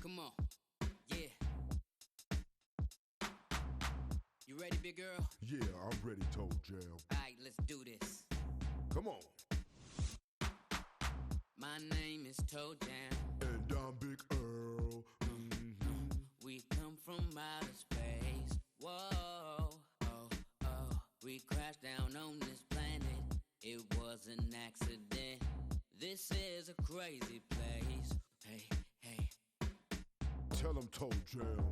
Come on, yeah. You ready, big girl? Yeah, I'm ready, Toe Jam. Alright, let's do this. Come on. My name is Toe Jam. And I'm Big Earl. We come from outer space. Whoa, oh, oh. We crashed down on this planet. It was an accident. This is a crazy place. Hey, hey. Tell him, Toe Jam.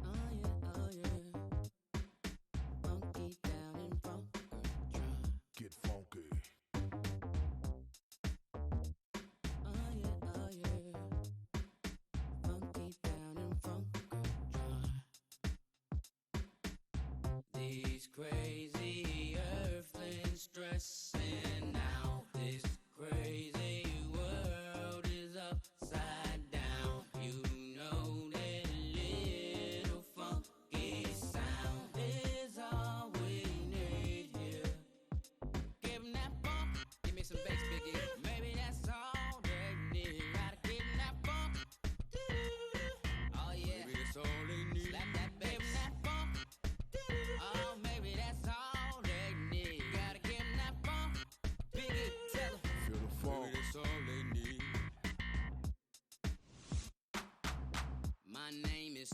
Oh yeah, oh yeah. Funky down in funk. Get funky. Oh yeah, oh yeah. Funky down in funk. These crazy earthlings stressing out. This crazy world is upside down. You know that little funky sound.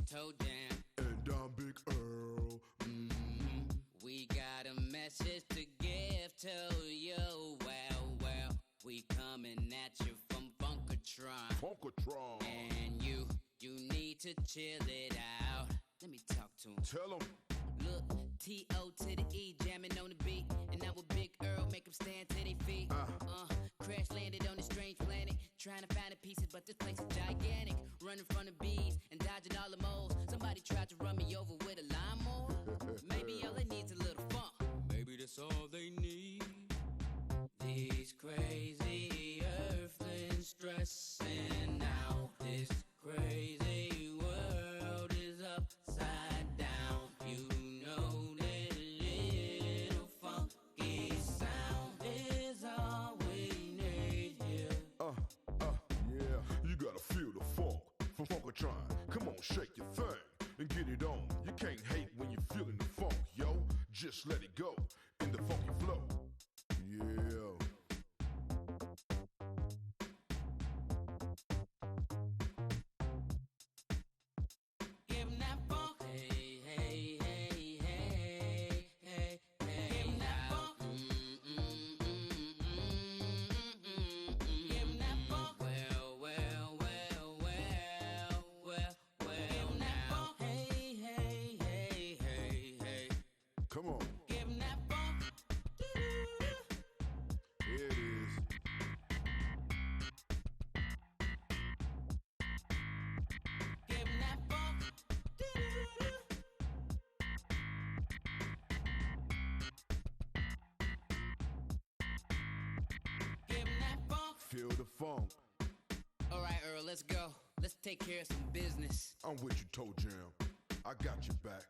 Toe Jam. And I'm Big Earl. We got a message to give to you. Well, we coming at you from Funkatron. Funkatron. And you need to chill it out. Let me talk to him. Tell him. Look, T.O. to the E, jamming on the beat. And now with Big Earl, make him stand to their feet. Crash landed on a strange planet. Trying to find the pieces, but this place is gigantic. Running from the bees and dodging all the moles. Somebody tried to run me over with a lawnmower. Maybe all they need's a little funk. Maybe that's all they need. These crazy earthlings stressing out. This crazy world is upside down. You know that a little funky sound is all we need here. Yeah, you gotta feel the funk from Funkatron. Come on, shake your thing and get it on. You can't hate when you're feeling the funk, yo. Just let it go in the funky flow. Yeah. Give 'em that funk. Hey, hey, hey, hey, hey, hey. Give 'em that funk. Give 'em that funk. Well. Give 'em that funk. Hey, hey, hey, hey, hey. Come on. Give 'em that funk. Here it is. Give 'em that funk. Give 'em that funk. Feel the funk. All right, Earl, let's go. Let's take care of some business. I'm with you, Toe Jam. I got your back.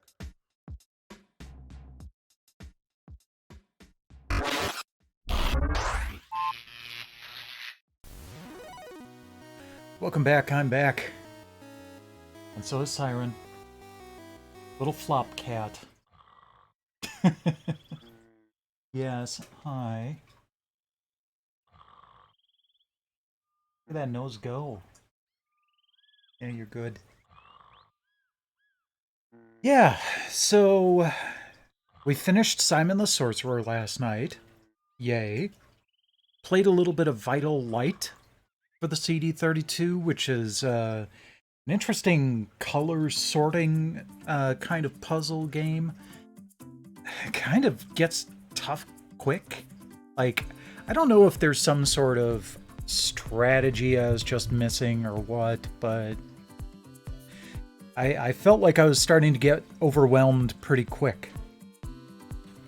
Welcome back, I'm back. And so is Siren. Little flop cat. Yes, hi. Where'd that nose go? Yeah, you're good. Yeah, so we finished Simon the Sorcerer last night. Yay. Played a little bit of Vital Light for the CD32, which is an interesting color sorting kind of puzzle game. It kind of gets tough quick. Like, I don't know if there's some sort of strategy I was just missing or what, but I felt like I was starting to get overwhelmed pretty quick.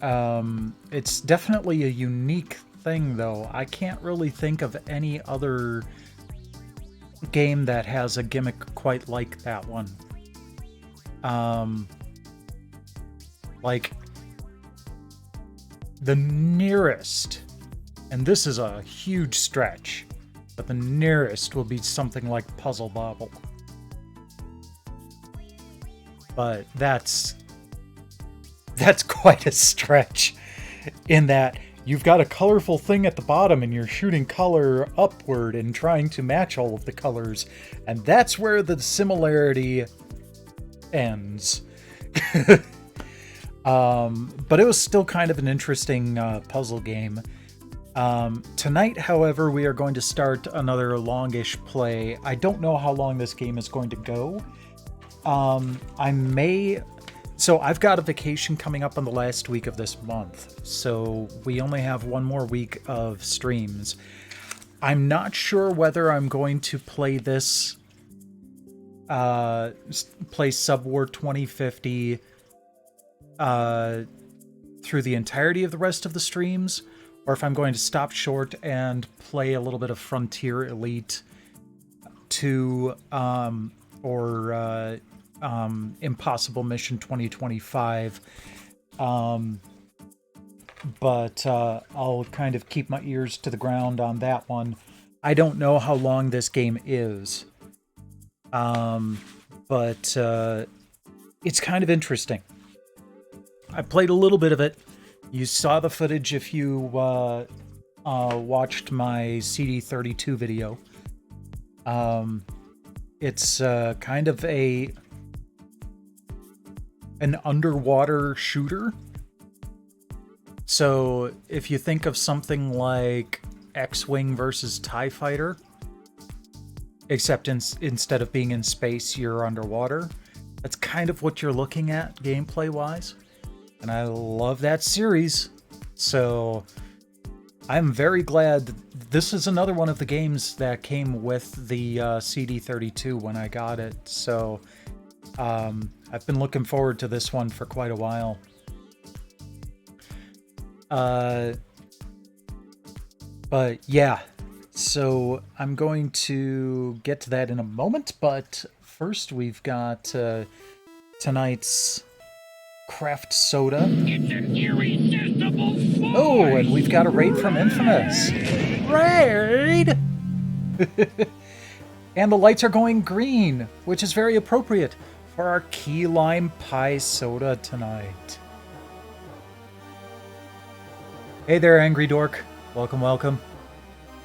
It's definitely a unique thing, though. I can't really think of any other game that has a gimmick quite like that one. Like, the nearest, and this is a huge stretch, but the nearest will be something like Puzzle Bobble. But that's quite a stretch, in that you've got a colorful thing at the bottom and you're shooting color upward and trying to match all of the colors, and that's where the similarity ends. But it was still kind of an interesting puzzle game. Tonight, however, we are going to start another longish play. I don't know how long this game is going to go. So I've got a vacation coming up on the last week of this month, so we only have one more week of streams. I'm not sure whether I'm going to play this, play Subwar 2050 through the entirety of the rest of the streams, or if I'm going to stop short and play a little bit of Frontier Elite 2, or Impossible Mission 2025. But I'll kind of keep my ears to the ground on that one. I don't know how long this game is. But it's kind of interesting. I played a little bit of it. You saw the footage if you watched my CD32 video. It's kind of a an underwater shooter. So if you think of something like X-Wing versus TIE Fighter, except instead of being in space, you're underwater, that's kind of what you're looking at gameplay-wise. And I love that series. So I'm very glad this is another one of the games that came with the CD32 when I got it. So I've been looking forward to this one for quite a while. But yeah, so I'm going to get to that in a moment, but first we've got tonight's craft soda. It's an irresistible force! Oh, and we've got a raid from Infamous. Raid! And the lights are going green, which is very appropriate for our key lime pie soda tonight. Hey there, Angry Dork. Welcome, welcome.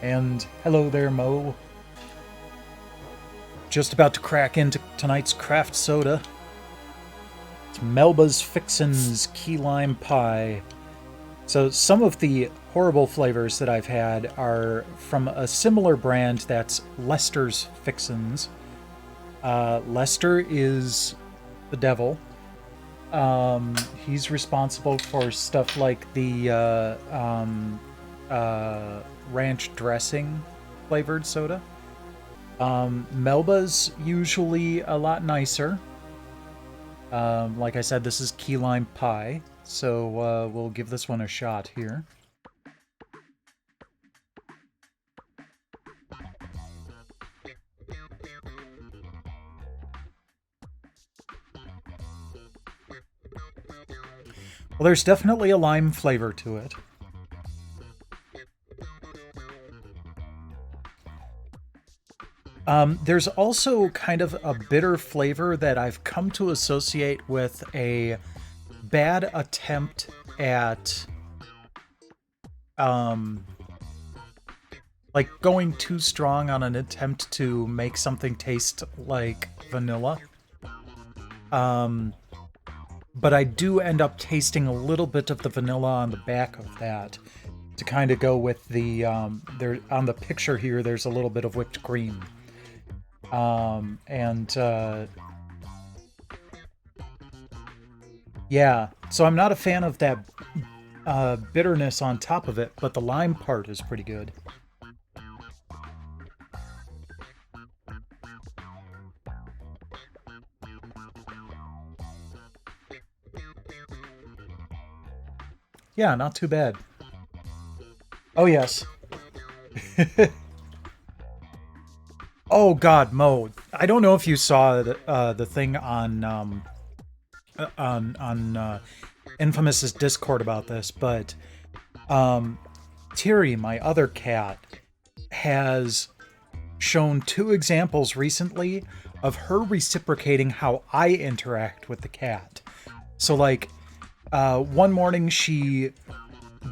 And hello there, Mo. Just about to crack into tonight's craft soda. It's Melba's Fixin's Key Lime Pie. So some of the horrible flavors that I've had are from a similar brand that's Lester's Fixins. Lester is the devil. He's responsible for stuff like the ranch dressing flavored soda. Melba's usually a lot nicer. Like I said, this is key lime pie, so we'll give this one a shot here. Well, there's definitely a lime flavor to it. There's also kind of a bitter flavor that I've come to associate with a bad attempt at, like going too strong on an attempt to make something taste like vanilla. But I do end up tasting a little bit of the vanilla on the back of that to kind of go with the, there on the picture here, there's a little bit of whipped cream. Yeah, so I'm not a fan of that bitterness on top of it, but the lime part is pretty good. Yeah, not too bad. Oh, yes. Oh, God, Mo. I don't know if you saw the thing on Infamous's Discord about this, but Tiri, my other cat, has shown 2 examples recently of her reciprocating how I interact with the cat. So, like, one morning she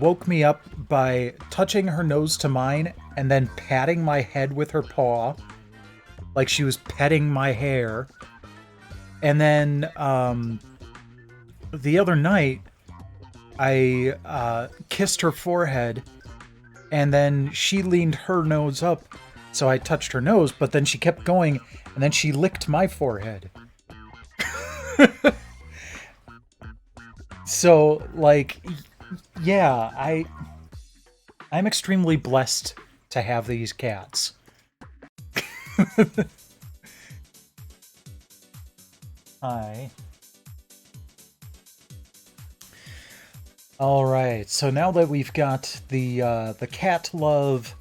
woke me up by touching her nose to mine and then patting my head with her paw, like she was petting my hair. And then the other night, I kissed her forehead, and then she leaned her nose up, so I touched her nose, but then she kept going, and then she licked my forehead. So, like, yeah, I'm extremely blessed to have these cats. Hi. All right, so now that we've got the cat love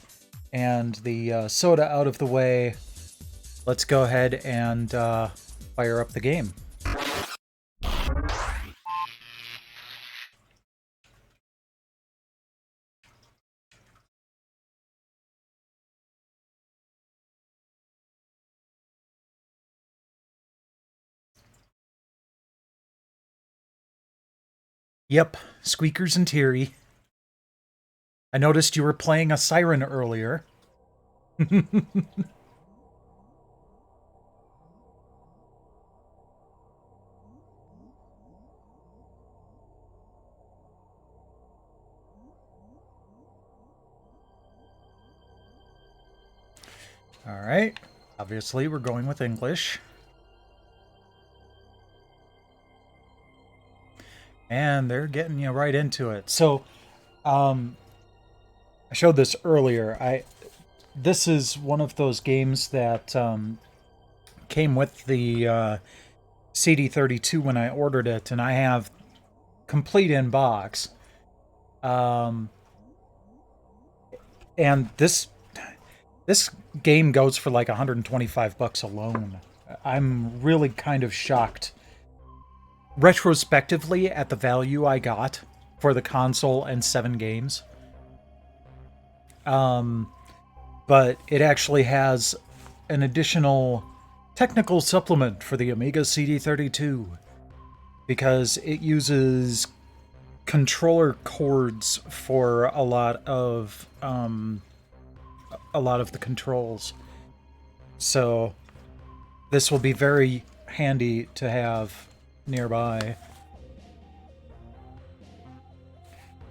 and the soda out of the way, let's go ahead and fire up the game. Yep, Squeakers and Tiri. I noticed you were playing a siren earlier. All right. Obviously, we're going with English. And they're getting you right into it. So, I showed this earlier. This is one of those games that came with the CD32 when I ordered it, and I have complete in box. And this game goes for like $125 alone. I'm really kind of shocked retrospectively at the value I got for the console and 7 games. But it actually has an additional technical supplement for the Amiga Cd32 because it uses controller cords for a lot of the controls. So this will be very handy to have nearby.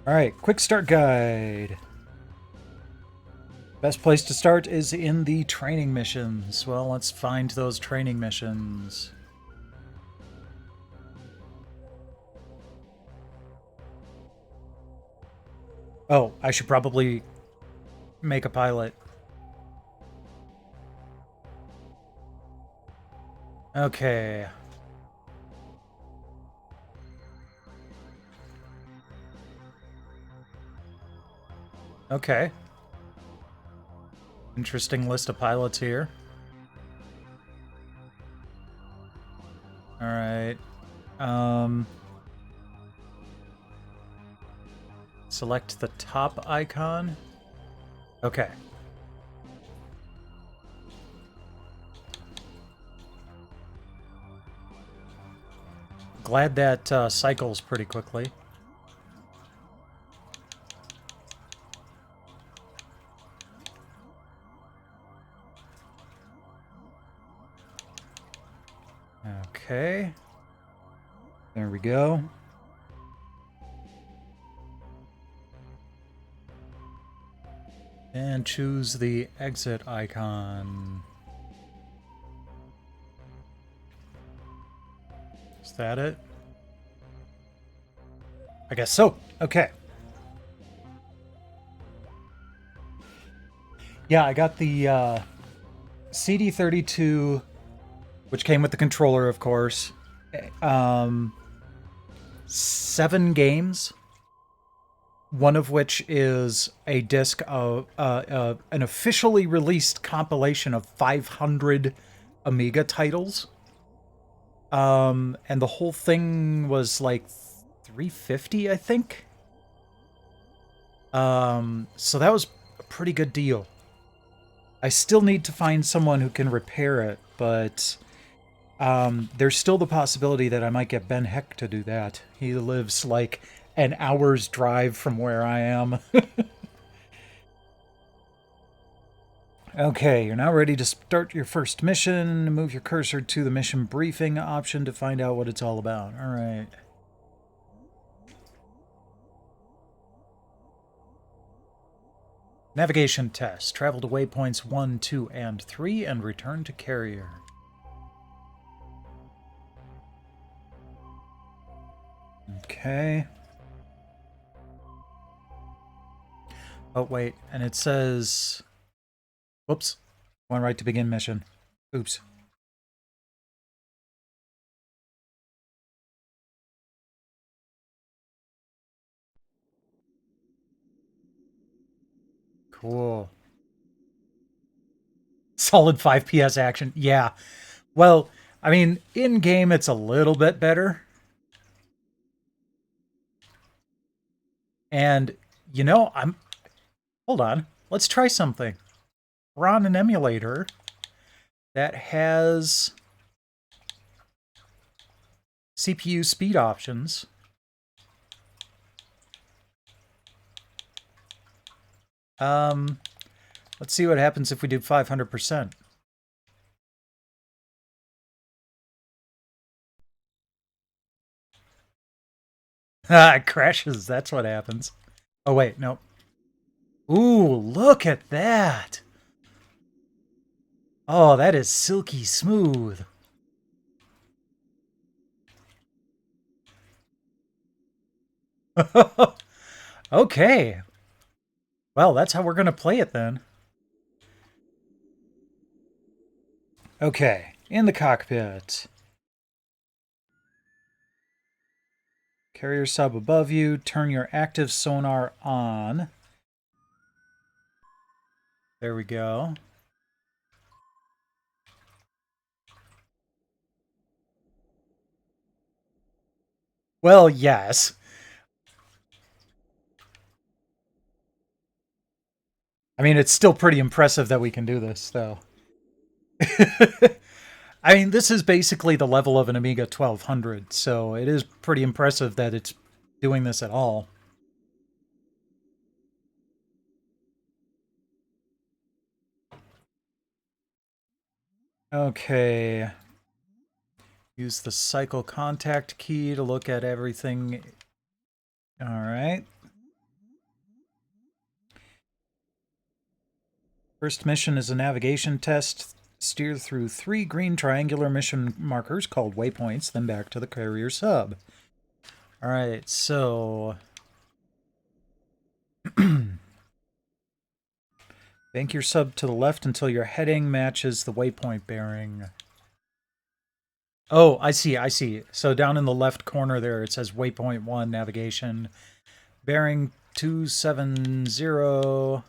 All right, quick start guide. Best place to start is in the training missions. Well, let's find those training missions. Oh, I should probably make a pilot. Okay. Okay. Interesting list of pilots here. All right. Select the top icon. Okay. Glad that cycles pretty quickly. Okay. There we go. And choose the exit icon. Is that it? I guess so. Okay. Yeah, I got the CD32, which came with the controller, of course. 7 games. One of which is a disc of an officially released compilation of 500 Amiga titles. And the whole thing was like $350, I think. So that was a pretty good deal. I still need to find someone who can repair it, but there's still the possibility that I might get Ben Heck to do that. He lives like an hour's drive from where I am. Okay, you're now ready to start your first mission. Move your cursor to the mission briefing option to find out what it's all about. All right. Navigation test. Travel to waypoints 1, 2, and 3 and return to carrier. Okay. Oh, wait. And it says... Whoops. Went right to begin mission. Oops. Cool. Solid 5 PS action. Yeah. Well, I mean, in-game it's a little bit better. And, you know, Hold on. Let's try something. We're on an emulator that has CPU speed options. Let's see what happens if we do 500%. It crashes. That's what happens. Oh, wait. No. Ooh, look at that. Oh, that is silky smooth. Okay. Well, that's how we're going to play it then. Okay, in the cockpit. Carrier sub above you. Turn your active sonar on. There we go. Well, yes. I mean, it's still pretty impressive that we can do this, though. I mean, this is basically the level of an Amiga 1200, so it is pretty impressive that it's doing this at all. Okay. Use the cycle contact key to look at everything. All right. First mission is a navigation test. Steer through 3 green triangular mission markers called waypoints, then back to the carrier sub. All right, so bank your sub to the left until your heading matches the waypoint bearing. Oh, I see. So down in the left corner there, it says waypoint 1 navigation, bearing 270.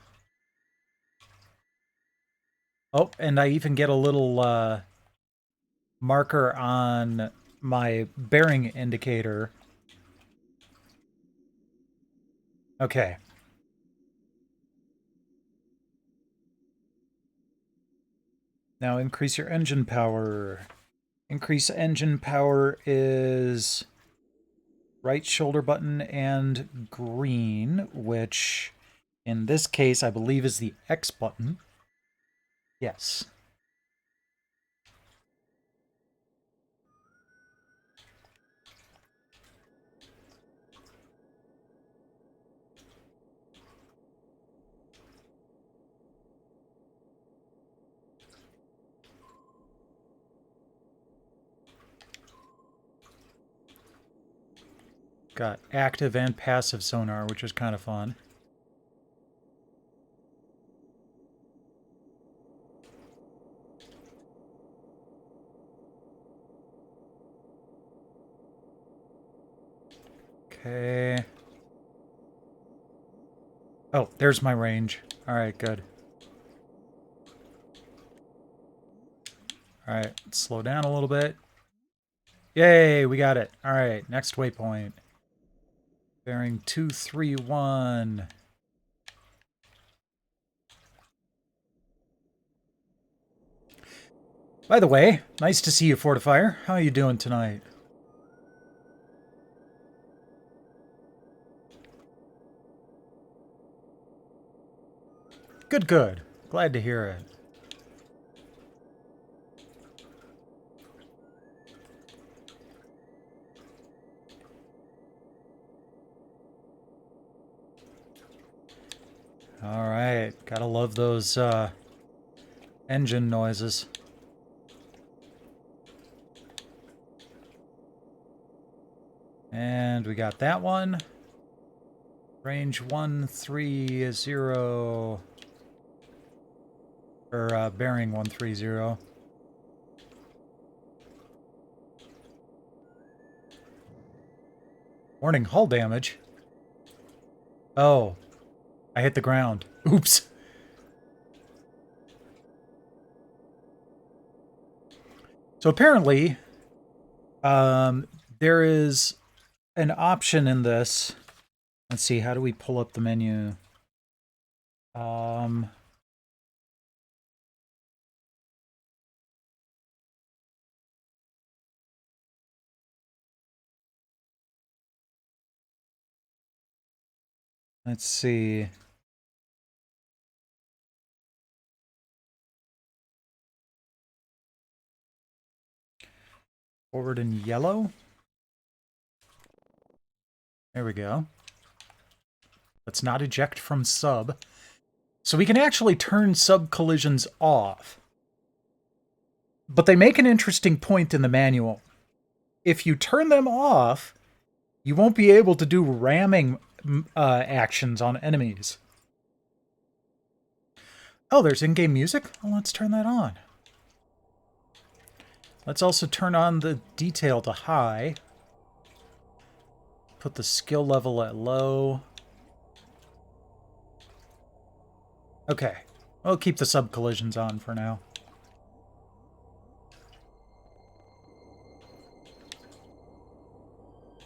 Oh, and I even get a little marker on my bearing indicator. Okay. Now increase your engine power. Increase engine power is right shoulder button and green, which in this case I believe is the X button. Yes. Got active and passive sonar, which is kind of fun. Okay. Oh, there's my range. All right, good. All right, let's slow down a little bit. Yay, we got it. All right, next waypoint. Bearing 231. By the way, nice to see you, Fortifier. How are you doing tonight? Good, good. Glad to hear it. All right, gotta love those engine noises. And we got that one. Range 130. Or bearing 130. Warning, hull damage. Oh, I hit the ground. Oops. So apparently, there is an option in this. Let's see, how do we pull up the menu? Let's see. Forward in yellow. There we go. Let's not eject from sub. So we can actually turn sub collisions off. But they make an interesting point in the manual. If you turn them off, you won't be able to do ramming actions on enemies. Oh, there's in-game music? Well, let's turn that on. Let's also turn on the detail to high. Put the skill level at low. Okay. We'll keep the sub-collisions on for now.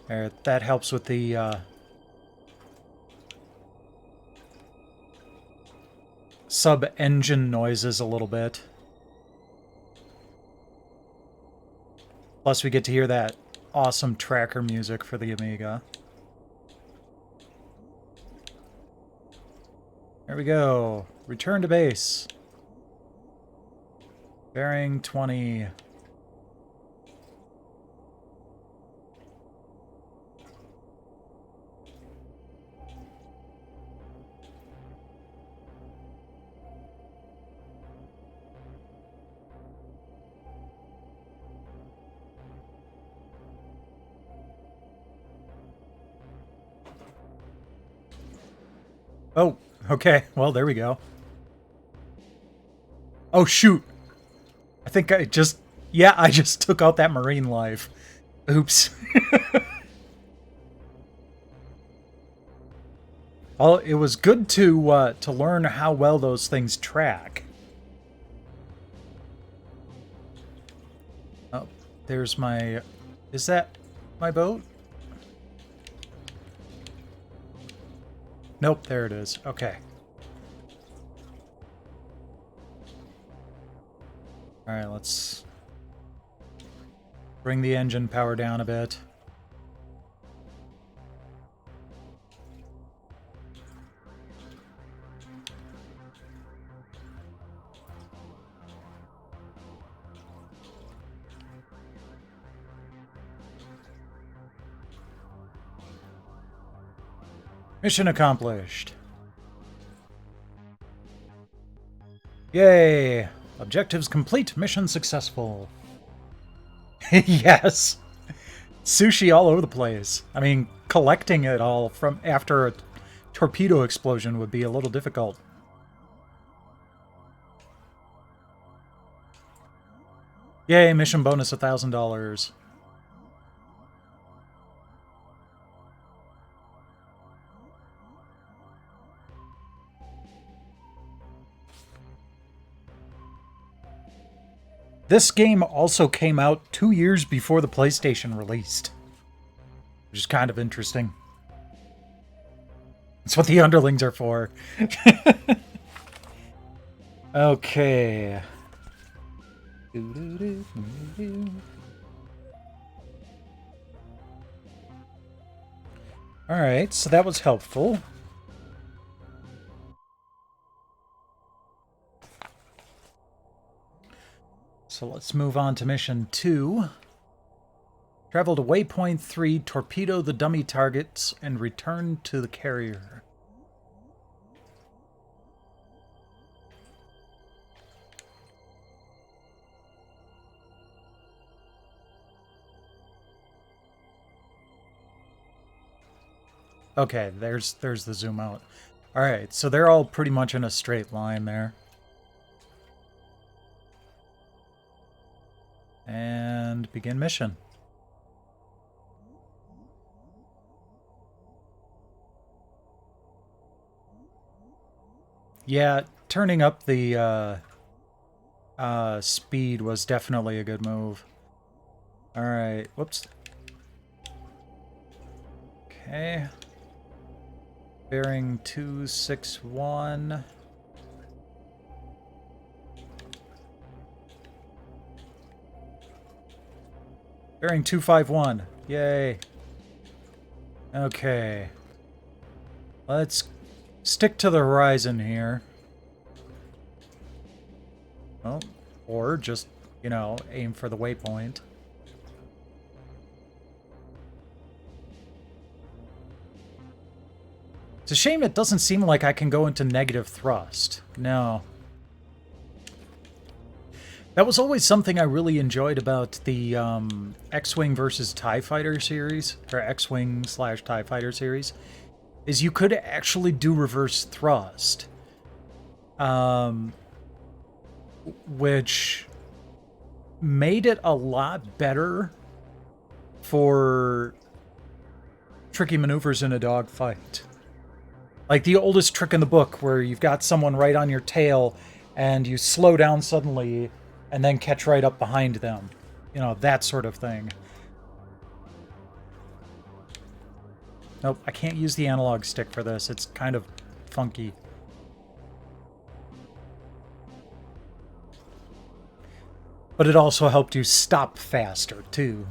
There, that helps with the sub-engine noises a little bit. Plus we get to hear that awesome tracker music for the Amiga. There we go. Return to base. Bearing 20. Oh, okay. Well, there we go. Oh, shoot. I think I just... Yeah, I just took out that marine life. Oops. Well, it was good to learn how well those things track. Oh, there's my... Is that my boat? Nope, there it is. Okay. Alright, let's bring the engine power down a bit. Mission accomplished. Yay! Objectives complete. Mission successful. Yes! Sushi all over the place. I mean, collecting it all from after a torpedo explosion would be a little difficult. Yay, mission bonus $1,000. This game also came out 2 years before the PlayStation released, which is kind of interesting. That's what the underlings are for. Okay. Alright, so that was helpful. So let's move on to mission 2. Travel to waypoint 3, torpedo the dummy targets, and return to the carrier. Okay, there's the zoom out. Alright, so they're all pretty much in a straight line there. And begin mission. Yeah, turning up the speed was definitely a good move. Alright, whoops. Okay. Bearing 261. Bearing 251. Yay. Okay. Let's stick to the horizon here. Oh, or just, you know, aim for the waypoint. It's a shame it doesn't seem like I can go into negative thrust. No. That was always something I really enjoyed about the X-Wing versus TIE Fighter series, or X-Wing / TIE Fighter series, is you could actually do reverse thrust. Which made it a lot better for tricky maneuvers in a dogfight. Like the oldest trick in the book, where you've got someone right on your tail and you slow down suddenly and then catch right up behind them. You know, that sort of thing. Nope, I can't use the analog stick for this. It's kind of funky. But it also helped you stop faster, too.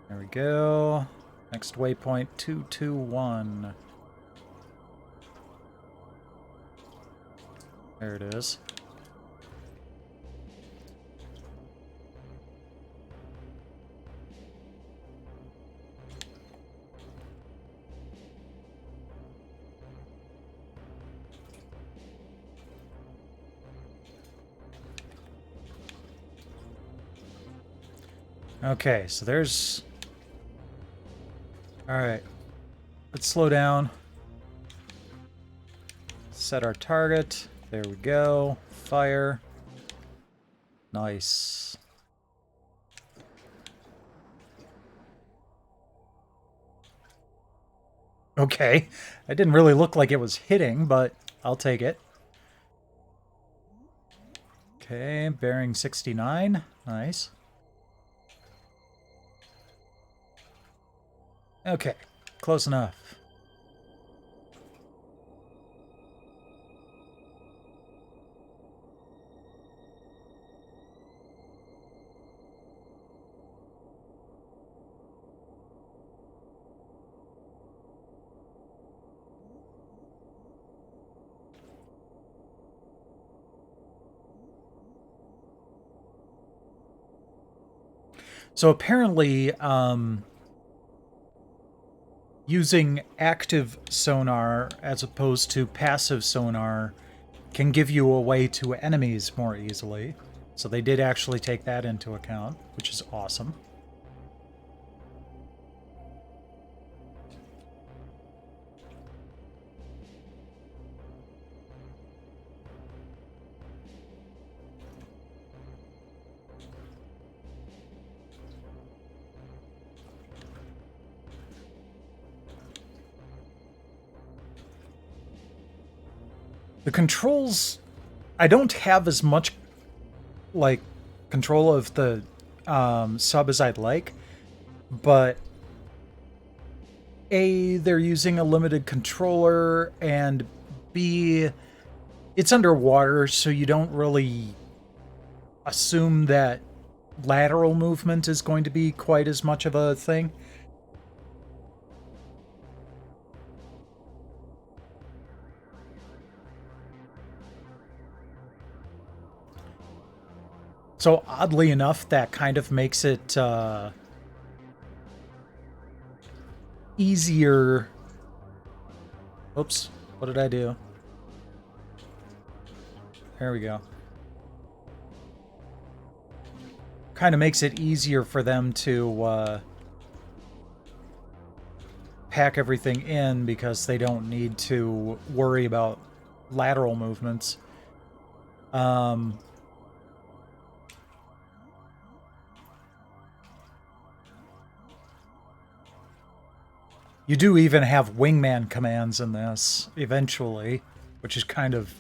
There we go. Next waypoint, 221. There it is. Okay, so there's... Alright. Let's slow down. Set our target. There we go. Fire. Nice. Okay. That didn't really look like it was hitting, but I'll take it. Okay, bearing 69. Nice. Okay, close enough. So apparently, using active sonar as opposed to passive sonar can give you away to enemies more easily. So they did actually take that into account, which is awesome. The controls, I don't have as much, like, control of the sub as I'd like, but A, they're using a limited controller, and B, it's underwater, so you don't really assume that lateral movement is going to be quite as much of a thing. So oddly enough, that kind of makes it easier. Oops, what did I do? There we go. Kind of makes it easier for them to pack everything in because they don't need to worry about lateral movements. You do even have wingman commands in this, eventually, which is kind of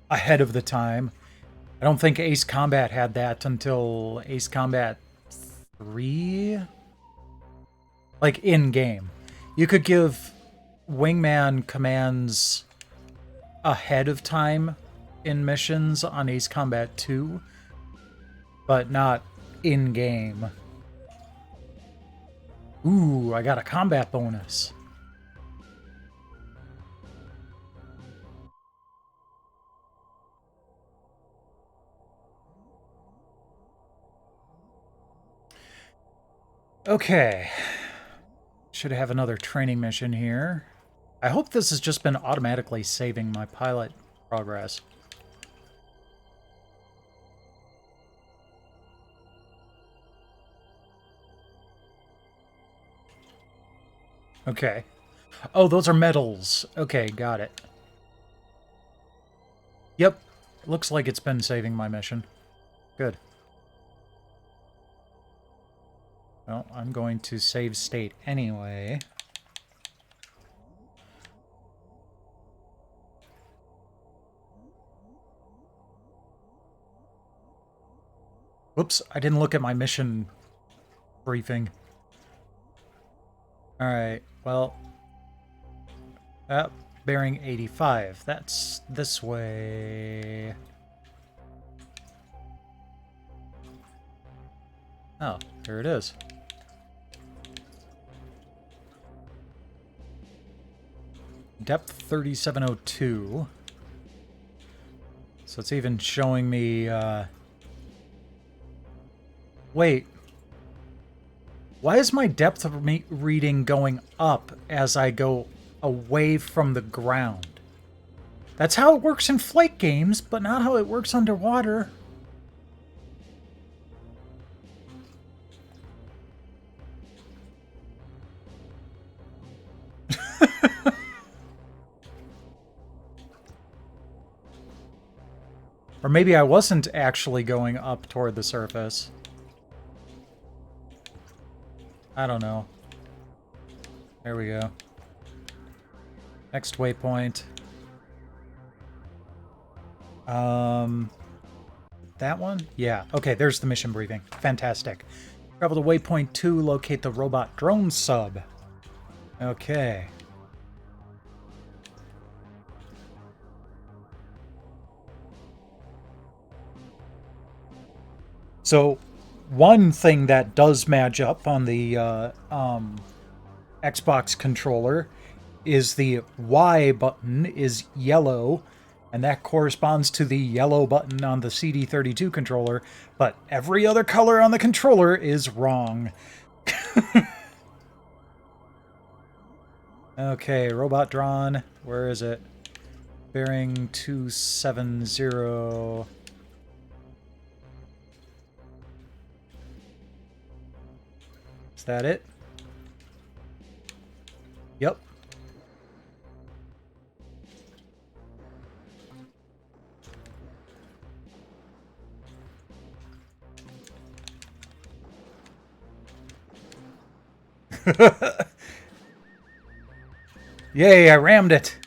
ahead of the time. I don't think Ace Combat had that until Ace Combat 3? Like, in-game. You could give wingman commands ahead of time in missions on Ace Combat 2, but not in-game. Ooh, I got a combat bonus. Okay. Should have another training mission here. I hope this has just been automatically saving my pilot progress. Okay. Oh, those are medals. Okay, got it. Yep. Looks like it's been saving my mission. Good. Well, I'm going to save state anyway. Whoops, I didn't look at my mission briefing. Alright, well... bearing 85. That's this way. Oh, here it is. Depth 3702. So it's even showing me, Wait. Why is my depth reading going up as I go away from the ground? That's how it works in flight games, but not how it works underwater. Or maybe I wasn't actually going up toward the surface. I don't know. There we go. Next waypoint. That one? Yeah. Okay, there's the mission briefing. Fantastic. Travel to waypoint 2, locate the robot drone sub. Okay. So, one thing that does match up on the Xbox controller is the Y button is yellow, and that corresponds to the yellow button on the CD32 controller, but every other color on the controller is wrong. Okay, robot drawn. Where is it? Bearing 270... Is that it? Yep. Yay, I rammed it!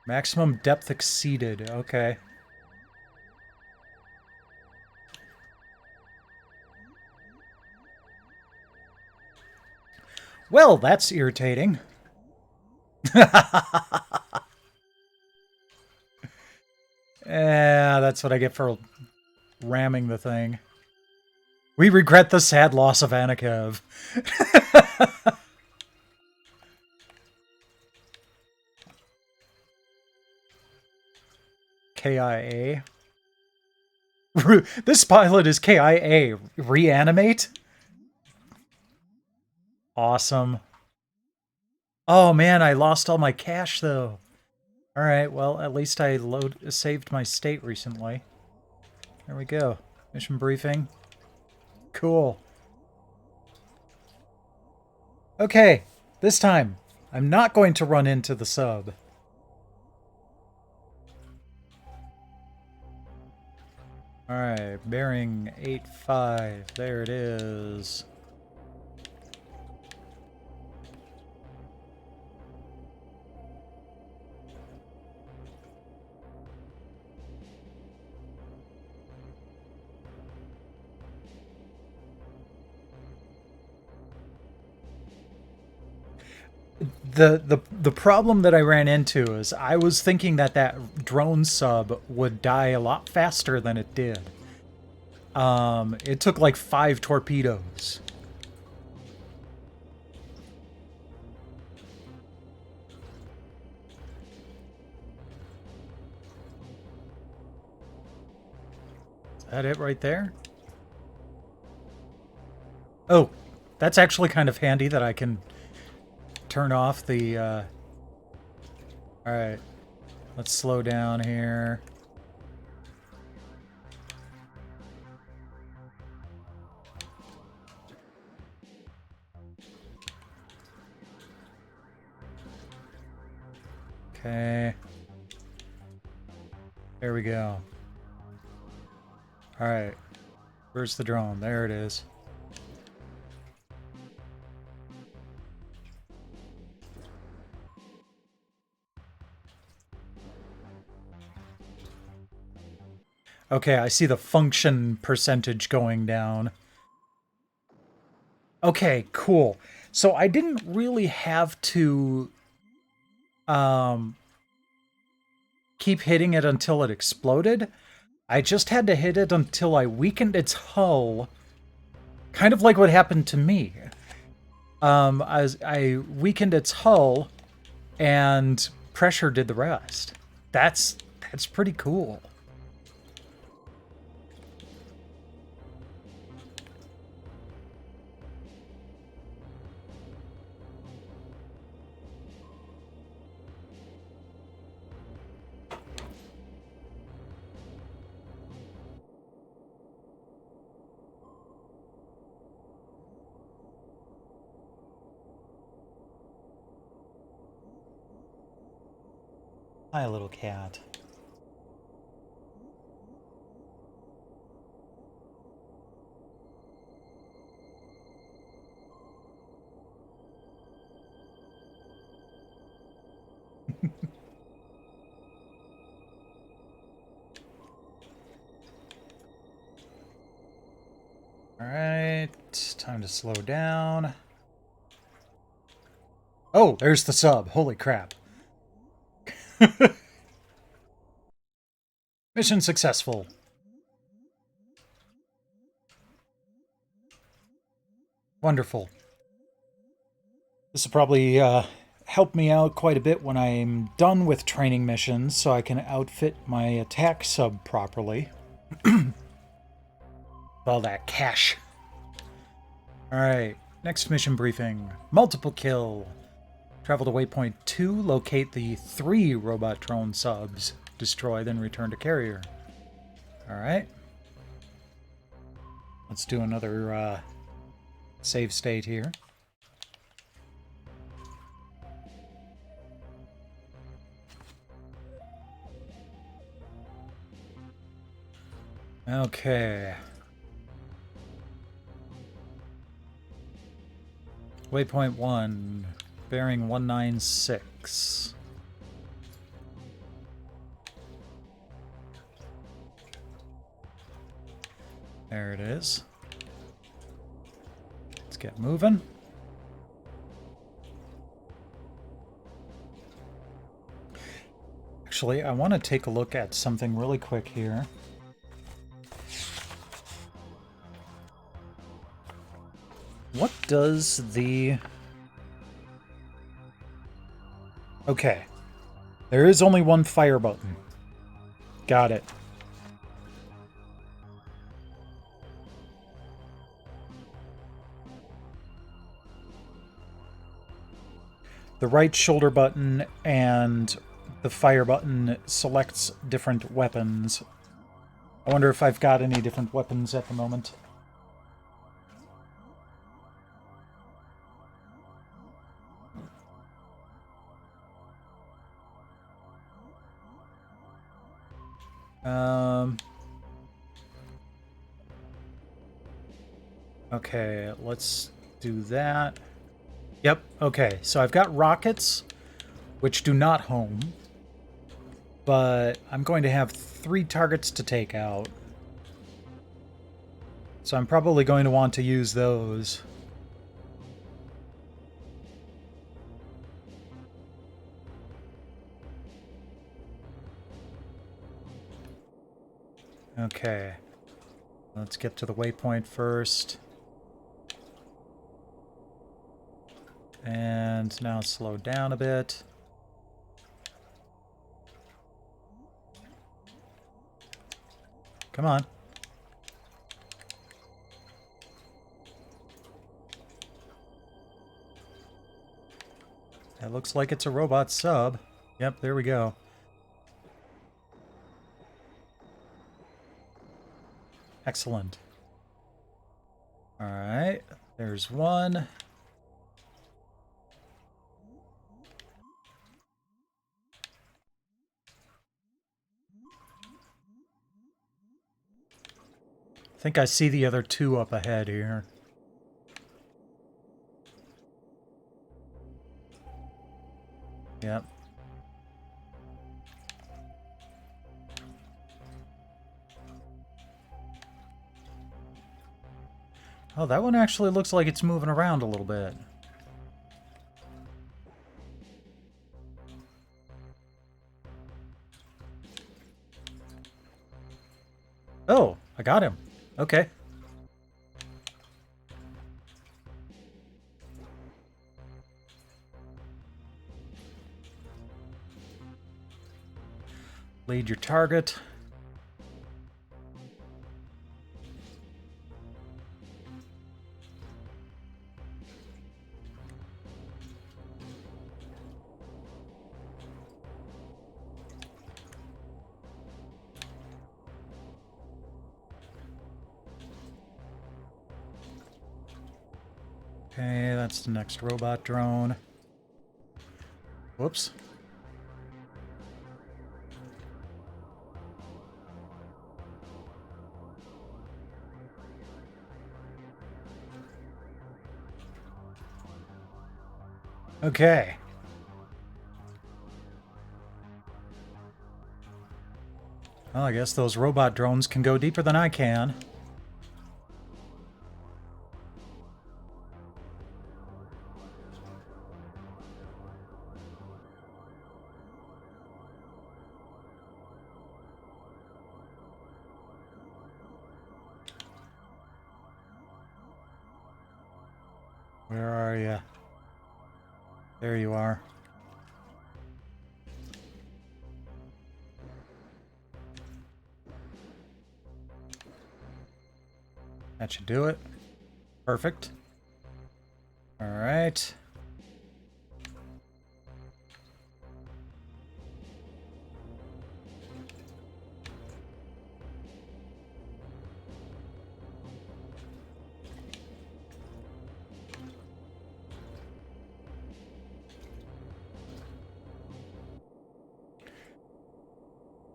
Maximum depth exceeded. Okay. Well, that's irritating. Yeah, that's what I get for ramming the thing. We regret the sad loss of Anakev. KIA. This pilot is KIA. Reanimate? Awesome. Oh man, I lost all my cash though. Alright, well, at least I saved my state recently. There we go. Mission briefing. Cool. Okay, this time, I'm not going to run into the sub. Alright, bearing 85. There it is. The problem that I ran into is I was thinking that that drone sub would die a lot faster than it did. It took like 5 torpedoes. Is that it right there? Oh, That's actually kind of handy that I can turn off the... Alright. Let's slow down here. Okay. There we go. Alright. Where's the drone? There it is. Okay, I see the function percentage going down. Okay, cool. So I didn't really have to keep hitting it until it exploded. I just had to hit it until I weakened its hull. Kind of like what happened to me. As I weakened its hull and pressure did the rest. That's pretty cool. Hi, little cat. Alright, time to slow down. Oh, there's the sub. Holy crap. Mission successful. Wonderful. This will probably help me out quite a bit when I'm done with training missions so I can outfit my attack sub properly. All that cash. Alright, next mission briefing. Multiple kill. Travel to waypoint 2, locate the 3 robot drone subs. Destroy, then return to carrier. Alright. Let's do another save state here. Okay. Waypoint 1, bearing 196. There it is. Let's get moving. Actually, I want to take a look at something really quick here. What does the... Okay. There is only one fire button. Got it. The right shoulder button and the fire button selects different weapons. I wonder if I've got any different weapons at the moment. Okay, let's do that. Yep, okay. So I've got rockets, which do not home. But I'm going to have 3 targets to take out. So I'm probably going to want to use those. Okay. Let's get to the waypoint first. And now slow down a bit. Come on. That looks like it's a robot sub. Yep, there we go. Excellent. Alright, there's one. I think I see the other two up ahead here. Yep. Oh, that one actually looks like it's moving around a little bit. Oh, I got him. Okay. Lead your target. Okay, that's the next robot drone. Whoops. Okay. Well, I guess those robot drones can go deeper than I can. Where are you? There you are. That should do it. Perfect. All right.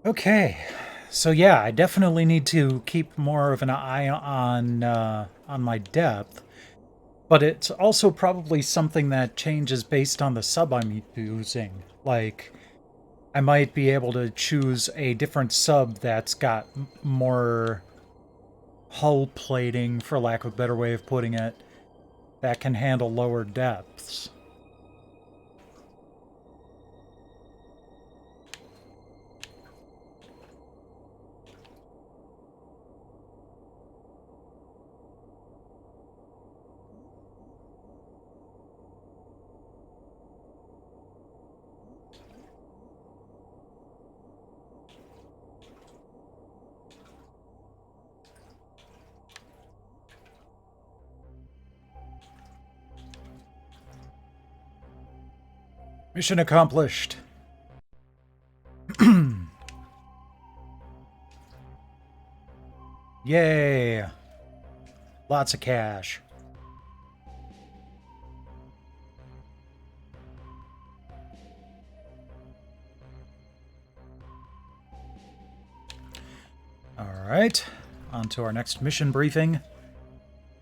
Okay, so yeah, I definitely need to keep more of an eye on my depth, but it's also probably something that changes based on the sub I'm using. Like, I might be able to choose a different sub that's got more hull plating, for lack of a better way of putting it, that can handle lower depths. Mission accomplished. Yay! Lots of cash. Alright, on to our next mission briefing.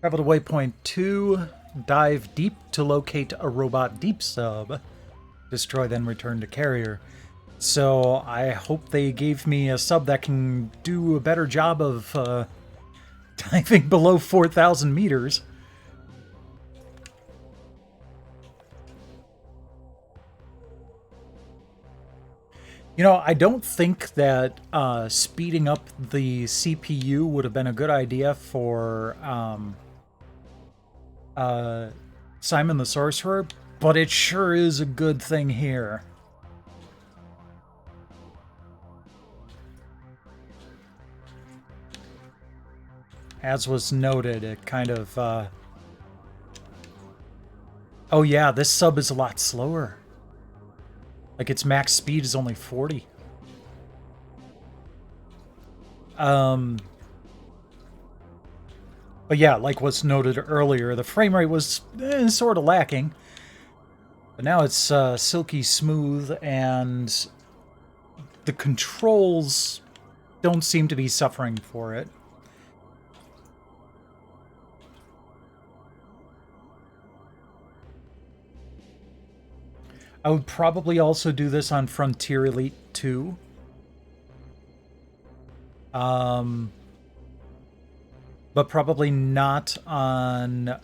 Travel to waypoint 2, dive deep to locate a robot deep sub. Destroy, then return to carrier. So I hope they gave me a sub that can do a better job of diving below 4,000 meters. You know, I don't think that speeding up the CPU would have been a good idea for Simon the Sorcerer, but it sure is a good thing here. As was noted, it kind of... Oh yeah, this sub is a lot slower. Like, its max speed is only 40. But yeah, like was noted earlier, the frame rate was sort of lacking. But now it's silky smooth, and the controls don't seem to be suffering for it. I would probably also do this on Frontier Elite 2. But probably not on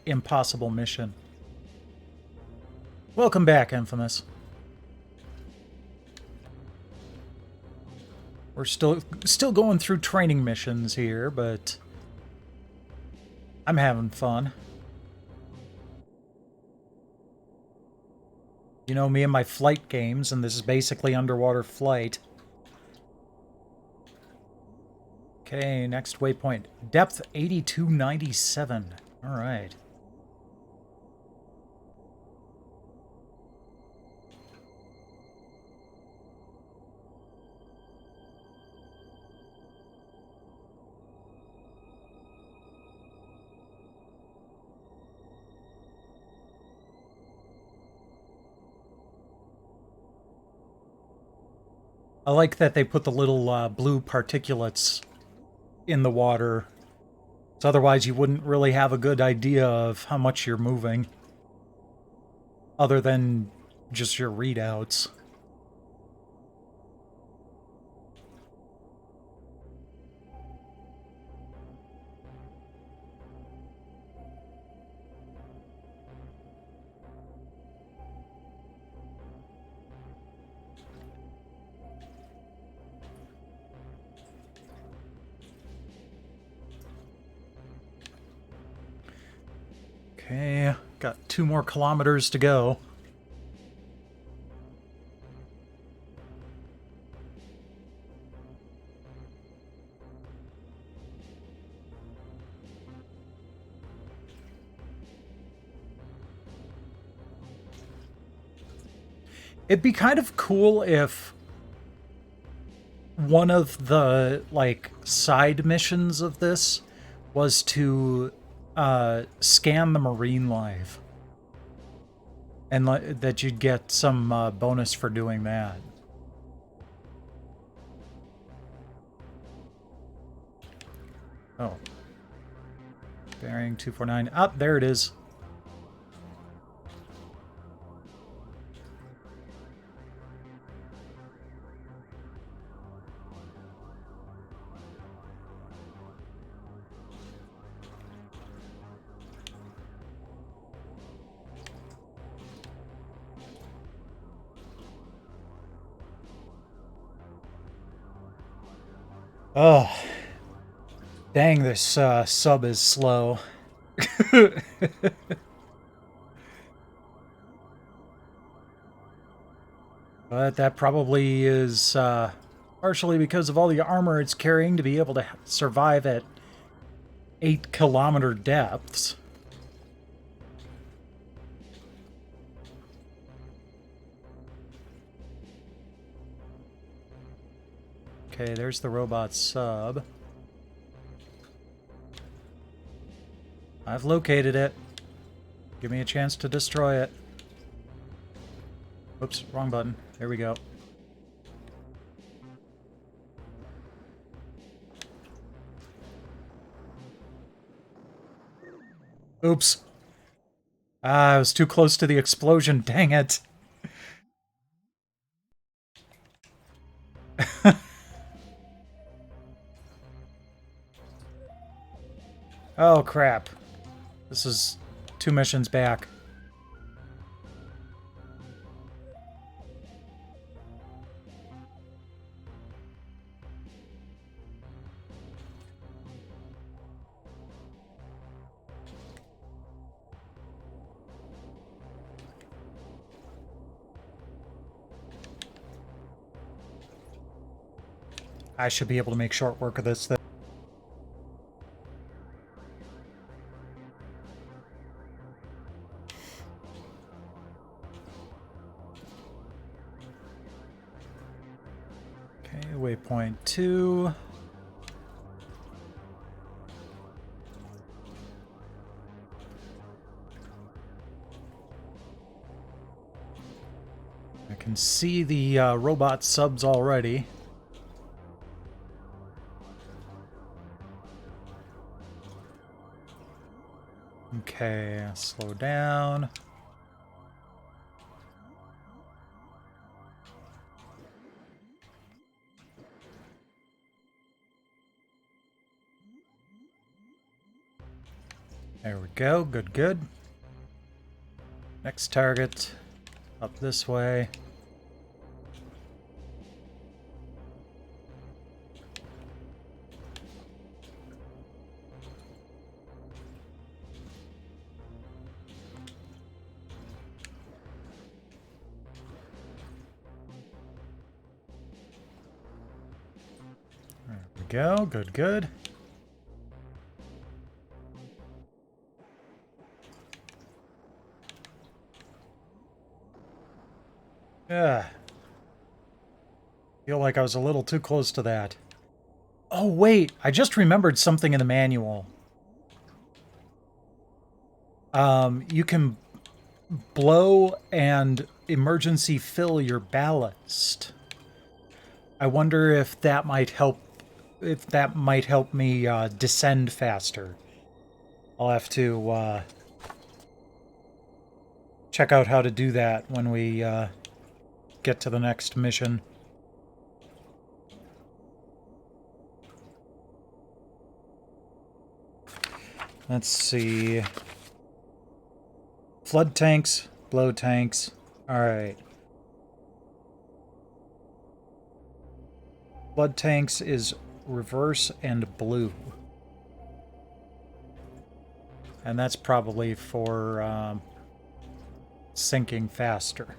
Impossible Mission. Welcome back, Infamous. We're still going through training missions here, but I'm having fun. You know me and my flight games, and this is basically underwater flight. Okay, next waypoint. Depth 8297. Alright. I like that they put the little blue particulates in the water. So otherwise you wouldn't really have a good idea of how much you're moving. Other than just your readouts. Okay, got 2 more kilometers to go. It'd be kind of cool if one of the, like, side missions of this was to scan the marine life. And that you'd get some bonus for doing that. Oh. Bearing 249. Ah, there it is. Oh, dang, this sub is slow. But that probably is partially because of all the armor it's carrying to be able to survive at 8-kilometer depths. Okay, there's the robot sub. I've located it. Give me a chance to destroy it. Oops, wrong button. There we go. Oops. Ah, I was too close to the explosion. Dang it. Oh, crap. This is 2 missions back. I should be able to make short work of this thing. Waypoint 2. I can see the robot subs already. Okay, slow down. There we go. Good, good. Next target. Up this way. There we go. Good, good. Yeah. Feel like I was a little too close to that. Oh, wait. I just remembered something in the manual. You can blow and emergency fill your ballast. I wonder if that might help. If that might help me descend faster. I'll have to check out how to do that when we get to the next mission. Let's see. Flood tanks, blow tanks. Alright. Flood tanks is reverse and blue. And that's probably for sinking faster.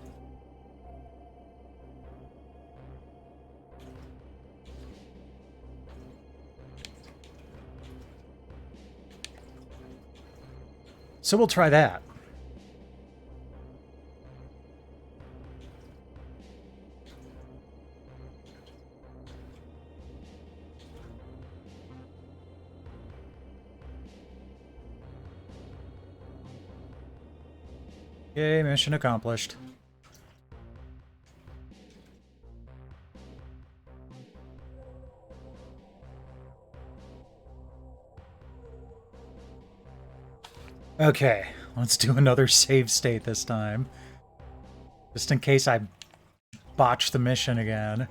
So we'll try that. Yay, mission accomplished. Okay, let's do another save state this time. Just in case I botch the mission again.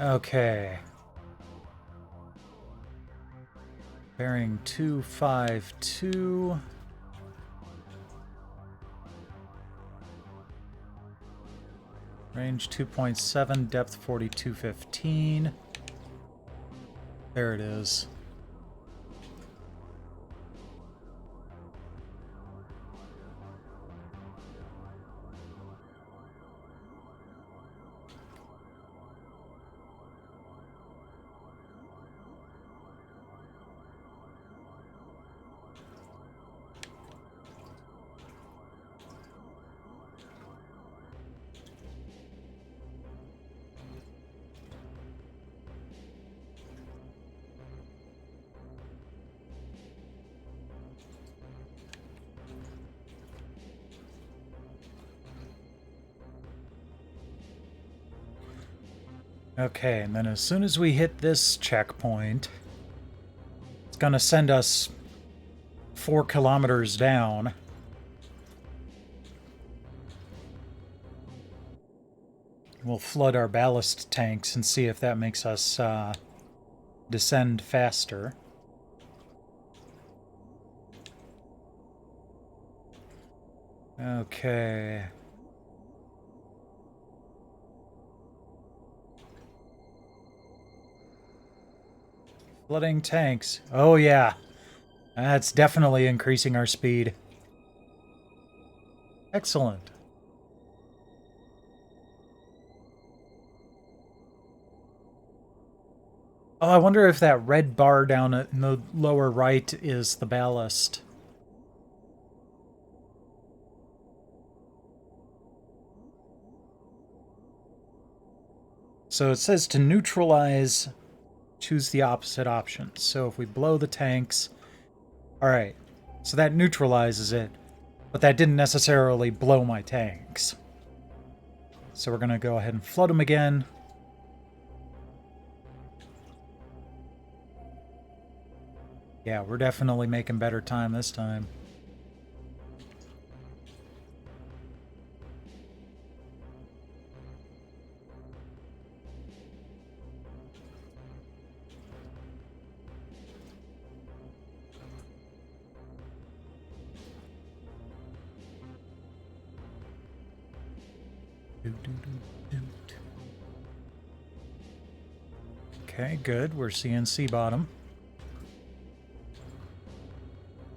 Okay. Bearing 252. Range 2.7, depth 4215. There it is. Okay, and then as soon as we hit this checkpoint, it's gonna send us 4 kilometers down. We'll flood our ballast tanks and see if that makes us descend faster. Okay. Flooding tanks. Oh yeah. That's definitely increasing our speed. Excellent. Oh, I wonder if that red bar down in the lower right is the ballast. So it says to neutralize, choose the opposite option. So if we blow the tanks... Alright, so that neutralizes it, but that didn't necessarily blow my tanks. So we're going to go ahead and flood them again. Yeah, we're definitely making better time this time. Okay, good. We're seeing sea bottom.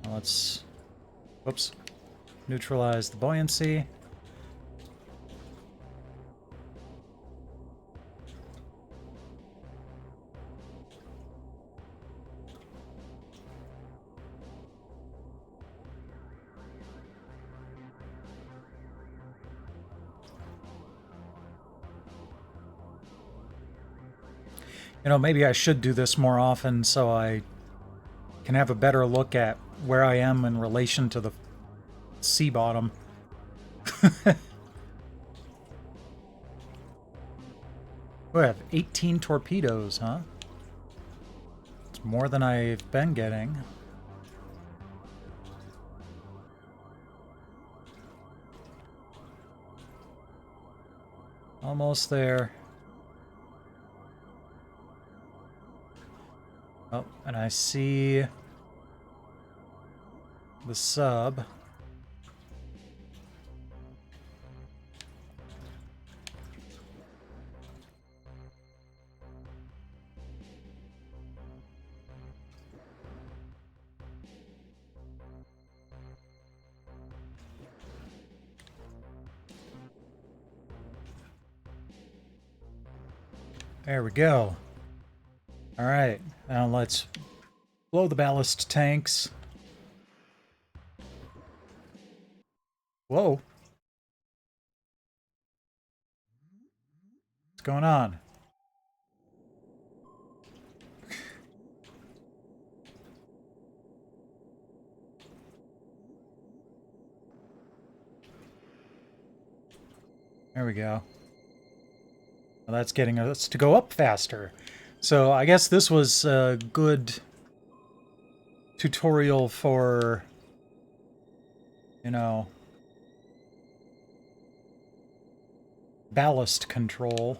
Now let's, whoops, neutralize the buoyancy. You know, maybe I should do this more often so I can have a better look at where I am in relation to the sea bottom. We have 18 torpedoes, huh? It's more than I've been getting. Almost there. Oh, and I see the sub. There we go. All right, now let's blow the ballast tanks. Whoa. What's going on? There we go. Well, that's getting us to go up faster. So I guess this was a good tutorial for, you know, ballast control.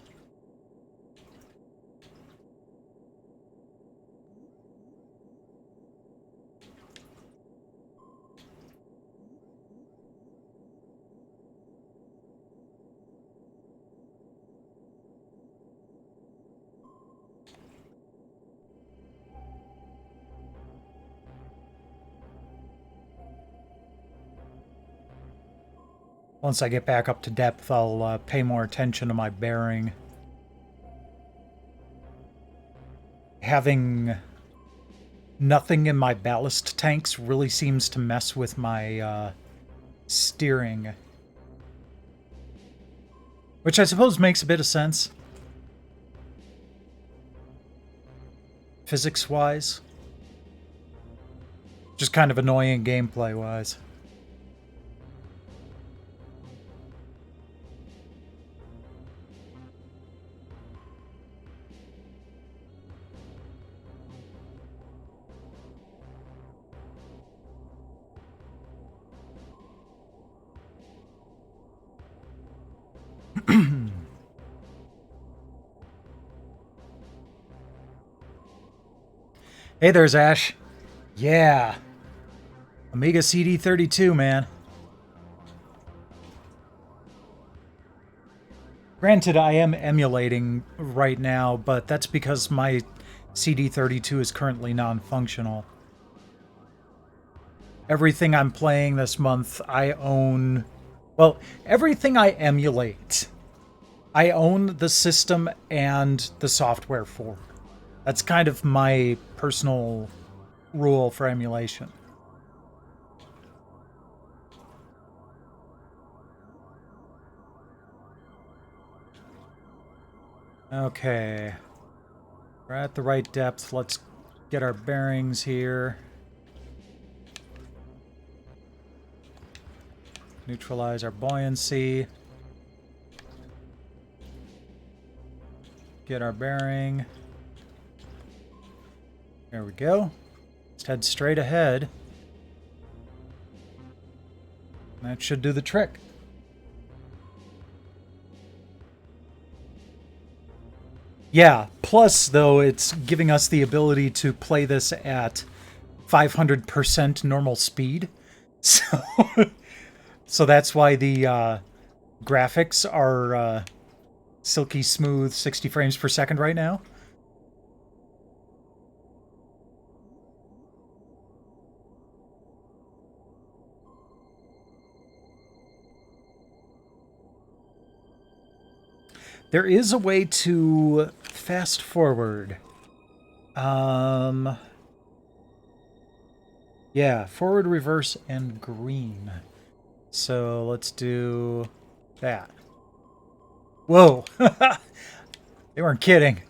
Once I get back up to depth, I'll pay more attention to my bearing. Having nothing in my ballast tanks really seems to mess with my steering. Which I suppose makes a bit of sense. Physics-wise. Just kind of annoying gameplay-wise. Hey there's Ash. Yeah. Amiga CD32, man. Granted, I am emulating right now, but that's because my CD32 is currently non-functional. Everything I'm playing this month, I own... Well, everything I emulate, I own the system and the software for. That's kind of my personal rule for emulation. Okay. We're at the right depth. Let's get our bearings here. Neutralize our buoyancy. Get our bearing. There we go. Let's head straight ahead. That should do the trick. Yeah, plus, though, it's giving us the ability to play this at 500% normal speed. So that's why the graphics are silky smooth 60 frames per second right now. There is a way to fast forward. Yeah, forward, reverse, and green. So let's do that. Whoa! They weren't kidding.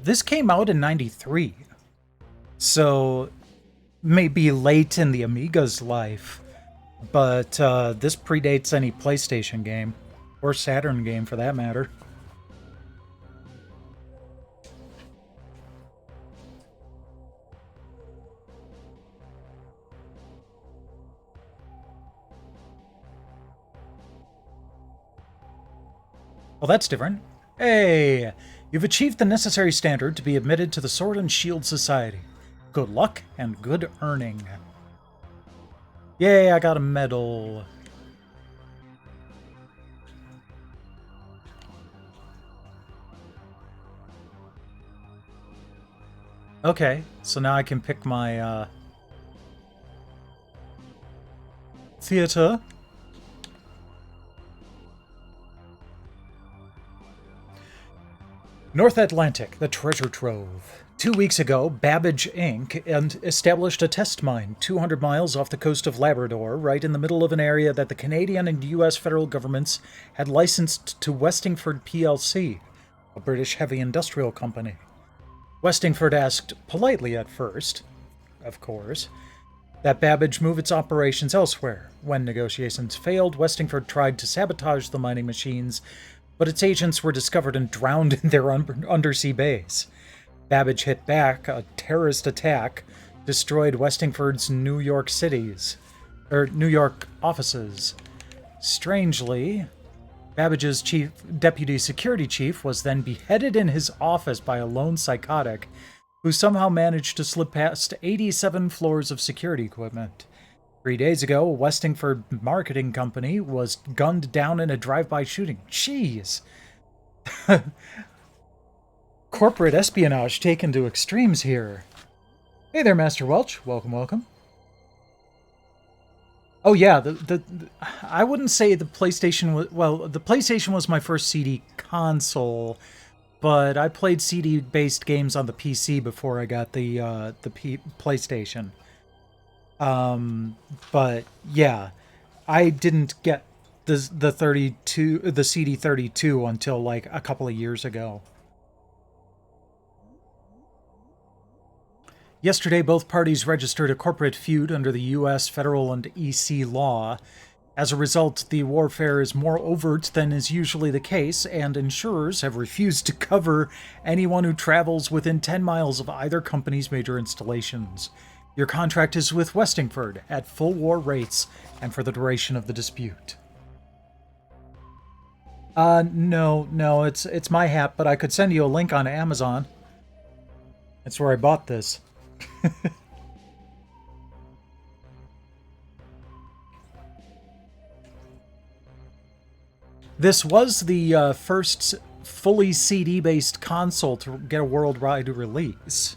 This came out in '93, so maybe late in the Amiga's life, but this predates any PlayStation game, or Saturn game for that matter. Well, that's different. Hey! You've achieved the necessary standard to be admitted to the Sword and Shield Society. Good luck and good earning. Yay, I got a medal. Okay, so now I can pick my theater. North Atlantic, the treasure trove. 2 weeks ago, Babbage Inc. established a test mine 200 miles off the coast of Labrador, right in the middle of an area that the Canadian and U.S. federal governments had licensed to Westingford plc, a British heavy industrial company. Westingford asked, politely at first, of course, that Babbage move its operations elsewhere. When negotiations failed, Westingford tried to sabotage the mining machines, but its agents were discovered and drowned in their undersea base. Babbage hit back. A terrorist attack destroyed Westingford's New York offices. Strangely, Babbage's deputy security chief was then beheaded in his office by a lone psychotic who somehow managed to slip past 87 floors of security equipment. 3 days ago, a Westingford marketing company was gunned down in a drive-by shooting. Jeez! Corporate espionage taken to extremes here. Hey there, Master Welch. Welcome, welcome. Oh yeah, I wouldn't say the PlayStation was... Well, the PlayStation was my first CD console, but I played CD-based games on the PC before I got the PlayStation. But yeah, I didn't get the CD32 until like a couple of years ago. Yesterday, both parties registered a corporate feud under the U.S. federal and EC law. As a result, the warfare is more overt than is usually the case, and insurers have refused to cover anyone who travels within 10 miles of either company's major installations. Your contract is with Westingford at full war rates and for the duration of the dispute. No, it's my hat, but I could send you a link on Amazon. That's where I bought this. This was the first fully CD-based console to get a worldwide release.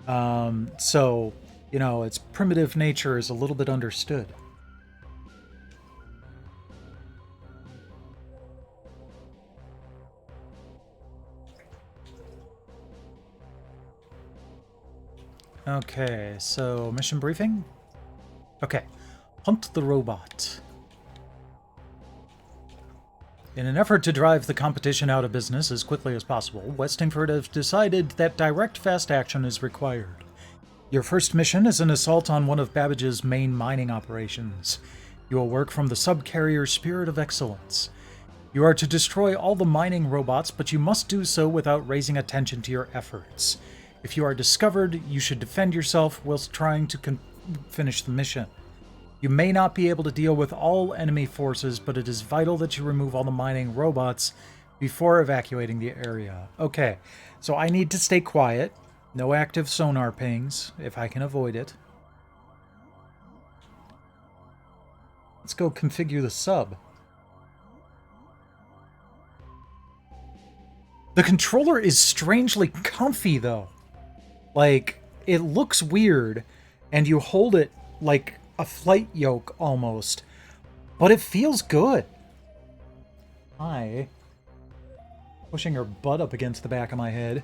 So, you know, its primitive nature is a little bit understood. Okay, so mission briefing? Okay. Hunt the robot. In an effort to drive the competition out of business as quickly as possible, Westingford has decided that direct fast action is required. Your first mission is an assault on one of Babbage's main mining operations. You will work from the subcarrier Spirit of Excellence. You are to destroy all the mining robots, but you must do so without raising attention to your efforts. If you are discovered, you should defend yourself whilst trying to finish the mission. You may not be able to deal with all enemy forces, but it is vital that you remove all the mining robots before evacuating the area. Okay, so I need to stay quiet. No active sonar pings, if I can avoid it. Let's go configure the sub. The controller is strangely comfy, though. Like, it looks weird, and you hold it like a flight yoke almost, but it feels good. Hi. Pushing her butt up against the back of my head.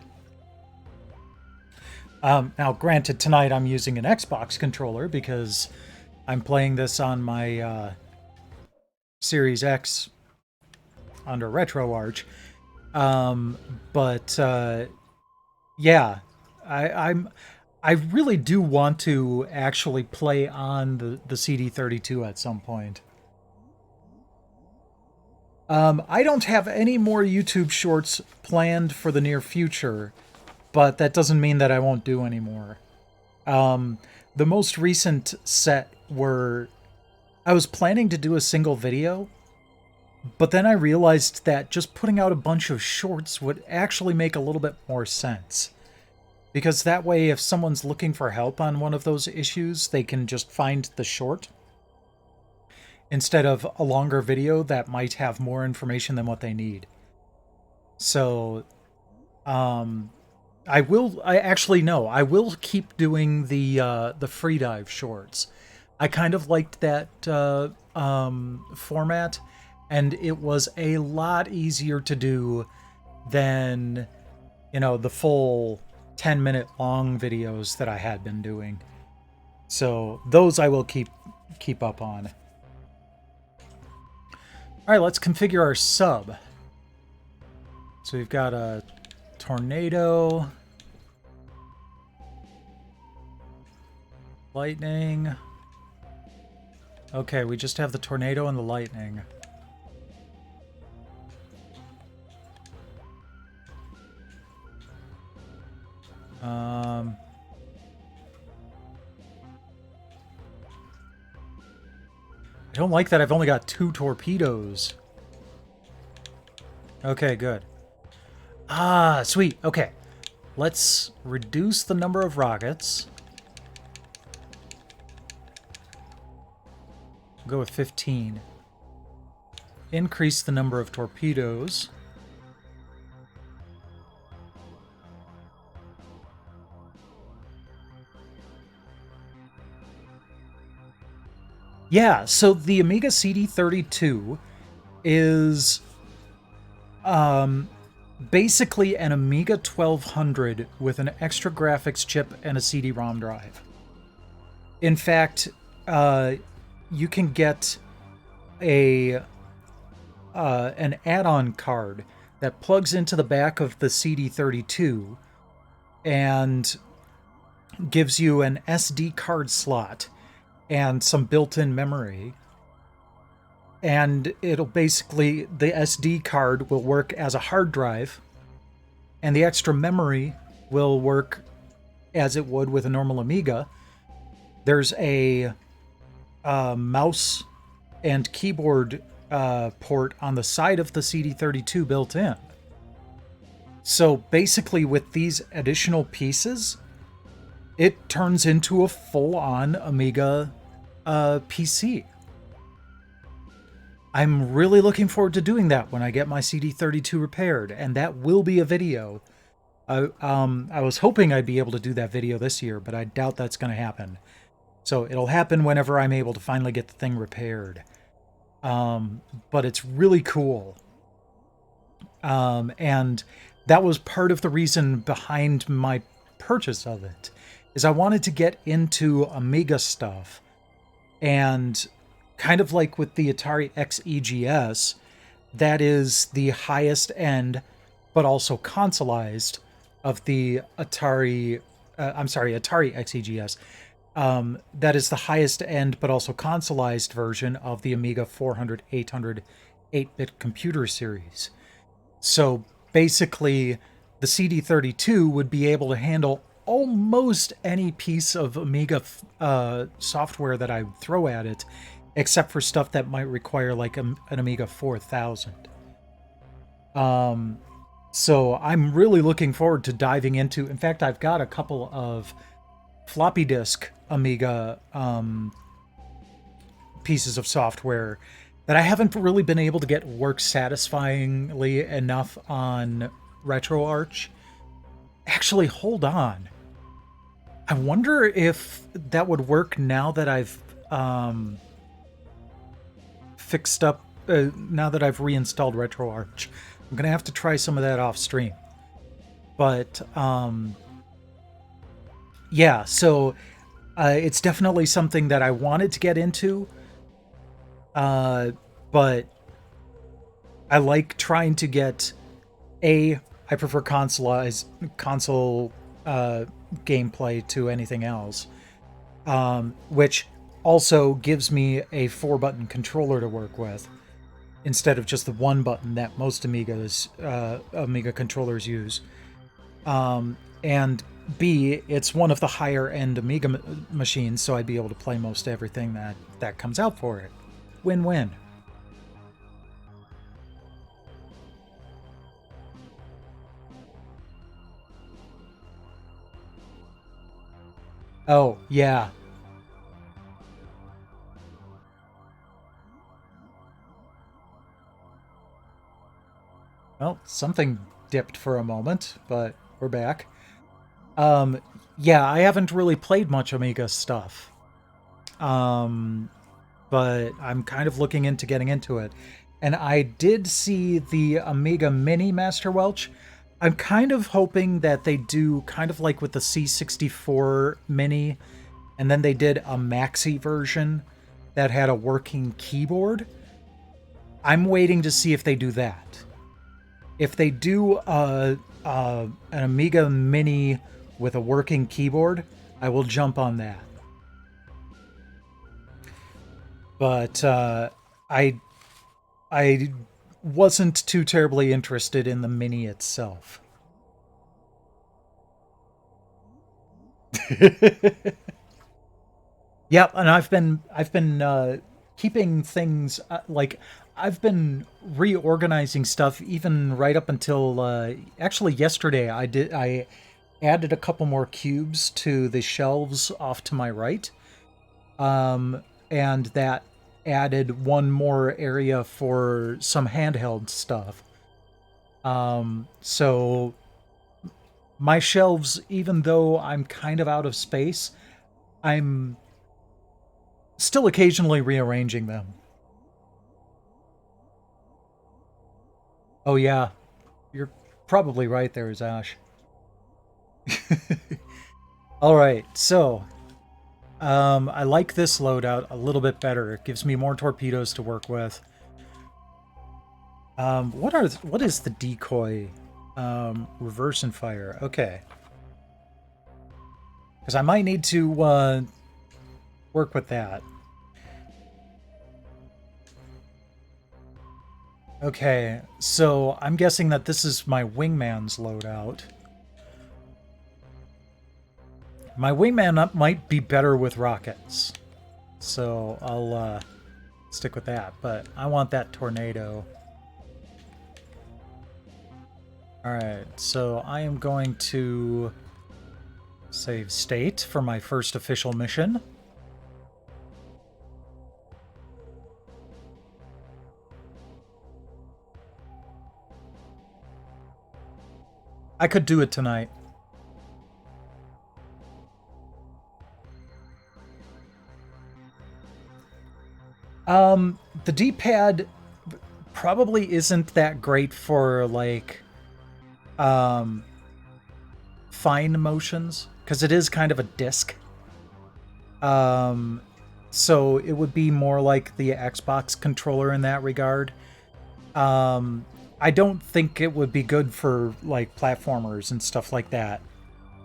Now, granted, tonight I'm using an Xbox controller because I'm playing this on my Series X under RetroArch. Yeah, I really do want to actually play on the CD32 at some point. I don't have any more YouTube shorts planned for the near future, but that doesn't mean that I won't do any more. The most recent set were... I was planning to do a single video, but then I realized that just putting out a bunch of shorts would actually make a little bit more sense. Because that way, if someone's looking for help on one of those issues, they can just find the short, instead of a longer video that might have more information than what they need. So, I will keep doing the freedive shorts. I kind of liked that format, and it was a lot easier to do than, you know, the full 10-minute long videos that I had been doing. So those I will keep up on. All right, let's configure our sub. So we've got a tornado, lightning. Okay, we just have the tornado and the lightning. I don't like that I've only got 2 torpedoes. Okay, good. Ah, sweet. Okay. Let's reduce the number of rockets. We'll go with 15. Increase the number of torpedoes. Yeah, so the Amiga CD32 is basically an Amiga 1200 with an extra graphics chip and a CD-ROM drive. In fact, you can get an add-on card that plugs into the back of the CD32 and gives you an SD card slot and some built-in memory. And it'll basically, the SD card will work as a hard drive, and the extra memory will work as it would with a normal Amiga. There's a mouse and keyboard port on the side of the CD32 built in. So basically with these additional pieces, it turns into a full-on Amiga PC. I'm really looking forward to doing that when I get my CD32 repaired, and that will be a video. I was hoping I'd be able to do that video this year, but I doubt that's going to happen. So it'll happen whenever I'm able to finally get the thing repaired. But it's really cool. And that was part of the reason behind my purchase of it, is I wanted to get into Amiga stuff. And kind of like with the Atari Xe, that is the highest end, but also consoleized of the Atari Xe. That is the highest end, but also consoleized version of the Amiga 400, 800, 8-bit computer series. So basically, the CD32 would be able to handle almost any piece of Amiga software that I throw at it, except for stuff that might require like an Amiga 4000. So I'm really looking forward to diving into. In fact, I've got a couple of floppy disk Amiga pieces of software that I haven't really been able to get work satisfyingly enough on RetroArch. Actually, hold on. I wonder if that would work now that I've fixed up, now that I've reinstalled RetroArch. I'm going to have to try some of that off stream. But, yeah, so it's definitely something that I wanted to get into. But I like trying to get I prefer console gameplay to anything else, which also gives me a 4-button controller to work with instead of just the 1 button that most Amiga controllers use. And B, it's one of the higher end Amiga machines, so I'd be able to play most everything that comes out for it. Win-win. Oh, yeah. Well, something dipped for a moment, but we're back. Yeah, I haven't really played much Amiga stuff. But I'm kind of looking into getting into it. And I did see the Amiga Mini Master Welch. I'm kind of hoping that they do kind of like with the C64 Mini, and then they did a maxi version that had a working keyboard. I'm waiting to see if they do that. If they do an Amiga Mini with a working keyboard, I will jump on that. But I wasn't too terribly interested in the Mini itself. Yep, and I've been keeping things like I've been reorganizing stuff even right up until actually yesterday. I added a couple more cubes to the shelves off to my right, and that added one more area for some handheld stuff. So my shelves, even though I'm kind of out of space, I'm still occasionally rearranging them. Oh yeah, you're probably right there, Ash. All right, so I like this loadout a little bit better. It gives me more torpedoes to work with. What is the decoy? Reverse and fire. Okay, because I might need to work with that. Okay, so I'm guessing that this is my wingman's loadout. My wingman might be better with rockets, so I'll stick with that. But I want that tornado. Alright, so I am going to save state for my first official mission. I could do it tonight. The D-pad probably isn't that great for, like, fine motions, because it is kind of a disc. So it would be more like the Xbox controller in that regard. I don't think it would be good for, like, platformers and stuff like that,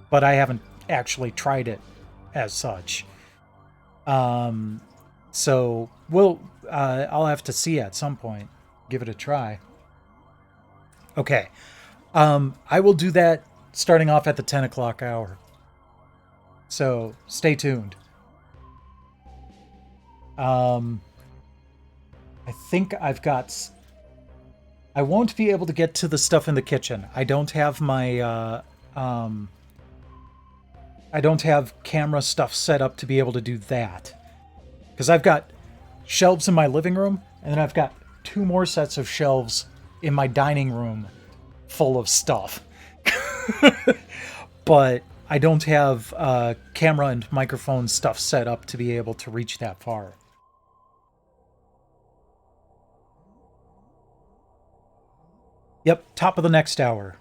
but I haven't actually tried it as such. So I'll have to see at some point. Give it a try. Okay. I will do that starting off at the 10 o'clock hour. So stay tuned. I think I won't be able to get to the stuff in the kitchen. I don't have my, I don't have camera stuff set up to be able to do that. Because I've got shelves in my living room, and then I've got 2 more sets of shelves in my dining room full of stuff. But I don't have camera and microphone stuff set up to be able to reach that far. Yep, top of the next hour.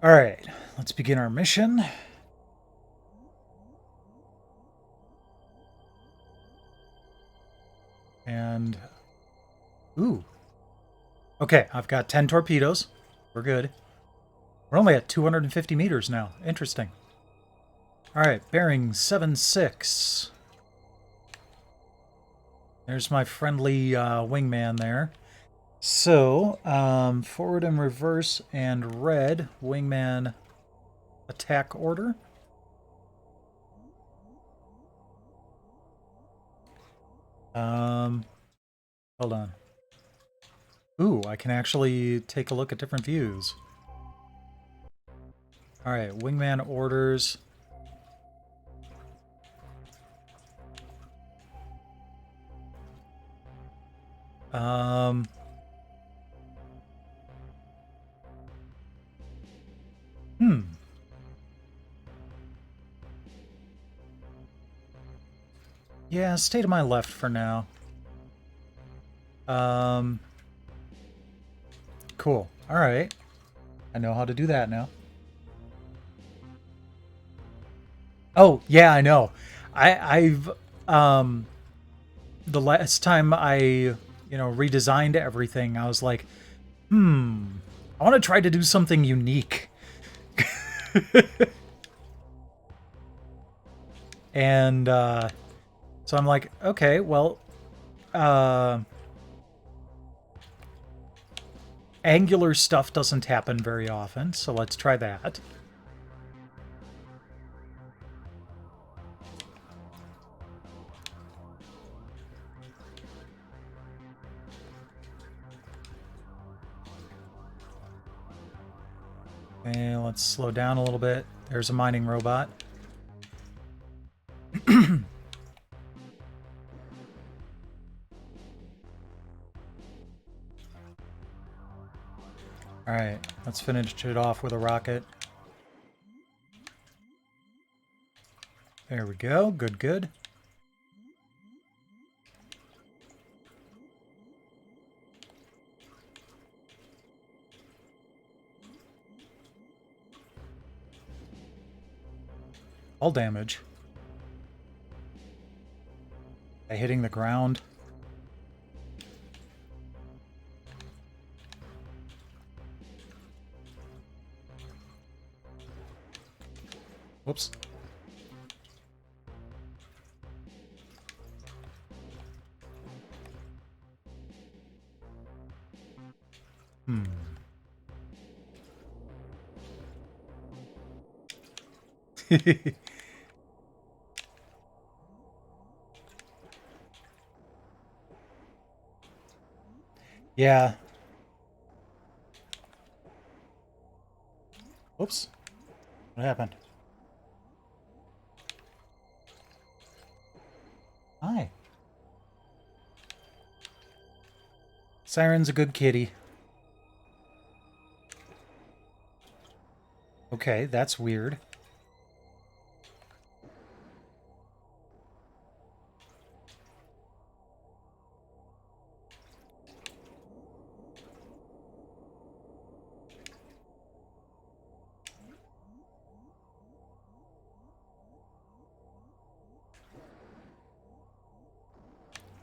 Alright, let's begin our mission. And, ooh. Okay, I've got 10 torpedoes. We're good. We're only at 250 meters now. Interesting. Alright, bearing 7-6. There's my friendly wingman there. So, forward and reverse and red wingman attack order. Hold on. Ooh, I can actually take a look at different views. Alright, wingman orders. Yeah, stay to my left for now. Cool. Alright. I know how to do that now. Oh, yeah, I know. I've the last time I, redesigned everything, I was like, I want to try to do something unique. And, so I'm like, okay, well, angular stuff doesn't happen very often, so let's try that. Okay, let's slow down a little bit. There's a mining robot. Alright, let's finish it off with a rocket. There we go. Good, good. All damage. By hitting the ground. Whoops. Yeah. Whoops. What happened? Hi. Siren's a good kitty. Okay, that's weird.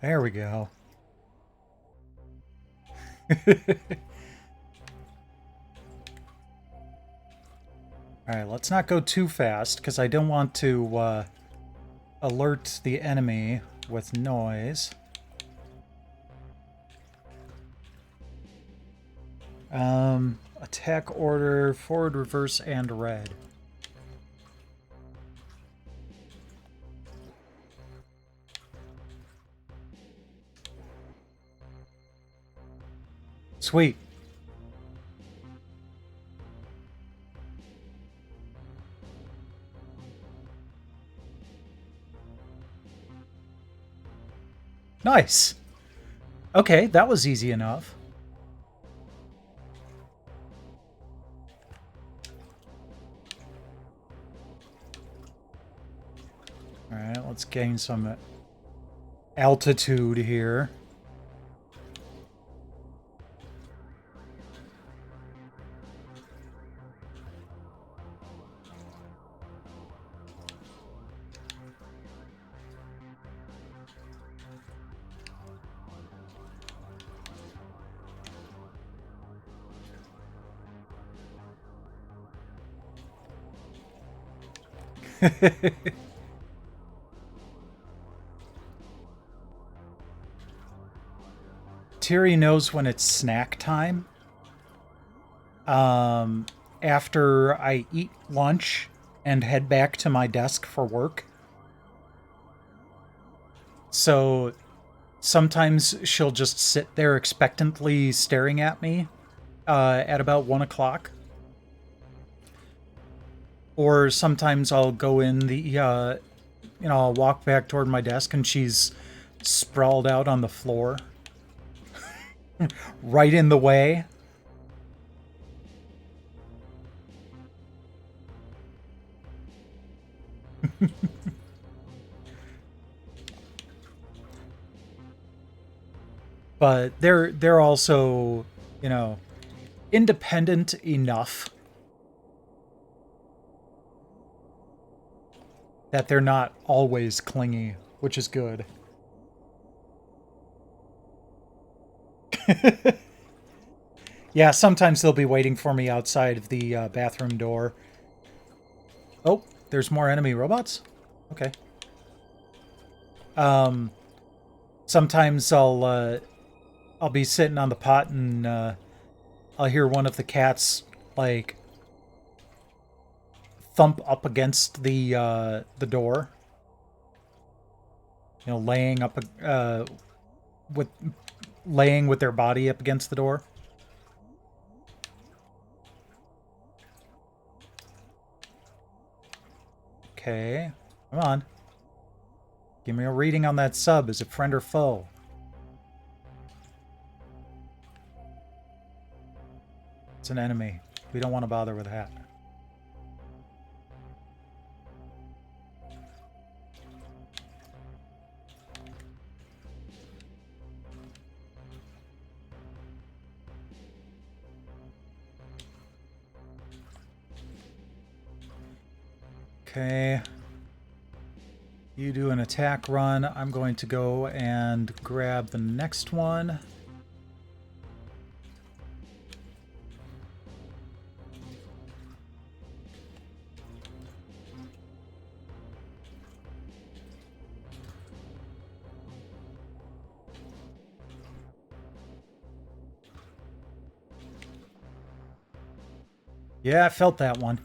There we go. Alright, let's not go too fast, because I don't want to alert the enemy with noise. Attack order, forward, reverse, and red. Sweet. Nice. Okay, that was easy enough. Alright, let's gain some altitude here. Terry knows when it's snack time. After I eat lunch and head back to my desk for work. So sometimes she'll just sit there expectantly staring at me at about 1 o'clock. Or sometimes I'll go in the, I'll walk back toward my desk and she's sprawled out on the floor. Right in the way. But they're also, independent enough that they're not always clingy, which is good. Yeah, sometimes they'll be waiting for me outside of the bathroom door. Oh, there's more enemy robots? Okay. Sometimes I'll be sitting on the pot and I'll hear one of the cats, like, thump up against the door. Laying up laying with their body up against the door. Okay, come on. Give me a reading on that sub. Is it friend or foe? It's an enemy. We don't want to bother with that. Okay. You do an attack run. I'm going to go and grab the next one. Yeah, I felt that one.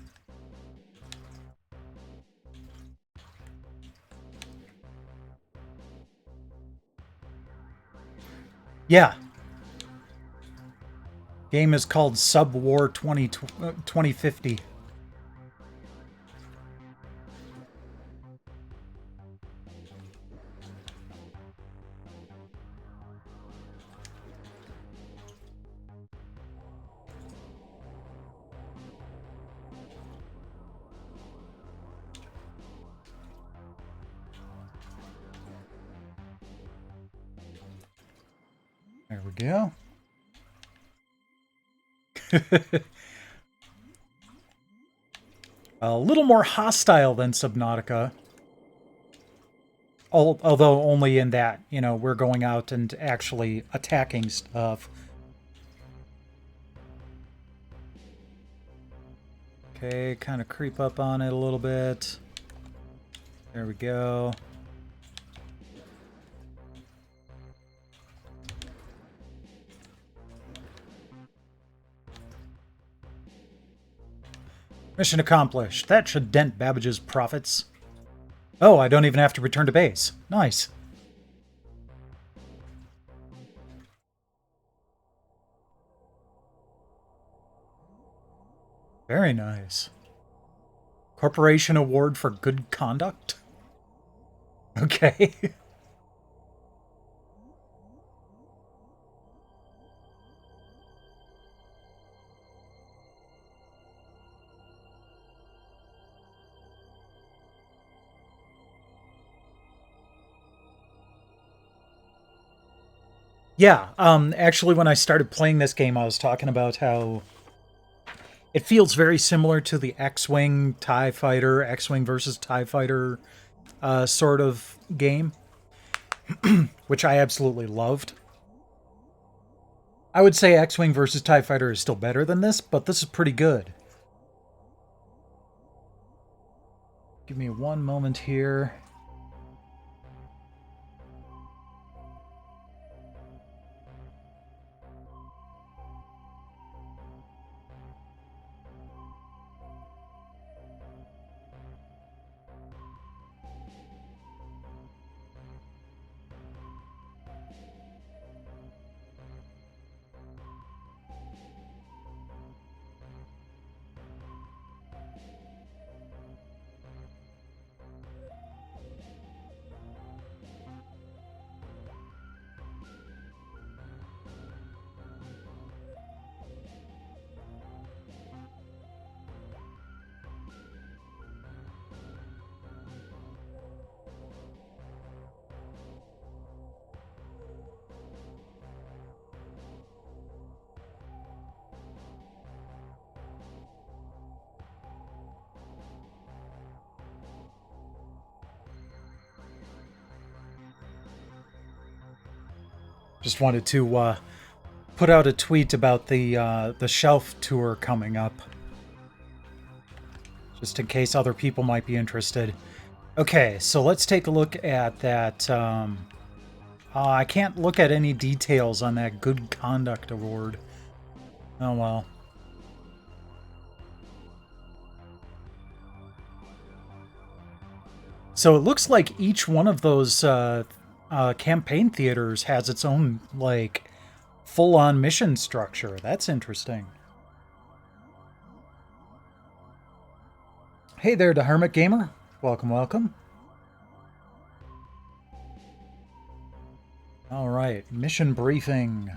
Yeah. Game is called Subwar 2050. There we go. A little more hostile than Subnautica. Although only in that, you know, we're going out and actually attacking stuff. Okay, kind of creep up on it a little bit. There we go. Mission accomplished. That should dent Babbage's profits. Oh, I don't even have to return to base. Nice. Very nice. Corporation Award for Good Conduct? Okay. Yeah, actually when I started playing this game, I was talking about how it feels very similar to the X-Wing TIE Fighter, X-Wing versus TIE Fighter sort of game, which I absolutely loved. I would say X-Wing versus TIE Fighter is still better than this, but this is pretty good. Give me one moment here. Just wanted to put out a tweet about the shelf tour coming up, just in case other people might be interested. Okay, so let's take a look at that. I can't look at any details on that Good Conduct Award. Oh well. So it looks like each one of those campaign theaters has its own, like, full-on mission structure. That's interesting. Hey there, the Hermit Gamer. Welcome, welcome. All right, mission briefing.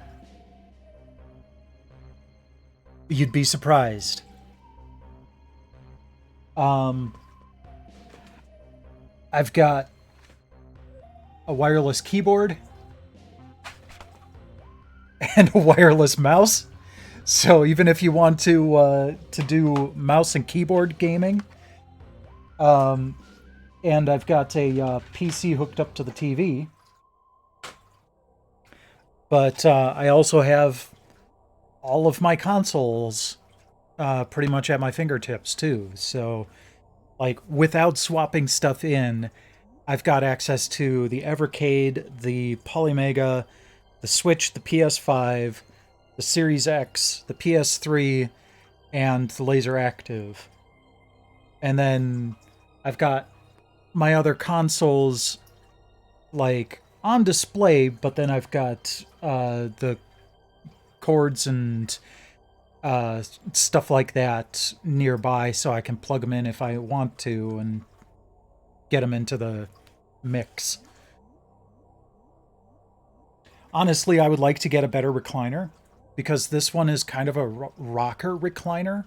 You'd be surprised. I've got a wireless keyboard and a wireless mouse. So even if you want to do mouse and keyboard gaming, and I've got a PC hooked up to the TV, but I also have all of my consoles pretty much at my fingertips too. So, like, without swapping stuff in, I've got access to the Evercade, the Polymega, the Switch, the PS5, the Series X, the PS3, and the Laser Active. And then I've got my other consoles, like, on display, but then I've got the cords and stuff like that nearby so I can plug them in if I want to and get them into the mix. Honestly, I would like to get a better recliner because this one is kind of a rocker recliner.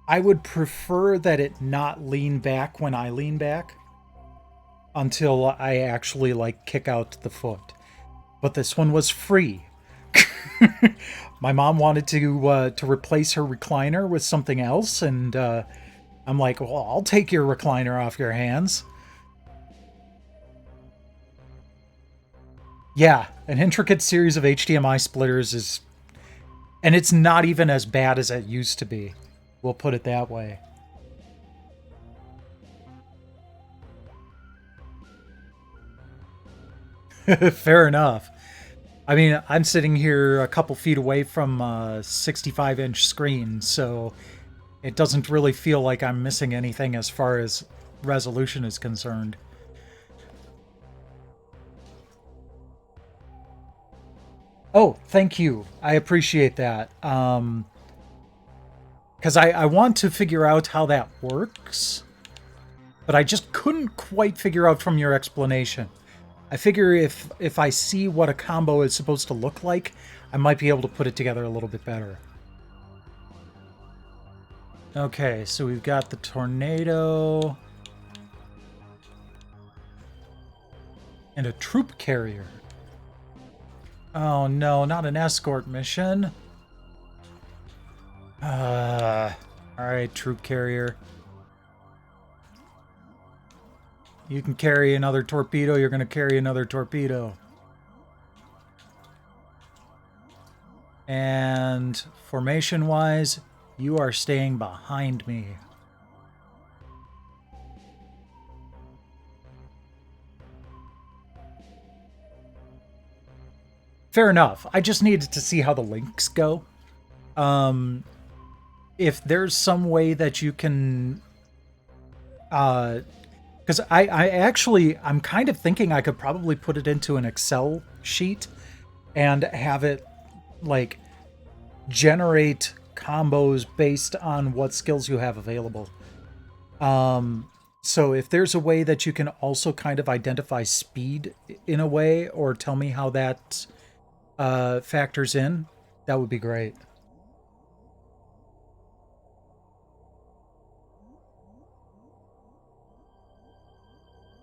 I would prefer that it not lean back when I lean back until I actually like kick out the foot. But this one was free. My mom wanted to replace her recliner with something else, and I'm like, well, I'll take your recliner off your hands. Yeah, an intricate series of HDMI splitters is... And it's not even as bad as it used to be. We'll put it that way. Fair enough. I mean, I'm sitting here a couple feet away from a 65-inch screen, so it doesn't really feel like I'm missing anything as far as resolution is concerned. Oh, thank you. I appreciate that. Because I want to figure out how that works, but I just couldn't quite figure out from your explanation. I figure if I see what a combo is supposed to look like, I might be able to put it together a little bit better. Okay, so we've got the tornado. And a troop carrier. Oh no, not an escort mission. Alright, troop carrier. You can carry another torpedo, you're going to carry another torpedo. And formation-wise, you are staying behind me. Fair enough. I just needed to see how the links go. If there's some way that you can... Because I'm kind of thinking I could probably put it into an Excel sheet and have it, like, generate combos based on what skills you have available. So if there's a way that you can also kind of identify speed in a way, or tell me how that factors in, that would be great.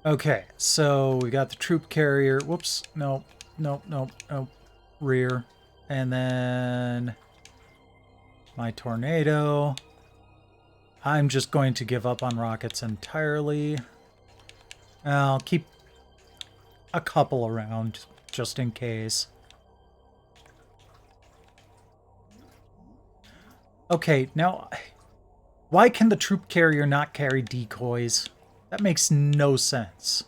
Okay, so we got the troop carrier. Whoops, no. Rear. And then my tornado. I'm just going to give up on rockets entirely. I'll keep a couple around just in case. Okay, now, why can the troop carrier not carry decoys? That makes no sense.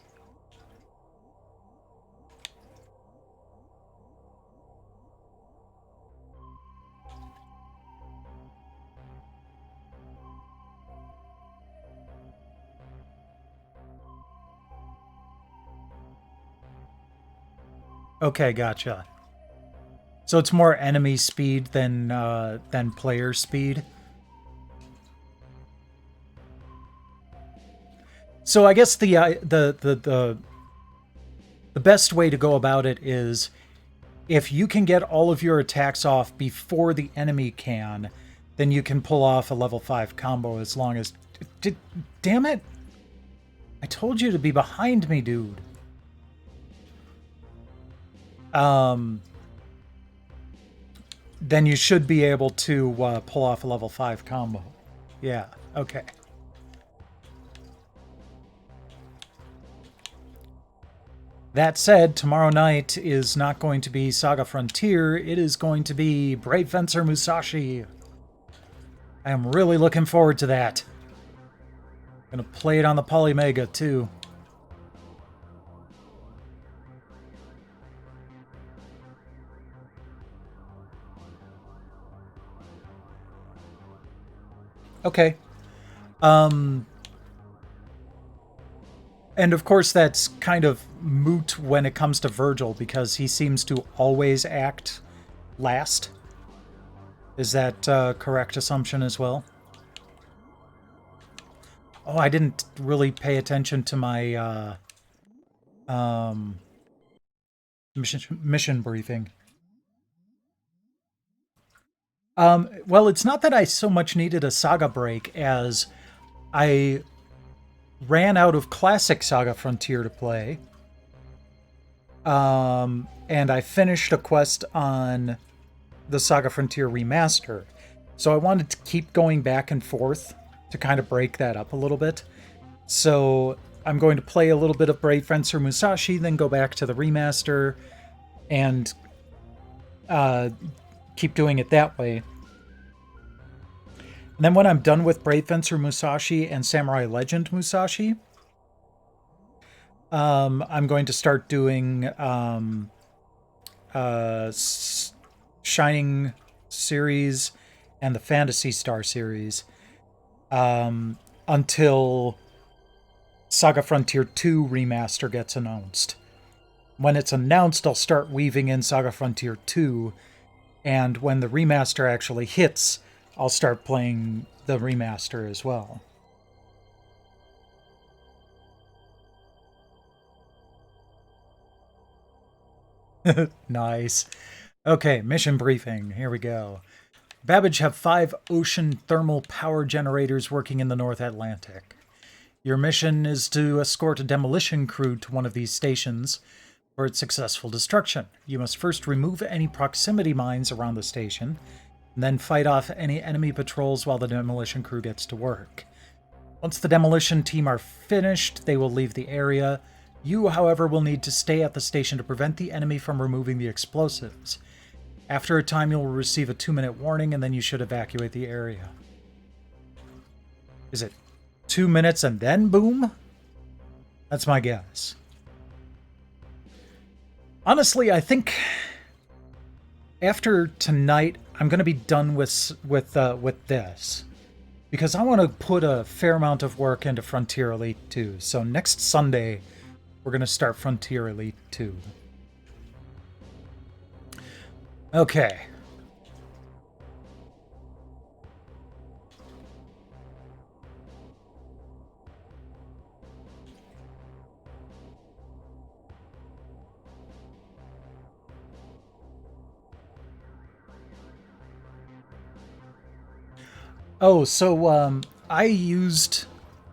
Okay, gotcha. So it's more enemy speed than player speed. So I guess the best way to go about it is if you can get all of your attacks off before the enemy can, then you can pull off a level 5 combo as long as... Damn it! I told you to be behind me, dude. Then you should be able to pull off a level 5 combo. Yeah, okay. That said, tomorrow night is not going to be Saga Frontier, it is going to be Brave Fencer Musashi. I am really looking forward to that. I'm gonna play it on the Polymega too. Okay. And of course that's kind of moot when it comes to Virgil, because he seems to always act last. Is that a correct assumption as well? Oh, I didn't really pay attention to my mission briefing. Well, it's not that I so much needed a Saga break as I ran out of classic Saga Frontier to play. And I finished a quest on the Saga Frontier Remastered. So I wanted to keep going back and forth to kind of break that up a little bit. So I'm going to play a little bit of Brave Fencer Musashi, then go back to the remaster, and keep doing it that way. And then when I'm done with Brave Fencer Musashi and Samurai Legend Musashi, I'm going to start doing Shining series and the Phantasy Star series until Saga Frontier 2 Remaster gets announced. When it's announced, I'll start weaving in Saga Frontier 2, and when the remaster actually hits, I'll start playing the remaster as well. Nice. Okay, mission briefing. Here we go. Babbage have 5 ocean thermal power generators working in the North Atlantic. Your mission is to escort a demolition crew to one of these stations for its successful destruction. You must first remove any proximity mines around the station, and then fight off any enemy patrols while the demolition crew gets to work. Once the demolition team are finished, they will leave the area. You, however, will need to stay at the station to prevent the enemy from removing the explosives. After a time, you'll receive a 2-minute warning, and then you should evacuate the area. Is it 2 minutes and then boom? That's my guess. Honestly, I think after tonight, I'm going to be done with this, because I want to put a fair amount of work into Frontier Elite 2. So next Sunday, we're going to start Frontier Elite 2. Okay. Oh, so I used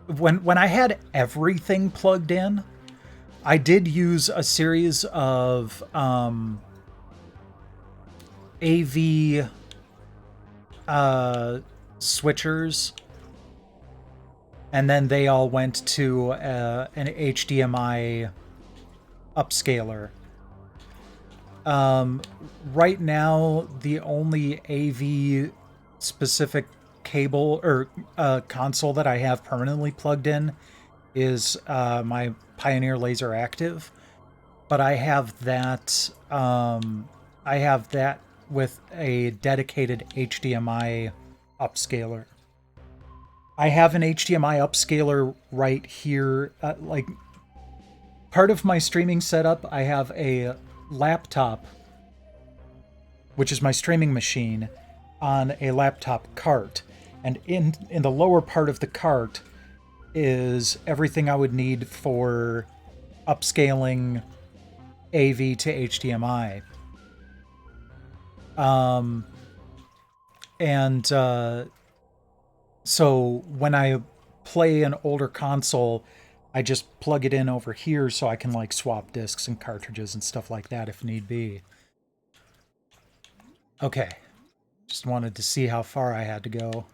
when I had everything plugged in, I did use a series of AV switchers, and then they all went to an HDMI upscaler. Right now, the only AV specific cable or console that I have permanently plugged in is my Pioneer Laser Active, but I have that with a dedicated HDMI upscaler. I have an HDMI upscaler right here. Like, part of my streaming setup, I have a laptop, which is my streaming machine, on a laptop cart. And in the lower part of the cart is everything I would need for upscaling AV to HDMI. So when I play an older console, I just plug it in over here so I can like swap discs and cartridges and stuff like that if need be. Okay. Just wanted to see how far I had to go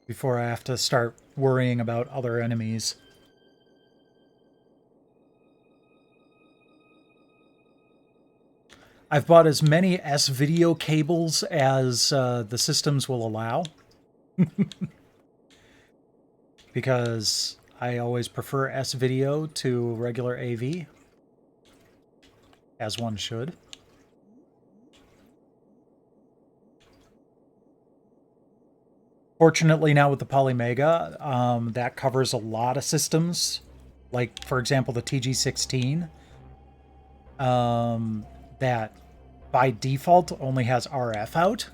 before I have to start worrying about other enemies. I've bought as many S-video cables as the systems will allow. Because I always prefer S-video to regular AV. As one should. Fortunately, now with the Polymega, that covers a lot of systems. Like, for example, the TG16. That by default only has RF out.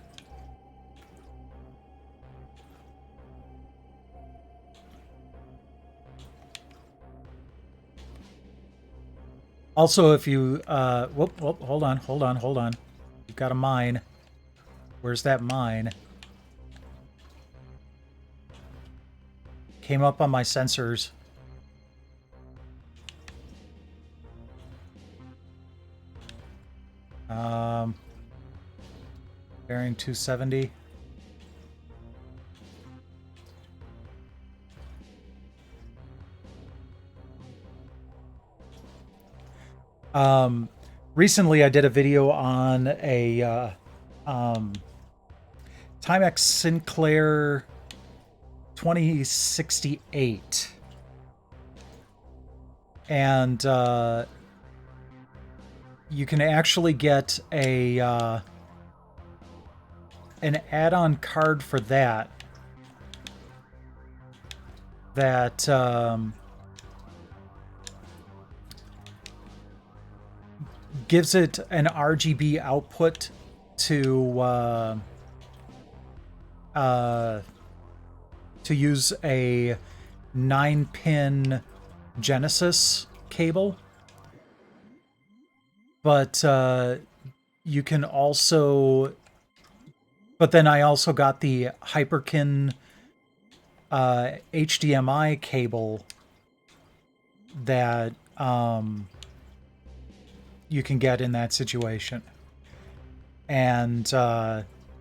Also, if you, whoop, hold on. You've got a mine. Where's that mine? Came up on my sensors. Bearing 270. Recently I did a video on a Timex Sinclair 2068. And you can actually get a an add-on card for that gives it an RGB output to use a 9-pin Genesis cable. But you can also... But then I also got the Hyperscan HDMI cable that you can get in that situation. And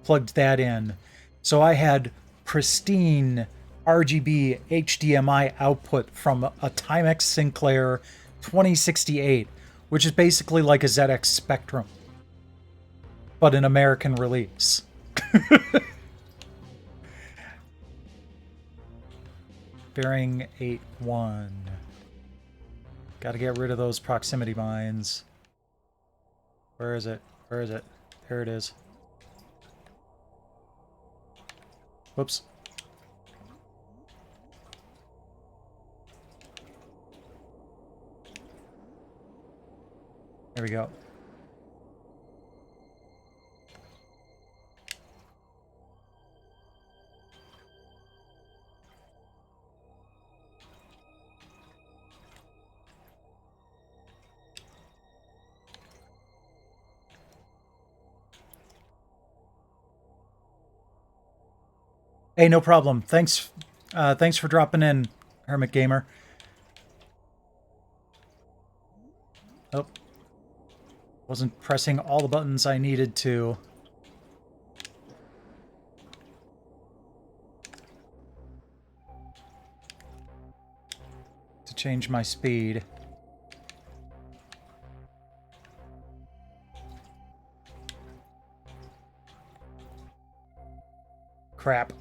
plugged that in. So I had pristine RGB HDMI output from a Timex Sinclair 2068, which is basically like a ZX Spectrum, but an American release. Bearing 8-1. Gotta get rid of those proximity mines. Where is it? Where is it? There it is. Whoops. There we go. Hey, no problem. Thanks for dropping in, Hermit Gamer. Oh. Wasn't pressing all the buttons I needed to. To change my speed. Crap.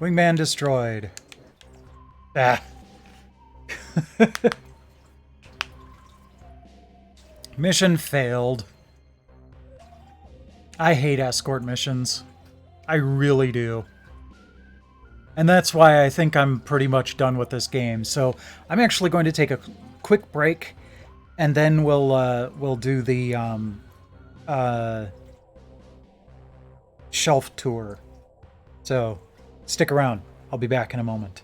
Wingman destroyed. Ah. Mission failed. I hate escort missions. I really do. And that's why I think I'm pretty much done with this game. So I'm actually going to take a quick break, and then we'll do the shelf tour. So stick around. I'll be back in a moment.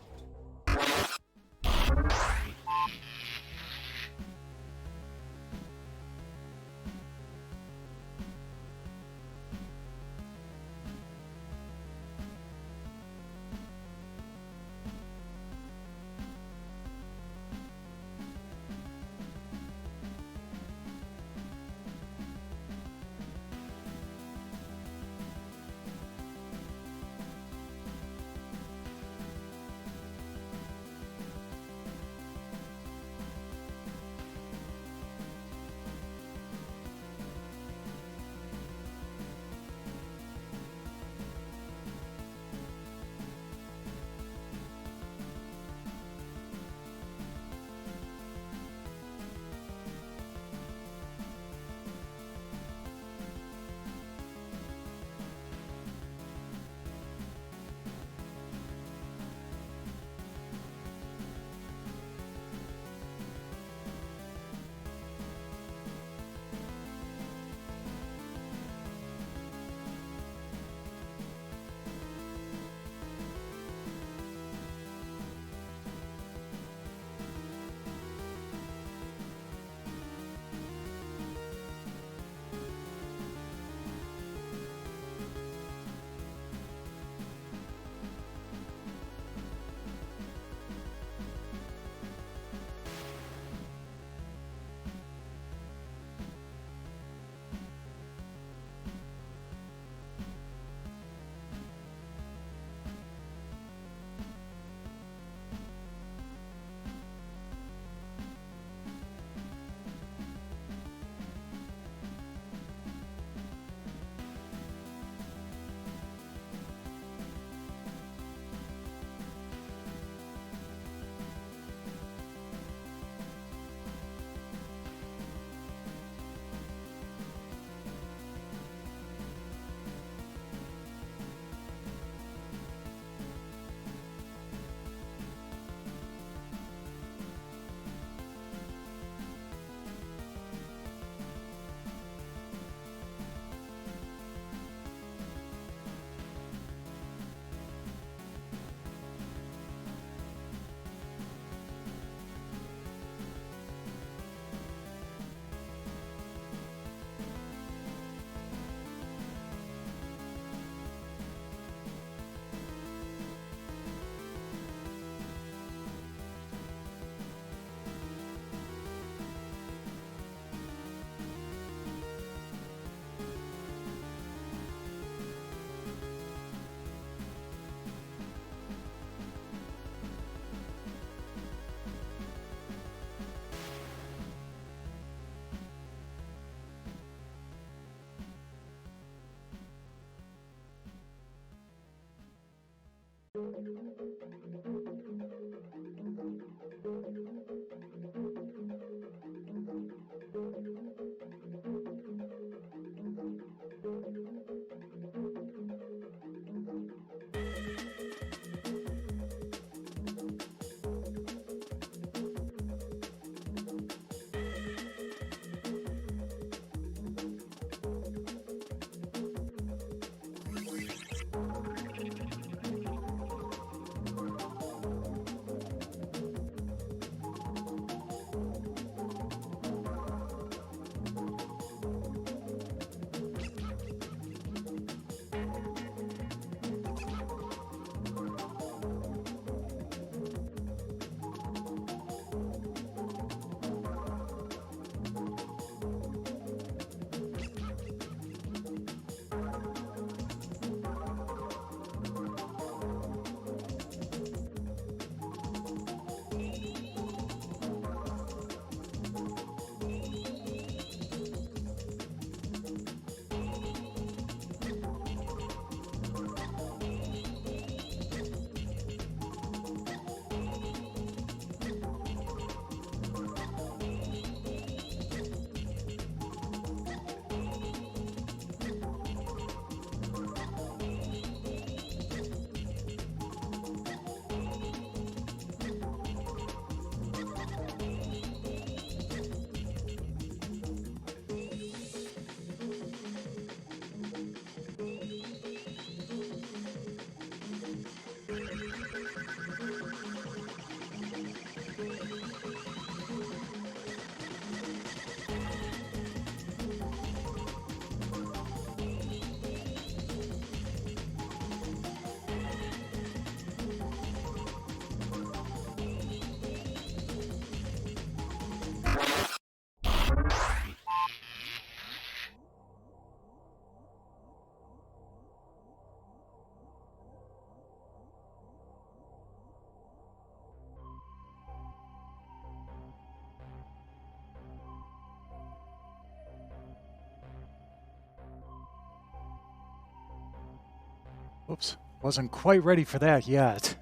Oops, wasn't quite ready for that yet.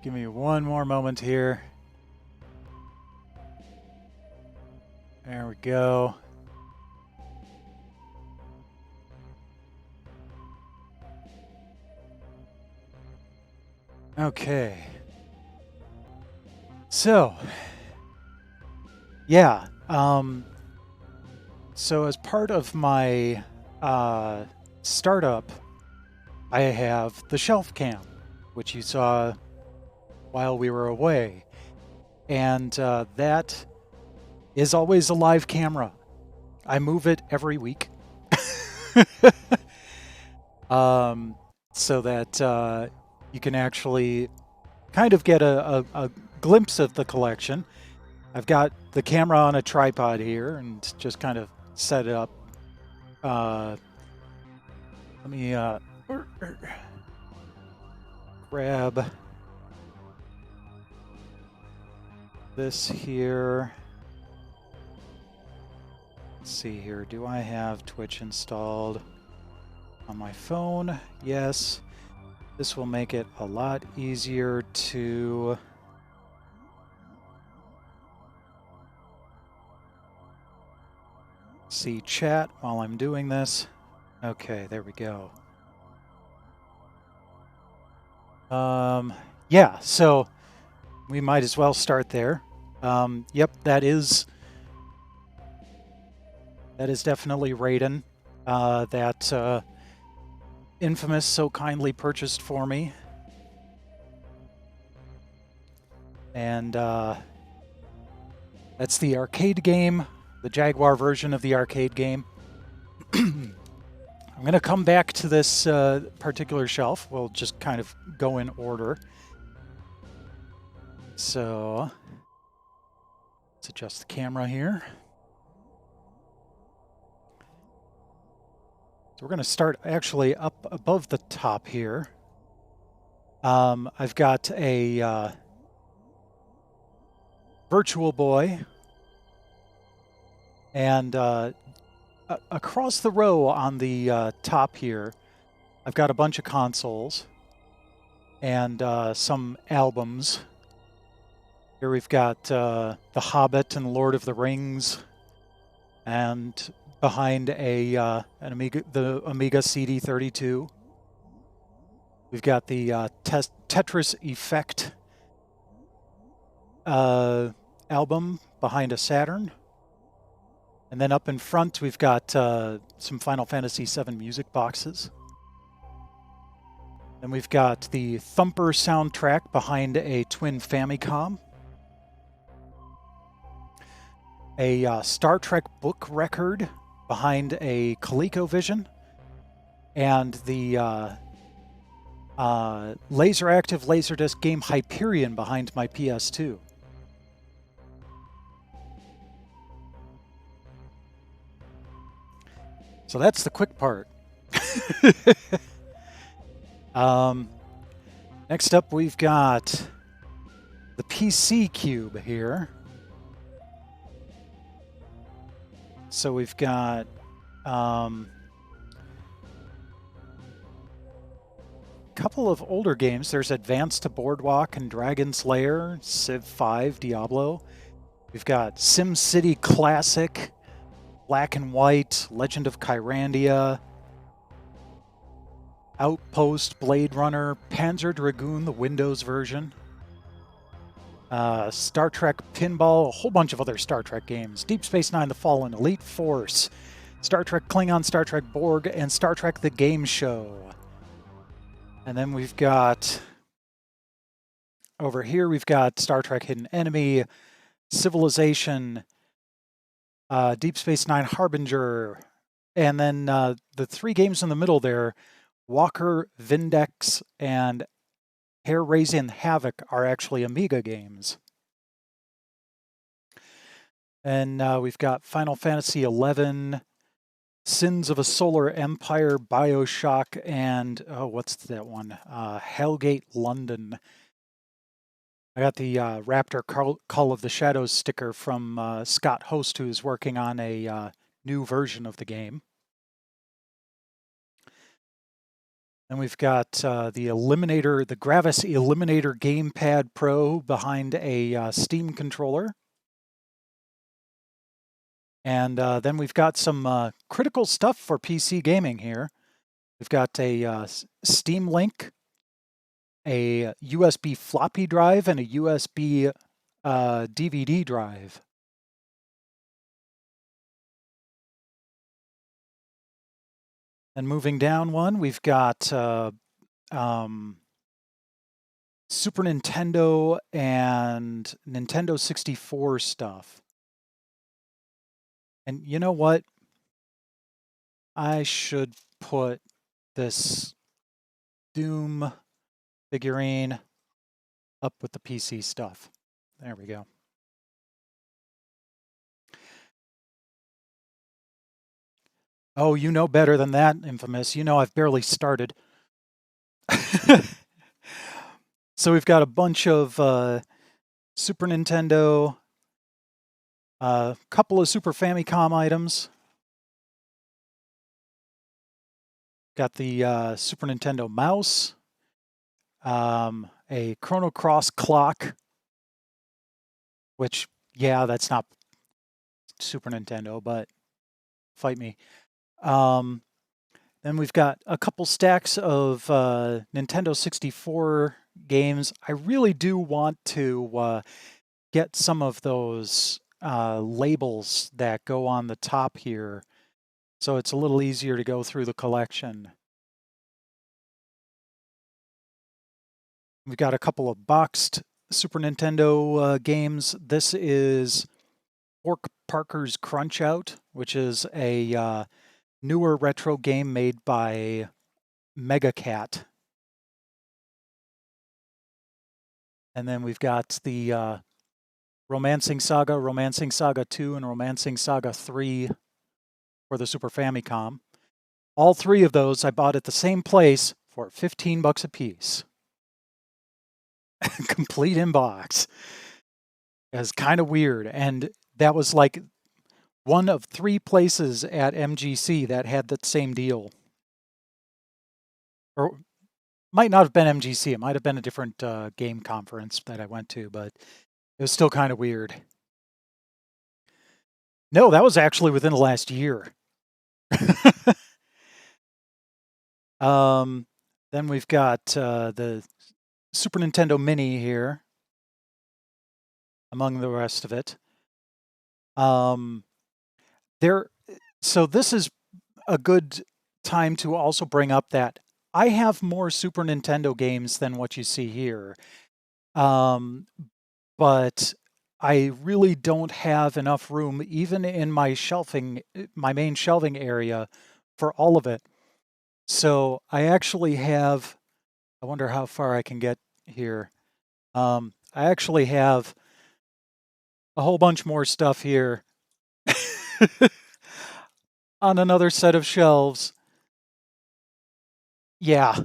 Give me one more moment here. There we go. Okay. So, yeah. So as part of my startup, I have the shelf cam, which you saw while we were away. And that is always a live camera. I move it every week. So that you can actually kind of get a glimpse of the collection. I've got the camera on a tripod here and just kind of set it up. Let me grab this here. Let's see here. Do I have Twitch installed on my phone? Yes. This will make it a lot easier to see chat while I'm doing this. Okay, there we go. Yeah, so we might as well start there. Yep, that is definitely Raiden. That Infamous so kindly purchased for me. And that's the arcade game, the Jaguar version of the arcade game. I'm going to come back to this particular shelf. We'll just kind of go in order. So let's adjust the camera here. So we're going to start actually up above the top here. I've got a Virtual Boy, and across the row on the top here, I've got a bunch of consoles and some albums. Here we've got The Hobbit and Lord of the Rings, and behind the Amiga CD32. We've got the Tetris Effect album behind a Saturn. And then up in front, we've got some Final Fantasy VII music boxes. Then we've got the Thumper soundtrack behind a twin Famicom. A Star Trek book record behind a ColecoVision, and the laser-active Laserdisc game Hyperion behind my PS2. So that's the quick part. Next up, we've got the PC Cube here. So we've got a couple of older games. There's Advanced Boardwalk and Dragon's Lair, Civ 5, Diablo. We've got SimCity Classic, Black and White, Legend of Kyrandia, Outpost, Blade Runner, Panzer Dragoon, the Windows version, Star Trek Pinball, a whole bunch of other Star Trek games, Deep Space Nine, The Fallen, Elite Force, Star Trek Klingon, Star Trek Borg, and Star Trek The Game Show. And then we've got, over here, we've got Star Trek Hidden Enemy, Civilization, Deep Space Nine Harbinger, and then the three games in the middle there, Walker, Vindex, and Hair-Raising Havoc are actually Amiga games. And we've got Final Fantasy XI, Sins of a Solar Empire, BioShock, and, oh, what's that one? Hellgate London. I got the Raptor Call of the Shadows sticker from Scott Host, who's working on a new version of the game. Then we've got the Eliminator, the Gravis Eliminator Gamepad Pro behind a Steam controller. And then we've got some critical stuff for PC gaming here. We've got a Steam Link, a USB floppy drive, and a USB DVD drive. And moving down one, we've got Super Nintendo and Nintendo 64 stuff. And you know what? I should put this Doom figurine up with the PC stuff. There we go. Oh, you know better than that, Infamous. You know I've barely started. So we've got a bunch of Super Nintendo, a couple of Super Famicom items. Got the Super Nintendo mouse, a Chrono Cross clock, which, yeah, that's not Super Nintendo, but fight me. Then we've got a couple stacks of Nintendo 64 games. I really do want to get some of those labels that go on the top here, so it's a little easier to go through the collection. We've got a couple of boxed Super Nintendo games. This is Fork Parker's Crunch Out, which is a newer retro game made by Mega Cat. And then we've got the Romancing Saga 2, and Romancing Saga 3 for the Super Famicom. All three of those I bought at the same place for $15 a piece. Complete in box. It was kind of weird. And that was like one of 3 places at MGC that had that same deal. Or might not have been MGC. It might have been a different game conference that I went to, but it was still kind of weird. No, that was actually within the last year. Then we've got the Super Nintendo Mini here, among the rest of it. So this is a good time to also bring up that I have more Super Nintendo games than what you see here. But I really don't have enough room, even in my main shelving area, for all of it. So I actually have, I wonder how far I can get here. I actually have a whole bunch more stuff here on another set of shelves. Yeah.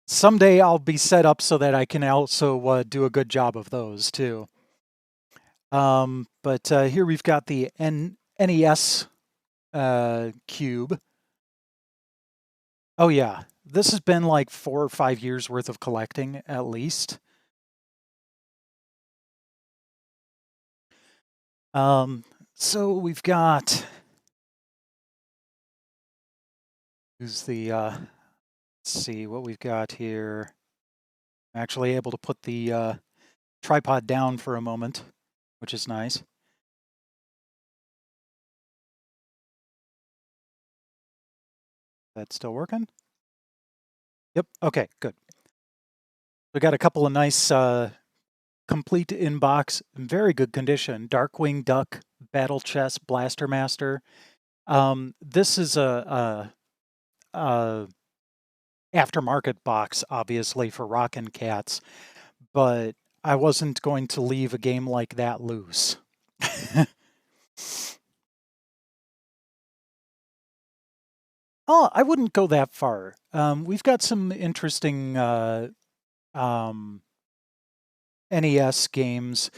Someday I'll be set up so that I can also do a good job of those too. But here we've got the NES cube. Oh yeah, this has been like 4 or 5 years worth of collecting at least. So we've got, let's see what we've got here. I'm actually able to put the tripod down for a moment, which is nice. That's still working? Yep, okay, good. We got a couple of nice complete in-box, very good condition. Darkwing Duck, Battle Chess, Blaster Master. This is a aftermarket box, obviously, for Rockin' Cats, but I wasn't going to leave a game like that loose. Oh, I wouldn't go that far. We've got some interesting NES games.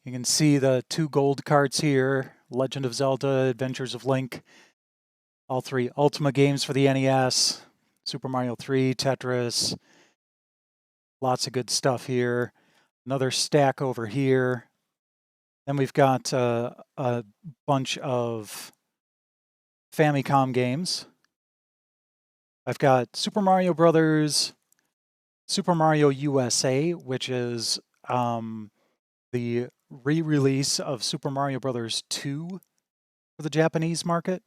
You can see the 2 gold cards here Legend of Zelda, Adventures of Link, all 3 Ultima games for the NES, Super Mario 3, Tetris, lots of good stuff here. Another stack over here. Then we've got a bunch of Famicom games. I've got Super Mario Brothers, Super Mario USA, which is the re-release of Super Mario Brothers 2 for the Japanese market.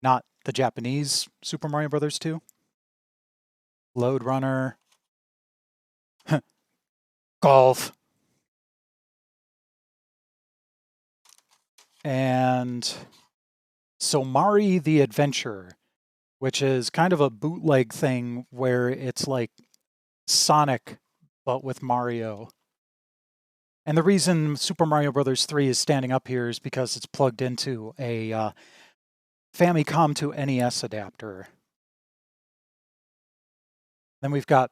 Not the Japanese Super Mario Brothers 2. Load Runner. Golf. And Somari the Adventure, which is kind of a bootleg thing where it's like Sonic, but with Mario. And the reason Super Mario Brothers 3 is standing up here is because it's plugged into a Famicom to NES adapter. Then we've got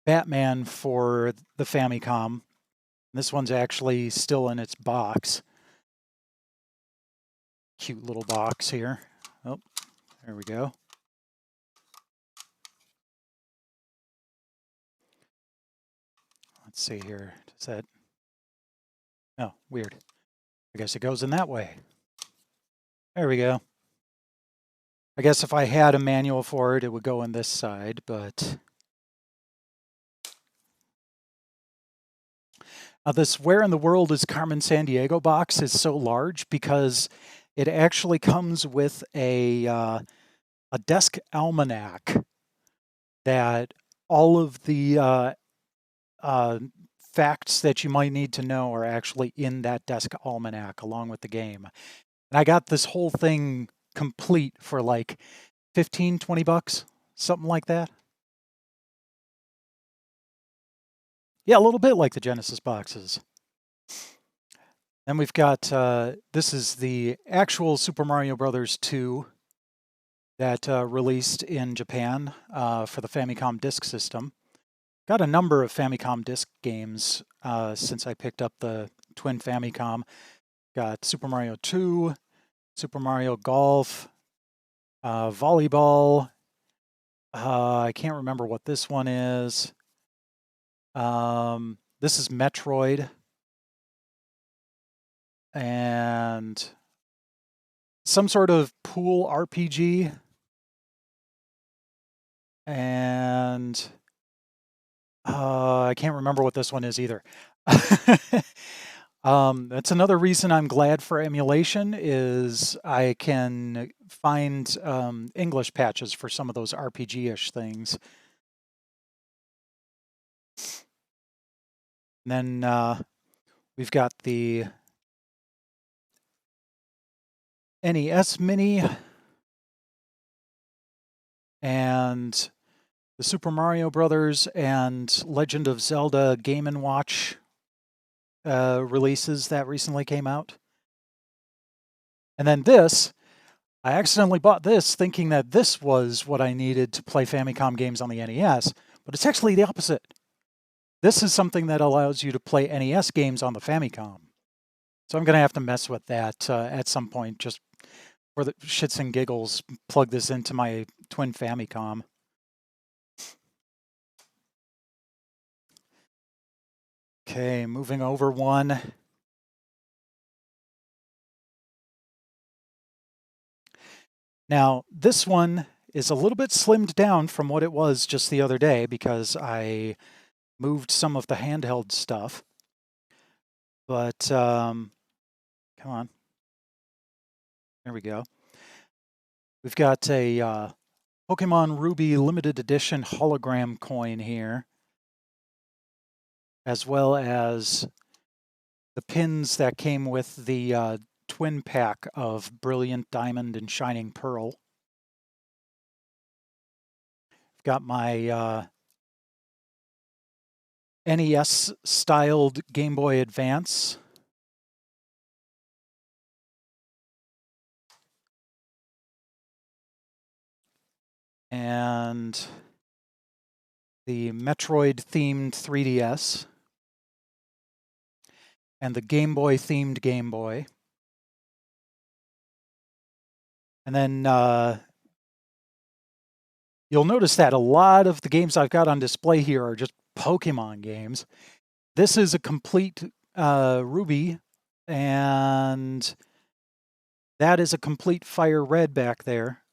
Batman for the Famicom. This one's actually still in its box. Cute little box here. Oh, there we go. Let's see here. Does that... Oh, weird. I guess it goes in that way. There we go. I guess if I had a manual for it, it would go on this side, but... This Where in the World is Carmen Sandiego box is so large because it actually comes with a desk almanac that all of the facts that you might need to know are actually in that desk almanac along with the game. And I got this whole thing complete for like 15, 20 bucks, something like that. Yeah, a little bit like the Genesis boxes. Then we've got, this is the actual Super Mario Brothers 2 that released in Japan for the Famicom Disk System. Got a number of Famicom Disk games since I picked up the Twin Famicom. Got Super Mario 2, Super Mario Golf, Volleyball. I can't remember what this one is. This is Metroid. And some sort of pool RPG. And I can't remember what this one is either. That's another reason I'm glad for emulation is I can find English patches for some of those RPG-ish things. And then we've got the NES Mini and the Super Mario Brothers and Legend of Zelda Game & Watch releases that recently came out. And then this, I accidentally bought this thinking that this was what I needed to play Famicom games on the NES, but it's actually the opposite. This is something that allows you to play NES games on the Famicom. So I'm going to have to mess with that at some point, just for the shits and giggles, plug this into my Twin Famicom. Okay, moving over one. Now, this one is a little bit slimmed down from what it was just the other day because I moved some of the handheld stuff. But, come on. There we go. We've got a Pokemon Ruby limited edition hologram coin here, as well as the pins that came with the twin pack of Brilliant Diamond and Shining Pearl. I've got my NES-styled Game Boy Advance. And the Metroid-themed 3DS. and the Game Boy themed Game Boy. And then you'll notice that a lot of the games I've got on display here are just Pokemon games. This is a complete Ruby, and that is a complete Fire Red back there.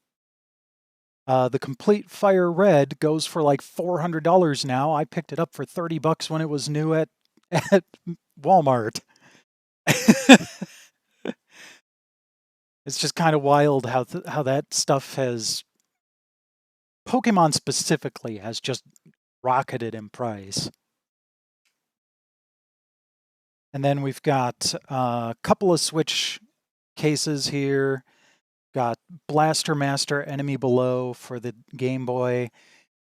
The complete Fire Red goes for like $400 now. I picked it up for $30 when it was new at Walmart. It's just kind of wild how that stuff has, Pokemon specifically, has just rocketed in price. And then we've got a couple of Switch cases here. Got Blaster Master Enemy Below for the Game Boy.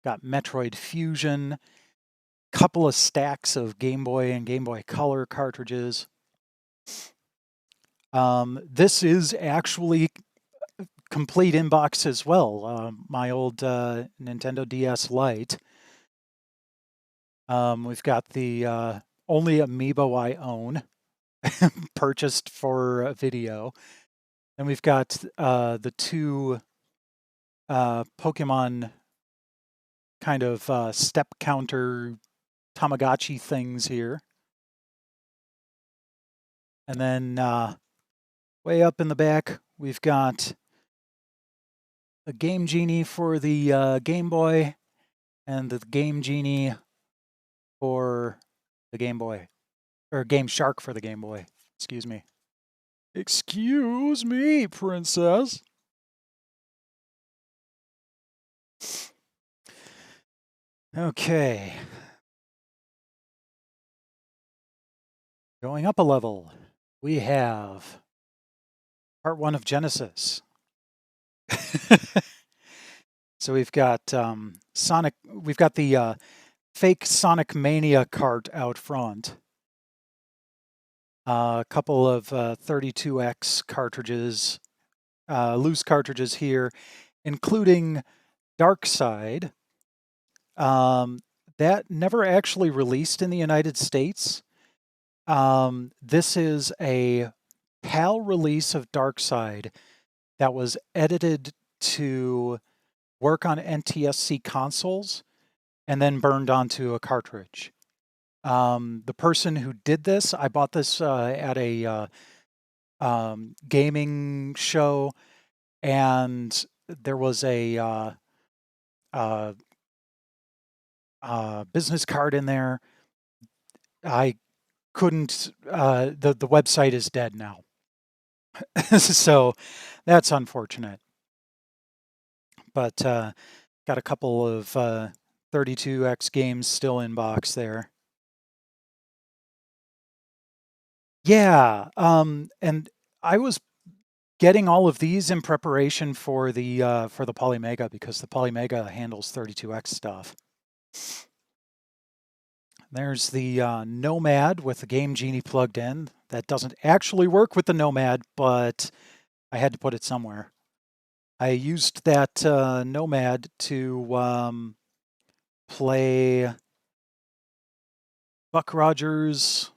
Got Metroid Fusion. Couple of stacks of Game Boy and Game Boy Color cartridges. This is actually complete inbox as well. My old Nintendo DS Lite. We've got the only amiibo I own, purchased for a video. And we've got the two Pokemon kind of step counter Tamagotchi things here. And then way up in the back, we've got a Game Genie for the Game Boy and the Game Genie for the Game Boy. Or Game Shark for the Game Boy. Excuse me. Excuse me, princess. Okay. Going up a level, we have Part 1 of Genesis. So we've got Sonic, we've got the fake Sonic Mania cart out front. A couple of 32X cartridges, loose cartridges here, including Dark Side. That never actually released in the United States. This is a PAL release of Dark Side that was edited to work on NTSC consoles and then burned onto a cartridge. The person who did this, I bought this at a gaming show, and there was a business card in there. I couldn't, the website is dead now. So that's unfortunate. But got a couple of 32X games still in box there. Yeah, and I was getting all of these in preparation for the Polymega, because the Polymega handles 32X stuff. There's the Nomad with the Game Genie plugged in. That doesn't actually work with the Nomad, but I had to put it somewhere. I used that Nomad to play Buck Rogers'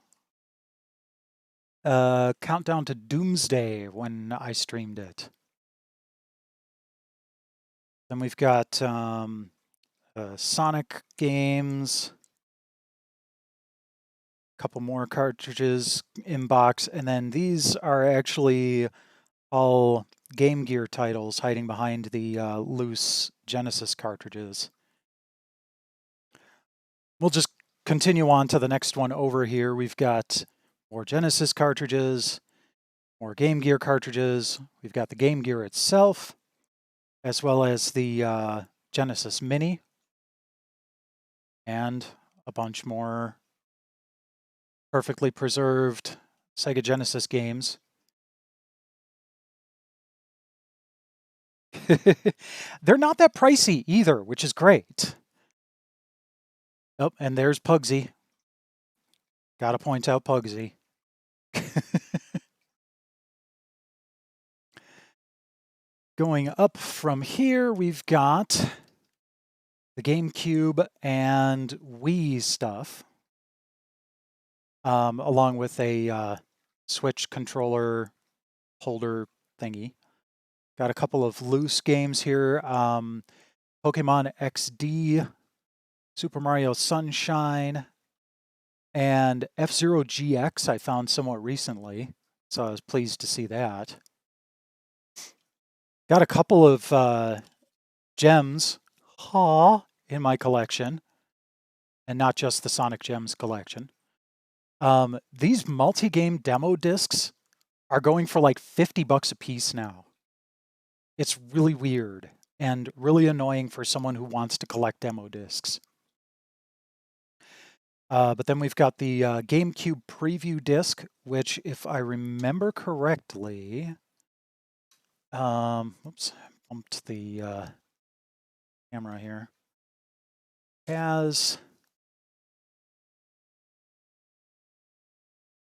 Countdown to Doomsday when I streamed it. Then we've got Sonic games, a couple more cartridges in box, and then these are actually all Game Gear titles hiding behind the loose Genesis cartridges. We'll just continue on to the next one over here. We've got more Genesis cartridges, more Game Gear cartridges. We've got the Game Gear itself, as well as the Genesis Mini, and a bunch more perfectly preserved Sega Genesis games. They're not that pricey either, which is great. Oh, and there's Pugsy. Gotta point out Pugsy. Going up from here, we've got the GameCube and Wii stuff. along with a Switch controller holder thingy. Got a couple of loose games here. Pokemon XD, Super Mario Sunshine, and F-Zero GX I found somewhat recently, so I was pleased to see that. Got a couple of gems in my collection, and not just the Sonic Gems collection. These multi-game demo discs are going for like $50 a piece now. It's really weird and really annoying for someone who wants to collect demo discs. But then we've got the GameCube preview disc, which, if I remember correctly, oops, I bumped the camera here, has,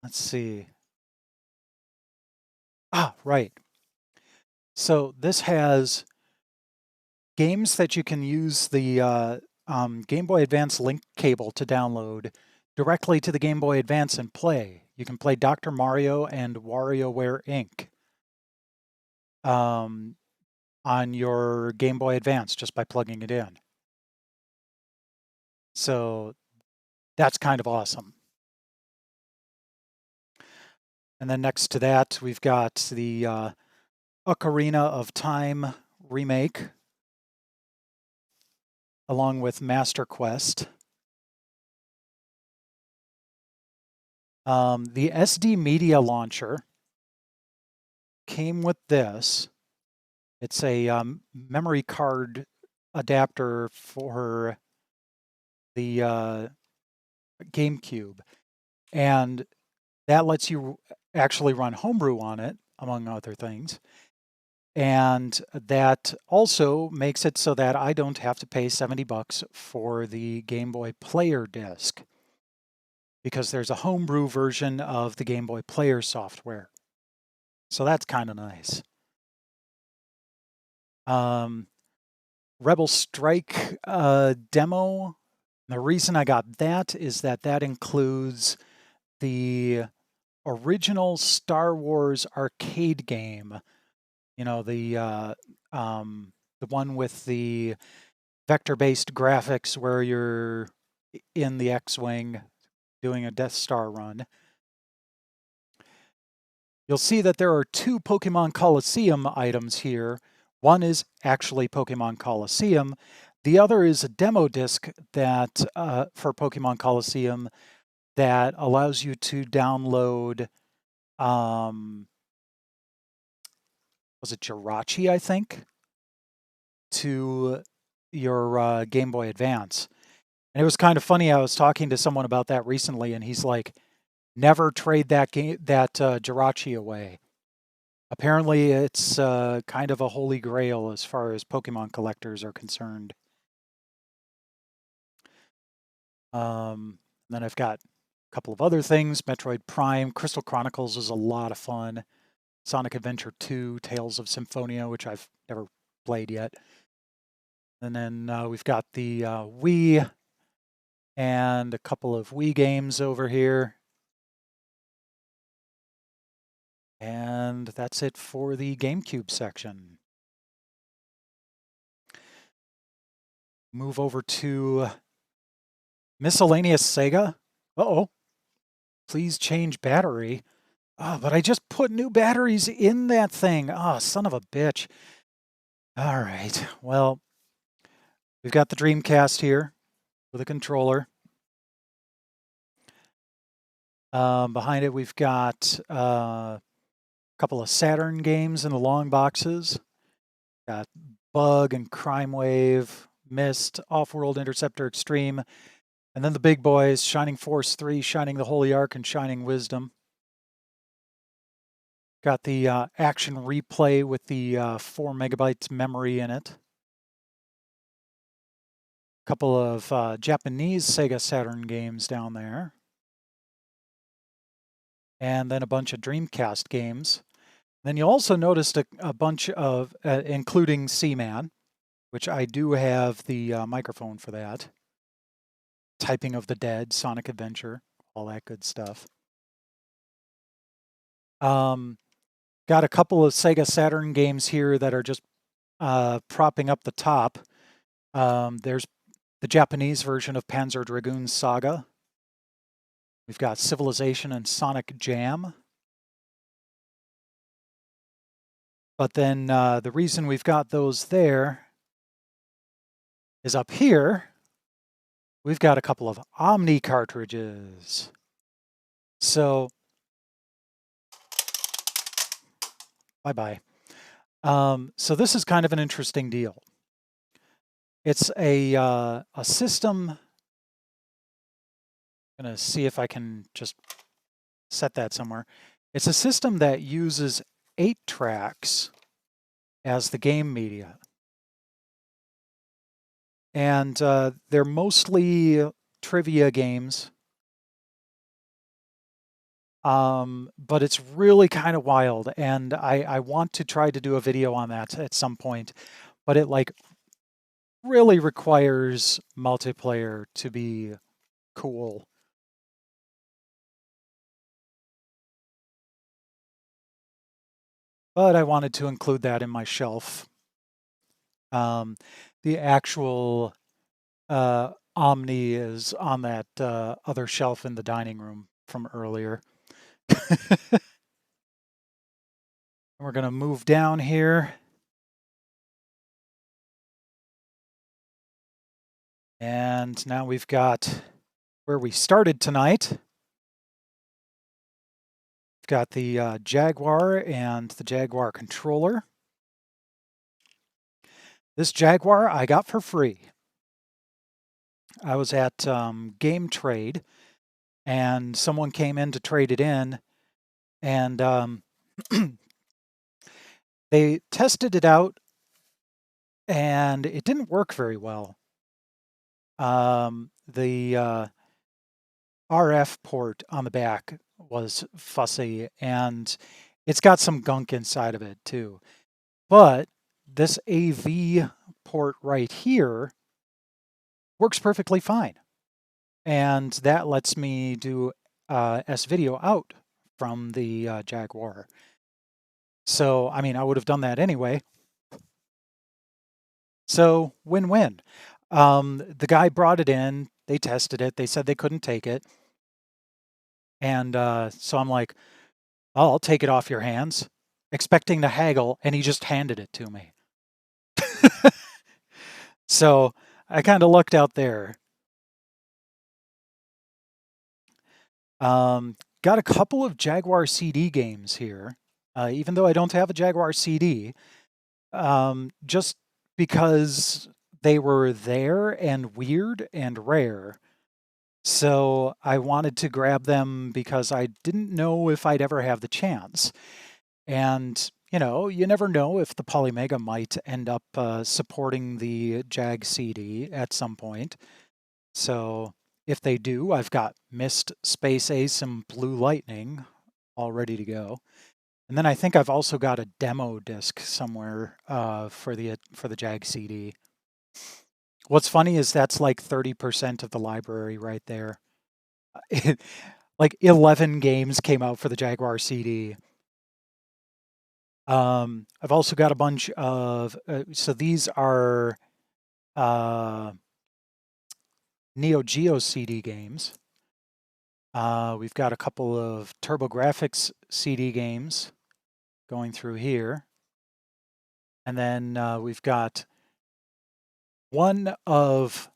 let's see. Right. So this has games that you can use the Game Boy Advance link cable to download directly to the Game Boy Advance and play. You can play Dr. Mario and WarioWare Inc. On your Game Boy Advance just by plugging it in. So that's kind of awesome. And then next to that, we've got the Ocarina of Time remake, along with Master Quest. The SD Media Launcher came with this. It's a memory card adapter for the GameCube, and that lets you actually run homebrew on it, among other things. And that also makes it so that I don't have to pay $70 for the Game Boy Player disc, because there's a homebrew version of the Game Boy Player software. So that's kind of nice. Rebel Strike demo. The reason I got that is that that includes the original Star Wars arcade game. You know, the one with the vector-based graphics where you're in the X-Wing doing a Death Star run. You'll see that there are two Pokemon Coliseum items here. One is actually Pokemon Coliseum. The other is a demo disc that for Pokemon Coliseum that allows you to download, was it Jirachi, I think, to your Game Boy Advance. And it was kind of funny. I was talking to someone about that recently, and he's like, never trade that Jirachi away. Apparently, it's kind of a holy grail as far as Pokemon collectors are concerned. Then I've got a couple of other things. Metroid Prime, Crystal Chronicles is a lot of fun. Sonic Adventure 2, Tales of Symphonia, which I've never played yet. And then we've got the Wii and a couple of Wii games over here. And that's it for the GameCube section. Move over to miscellaneous Sega. Uh-oh. Please change battery. Oh, but I just put new batteries in that thing. Oh, son of a bitch. All right. Well, we've got the Dreamcast here with a controller. Behind it, we've got a couple of Saturn games in the long boxes. Got Bug and Crime Wave, Myst, Off-World Interceptor Extreme, and then the big boys, Shining Force 3, Shining the Holy Ark, and Shining Wisdom. Got the Action Replay with the 4 megabytes memory in it. A couple of Japanese Sega Saturn games down there. And then a bunch of Dreamcast games. Then you also noticed a bunch of, including Seaman, which I do have the microphone for that. Typing of the Dead, Sonic Adventure, all that good stuff. Got a couple of Sega Saturn games here that are just propping up the top. There's the Japanese version of Panzer Dragoon Saga. We've got Civilization and Sonic Jam. But then the reason we've got those there is up here, we've got a couple of Omni cartridges. So, bye-bye. So this is kind of an interesting deal. It's a system. I'm going to see if I can just set that somewhere. It's a system that uses 8 tracks as the game media. And they're mostly trivia games. But it's really kind of wild, and I want to try to do a video on that at some point, but it like really requires multiplayer to be cool. But I wanted to include that in my shelf. The actual Omni is on that other shelf in the dining room from earlier. We're going to move down here. And now we've got where we started tonight. We've got the Jaguar and the Jaguar controller. This Jaguar I got for free. I was at Game Trade, and someone came in to trade it in, and they tested it out, and it didn't work very well. The RF port on the back was fussy, and it's got some gunk inside of it too. But this AV port right here works perfectly fine. And that lets me do S-video out from the Jaguar. So, I mean, I would have done that anyway. So, win-win. The guy brought it in, they tested it, they said they couldn't take it. And so I'm like, oh, I'll take it off your hands, expecting to haggle, and he just handed it to me. So I kind of lucked out there. Got a couple of Jaguar CD games here, even though I don't have a Jaguar CD, just because they were there and weird and rare. So I wanted to grab them because I didn't know if I'd ever have the chance. And, you know, you never know if the Polymega might end up supporting the Jag CD at some point. So if they do, I've got Myst, Space Ace, and Blue Lightning all ready to go. And then I think I've also got a demo disc somewhere for the Jag CD. What's funny is that's like 30% of the library right there. Like 11 games came out for the Jaguar CD. I've also got a bunch of, so these are Neo Geo CD games. We've got a couple of TurboGrafx CD games going through here. And then we've got one of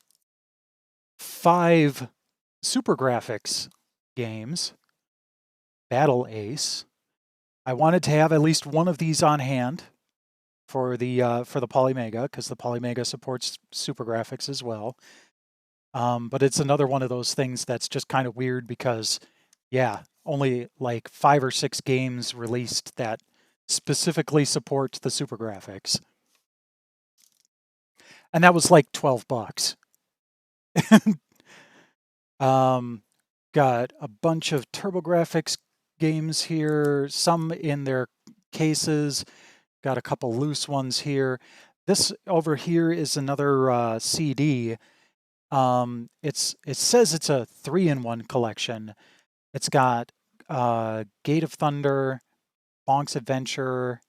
5 SuperGrafx games, Battle Ace. I wanted to have at least one of these on hand for the Polymega, because the Polymega supports SuperGrafx as well. But it's another one of those things that's just kind of weird because, yeah, only like 5 or 6 games released that specifically support the SuperGrafx. And that was like $12. Got a bunch of TurboGrafx games here, some in their cases. Got a couple loose ones here. This over here is another CD. It says it's a 3-in-1 collection. It's got Gate of Thunder, Bonk's Adventure,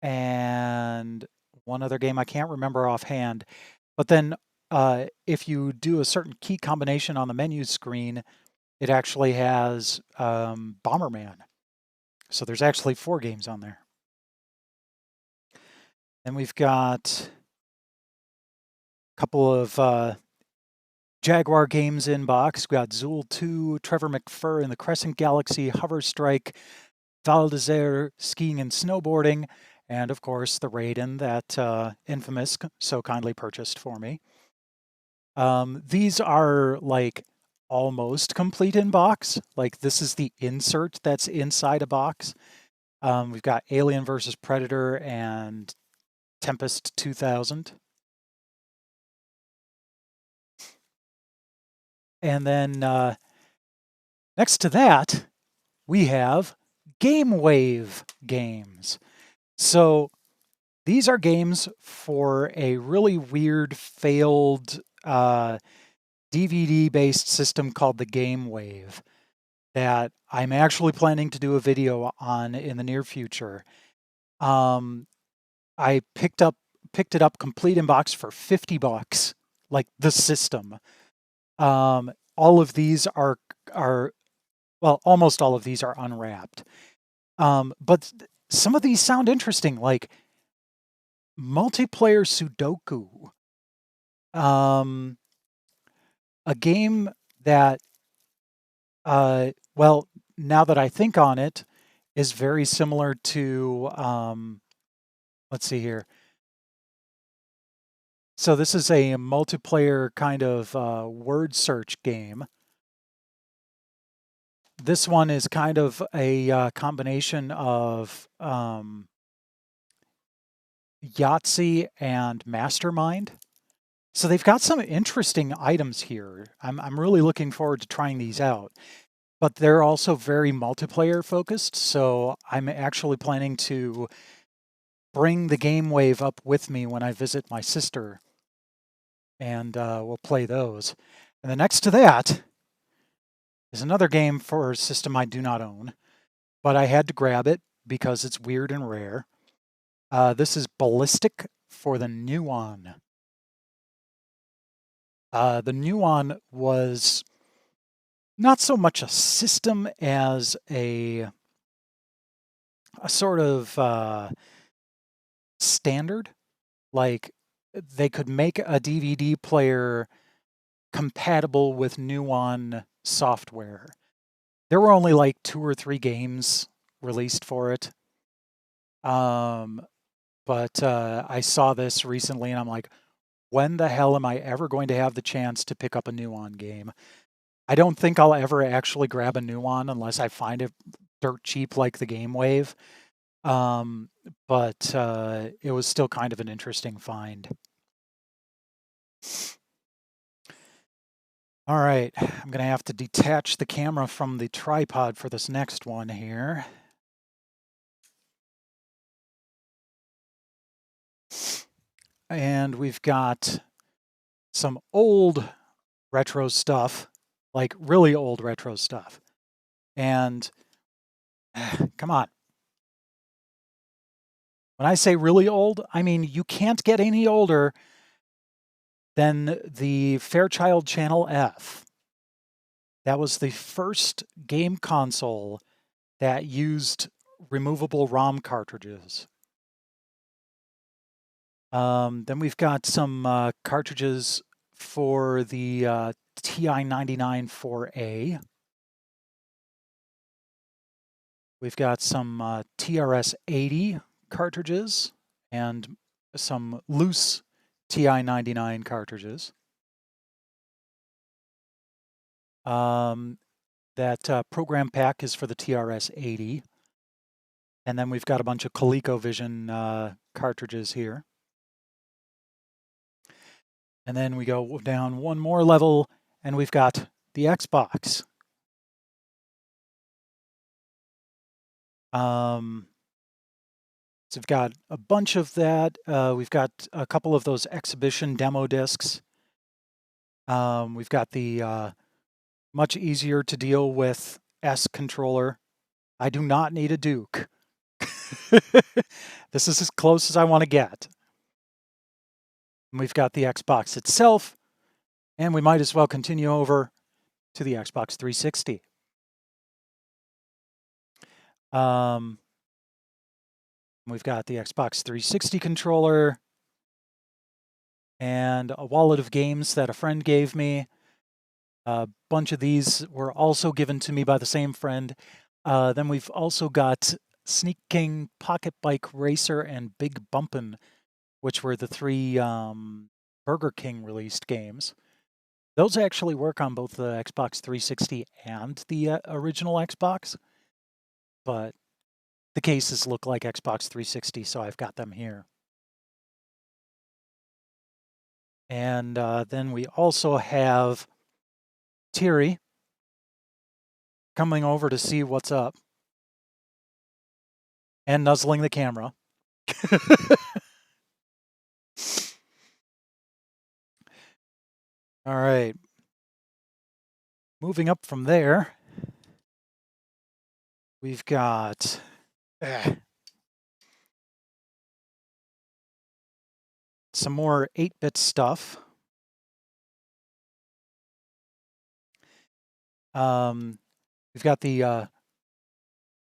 and one other game I can't remember offhand. But then if you do a certain key combination on the menu screen, it actually has Bomberman. So there's actually 4 games on there. Then we've got a couple of Jaguar games in box. We've got Zool 2, Trevor McFur in the Crescent Galaxy, Hover Strike, Val d'Isère skiing and snowboarding, and of course the Raiden that Infamous so kindly purchased for me. These are like almost complete in box. Like this is the insert that's inside a box. We've got Alien vs. Predator and Tempest 2000. And then next to that, we have GameWave games. So these are games for a really weird, failed DVD-based system called the GameWave that I'm actually planning to do a video on in the near future. I picked it up complete in box for $50, like the system. All of these are well, almost all of these are unwrapped. But some of these sound interesting, like multiplayer Sudoku. A game that, well, now that I think on it, is very similar to, let's see here. So this is a multiplayer kind of word search game. This one is kind of a combination of Yahtzee and Mastermind. So they've got some interesting items here. I'm really looking forward to trying these out. But they're also very multiplayer focused, so I'm actually planning to bring the GameWave up with me when I visit my sister. And we'll play those. And then next to that is another game for a system I do not own, but I had to grab it because it's weird and rare. This is Ballistic for the Nuon. The Nuon was not so much a system as a sort of standard. Like they could make a DVD player compatible with Nuon software. There were only like 2 or 3 games released for it. But I saw this recently and I'm like, when the hell am I ever going to have the chance to pick up a Nuon game? I don't think I'll ever actually grab a Nuon unless I find it dirt cheap like the GameWave. But it was still kind of an interesting find. All right, I'm going to have to detach the camera from the tripod for this next one here. And we've got some old retro stuff, like really old retro stuff. And come on. When I say really old, I mean you can't get any older than the Fairchild Channel F. That was the first game console that used removable ROM cartridges. Then we've got some cartridges for the TI-99 4A. We've got some TRS-80 cartridges and some loose TI-99 cartridges. That program pack is for the TRS-80. And then we've got a bunch of ColecoVision cartridges here. And then we go down one more level, and we've got the Xbox. So we've got a bunch of that. We've got a couple of those exhibition demo discs. We've got the much easier to deal with S controller. I do not need a Duke. This is as close as I want to get. And we've got the Xbox itself, and we might as well continue over to the Xbox 360. We've got the Xbox 360 controller and a wallet of games that a friend gave me. A bunch of these were also given to me by the same friend. Then we've also got Sneak King, Pocket Bike Racer, and Big Bumpin', which were the 3 Burger King released games. Those actually work on both the Xbox 360 and the original Xbox, but the cases look like Xbox 360, so I've got them here. And then we also have Thierry coming over to see what's up and nuzzling the camera. All right. Moving up from there, we've got some more 8-bit stuff. We've got the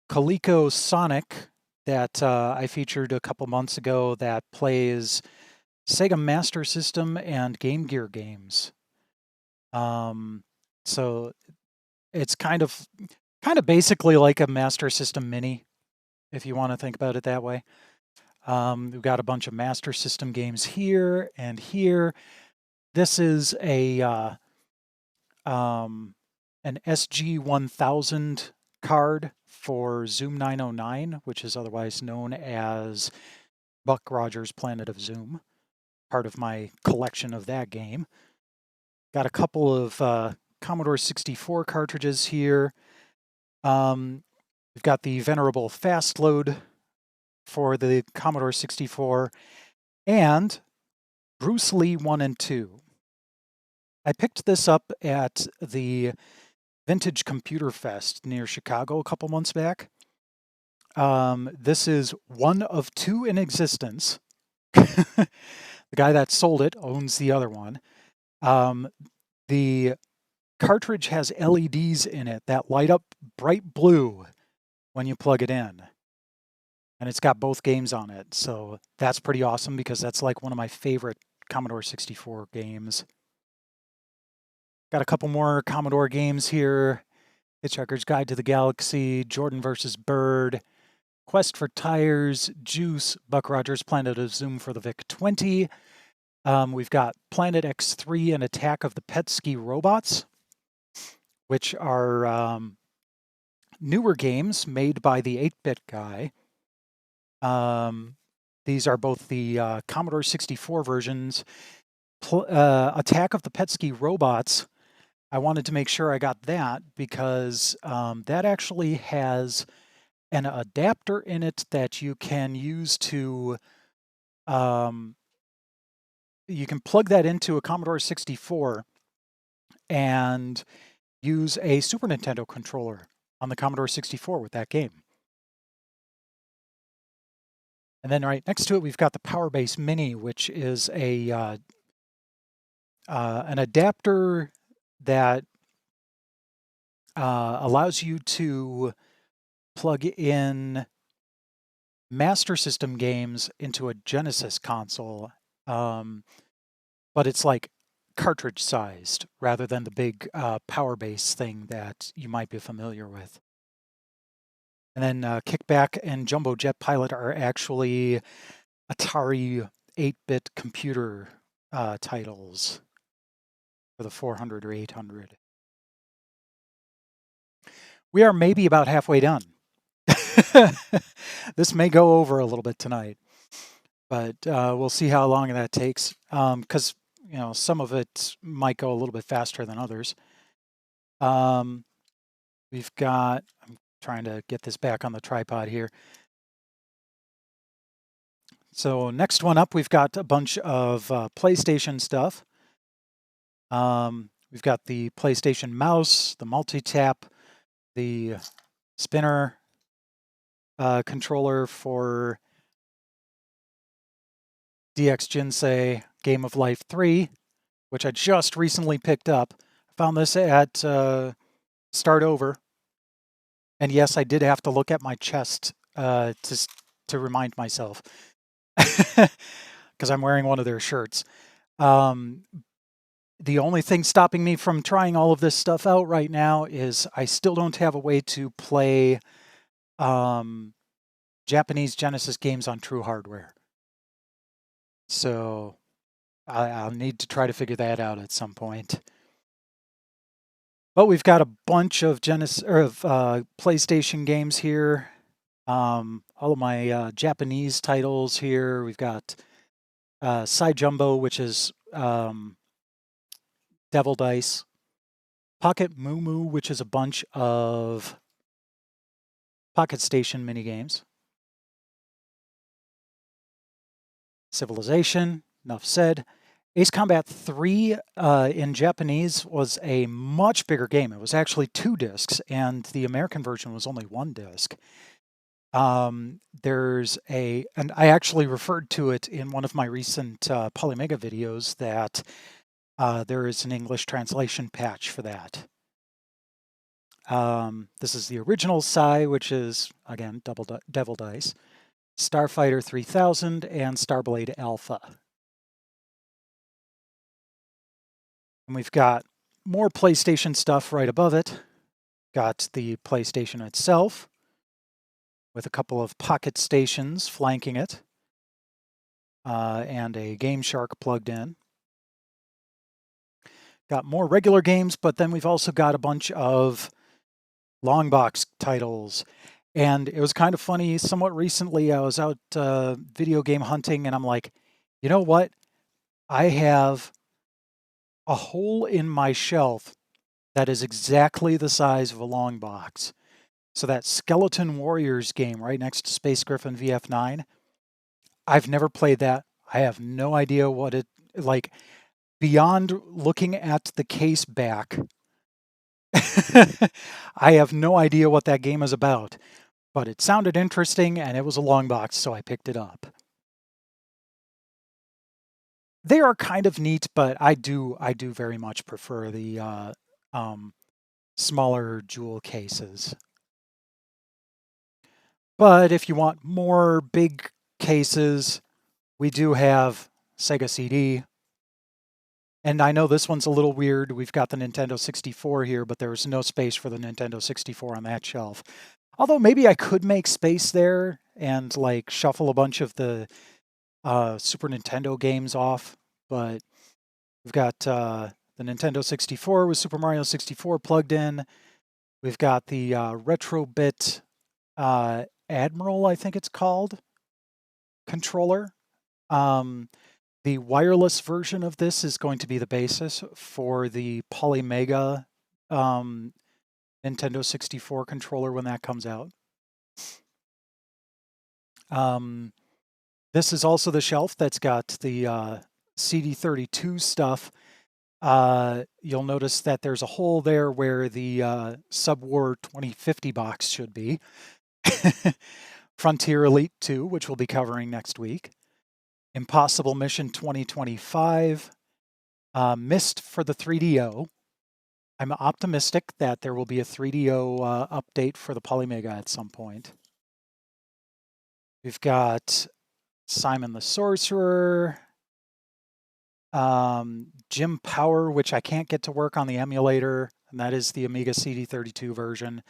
Coleco Sonic that I featured a couple months ago that plays Sega Master System and Game Gear games. So it's kind of basically like a Master System Mini, if you want to think about it that way. We've got a bunch of Master System games here and here. This is an SG-1000 card for Zoom 909, which is otherwise known as Buck Rogers' Planet of Zoom, part of my collection of that game. Got a couple of Commodore 64 cartridges here. We've got the venerable Fast Load for the Commodore 64 and Bruce Lee 1 and 2. I picked this up at the Vintage Computer Fest near Chicago a couple months back. This is one of 2 in existence. The guy that sold it owns the other one. The cartridge has LEDs in it that light up bright blue when you plug it in. And it's got both games on it. So that's pretty awesome because that's like one of my favorite Commodore 64 games. Got a couple more Commodore games here. Hitchhiker's Guide to the Galaxy, Jordan vs. Bird, Quest for Tires, Juice, Buck Rogers' Planet of Zoom for the VIC-20. We've got Planet X3 and Attack of the Petsky Robots, which are newer games made by the 8-bit guy. These are both the Commodore 64 versions. Attack of the Petsky Robots, I wanted to make sure I got that because that actually has an adapter in it that you can use to... you can plug that into a Commodore 64 and use a Super Nintendo controller on the Commodore 64 with that game. And then right next to it, we've got the Powerbase Mini, which is an adapter that allows you to plug in Master System games into a Genesis console. But it's like cartridge sized rather than the big Powerbase thing that you might be familiar with. And then Kickback and Jumbo Jet Pilot are actually Atari 8-bit computer titles for the 400 or 800. We are maybe about halfway done. This may go over a little bit tonight, but we'll see how long that takes because some of it might go a little bit faster than others. We've got, I'm trying to get this back on the tripod here. So next one up, we've got a bunch of PlayStation stuff. We've got the PlayStation mouse, the multi-tap, the spinner controller for DX Jinsei Game of Life 3, which I just recently picked up. I found this at Start Over. And yes, I did have to look at my chest to remind myself, because I'm wearing one of their shirts. The only thing stopping me from trying all of this stuff out right now is I still don't have a way to play Japanese Genesis games on true hardware. So I'll need to try to figure that out at some point. But we've got a bunch of PlayStation games here. All of my Japanese titles here. We've got Sai Jumbo, which is Devil Dice. Pocket Moo Moo, which is a bunch of Pocket Station minigames. Civilization, enough said. Ace Combat 3 in Japanese was a much bigger game. It was actually 2 discs, and the American version was only 1 disc. And I actually referred to it in one of my recent Polymega videos that there is an English translation patch for that. This is the original Sai, which is, again, Devil Dice, Starfighter 3000, and Starblade Alpha. And we've got more PlayStation stuff right above it. Got the PlayStation itself, with a couple of Pocket Stations flanking it, and a Game Shark plugged in. Got more regular games, but then we've also got a bunch of long box titles. And it was kind of funny, somewhat recently I was out video game hunting, and I'm like, you know what? I have a hole in my shelf that is exactly the size of a long box. So that Skeleton Warriors game right next to Space Griffin VF9, I've never played that. I have no idea what it, like, beyond looking at the case back, I have no idea what that game is about. But it sounded interesting, and it was a long box, so I picked it up. They are kind of neat, but I do very much prefer the smaller jewel cases. But if you want more big cases, we do have Sega Cd. And I know this one's a little weird. We've got the Nintendo 64 here, but there's no space for the Nintendo 64 on that shelf. Although maybe I could make space there and like shuffle a bunch of the Super Nintendo games off. But we've got the Nintendo 64 with Super Mario 64 plugged in. We've got the Retrobit Admiral, I think it's called, controller. The wireless version of this is going to be the basis for the Polymega Nintendo 64 controller when that comes out. This is also the shelf that's got the CD32 stuff. You'll notice that there's a hole there where the Subwar 2050 box should be. Frontier Elite 2, which we'll be covering next week. Impossible Mission 2025. Myst for the 3DO. I'm optimistic that there will be a 3DO update for the Polymega at some point. We've got Simon the Sorcerer. Jim Power, which I can't get to work on the emulator, and that is the Amiga CD32 version.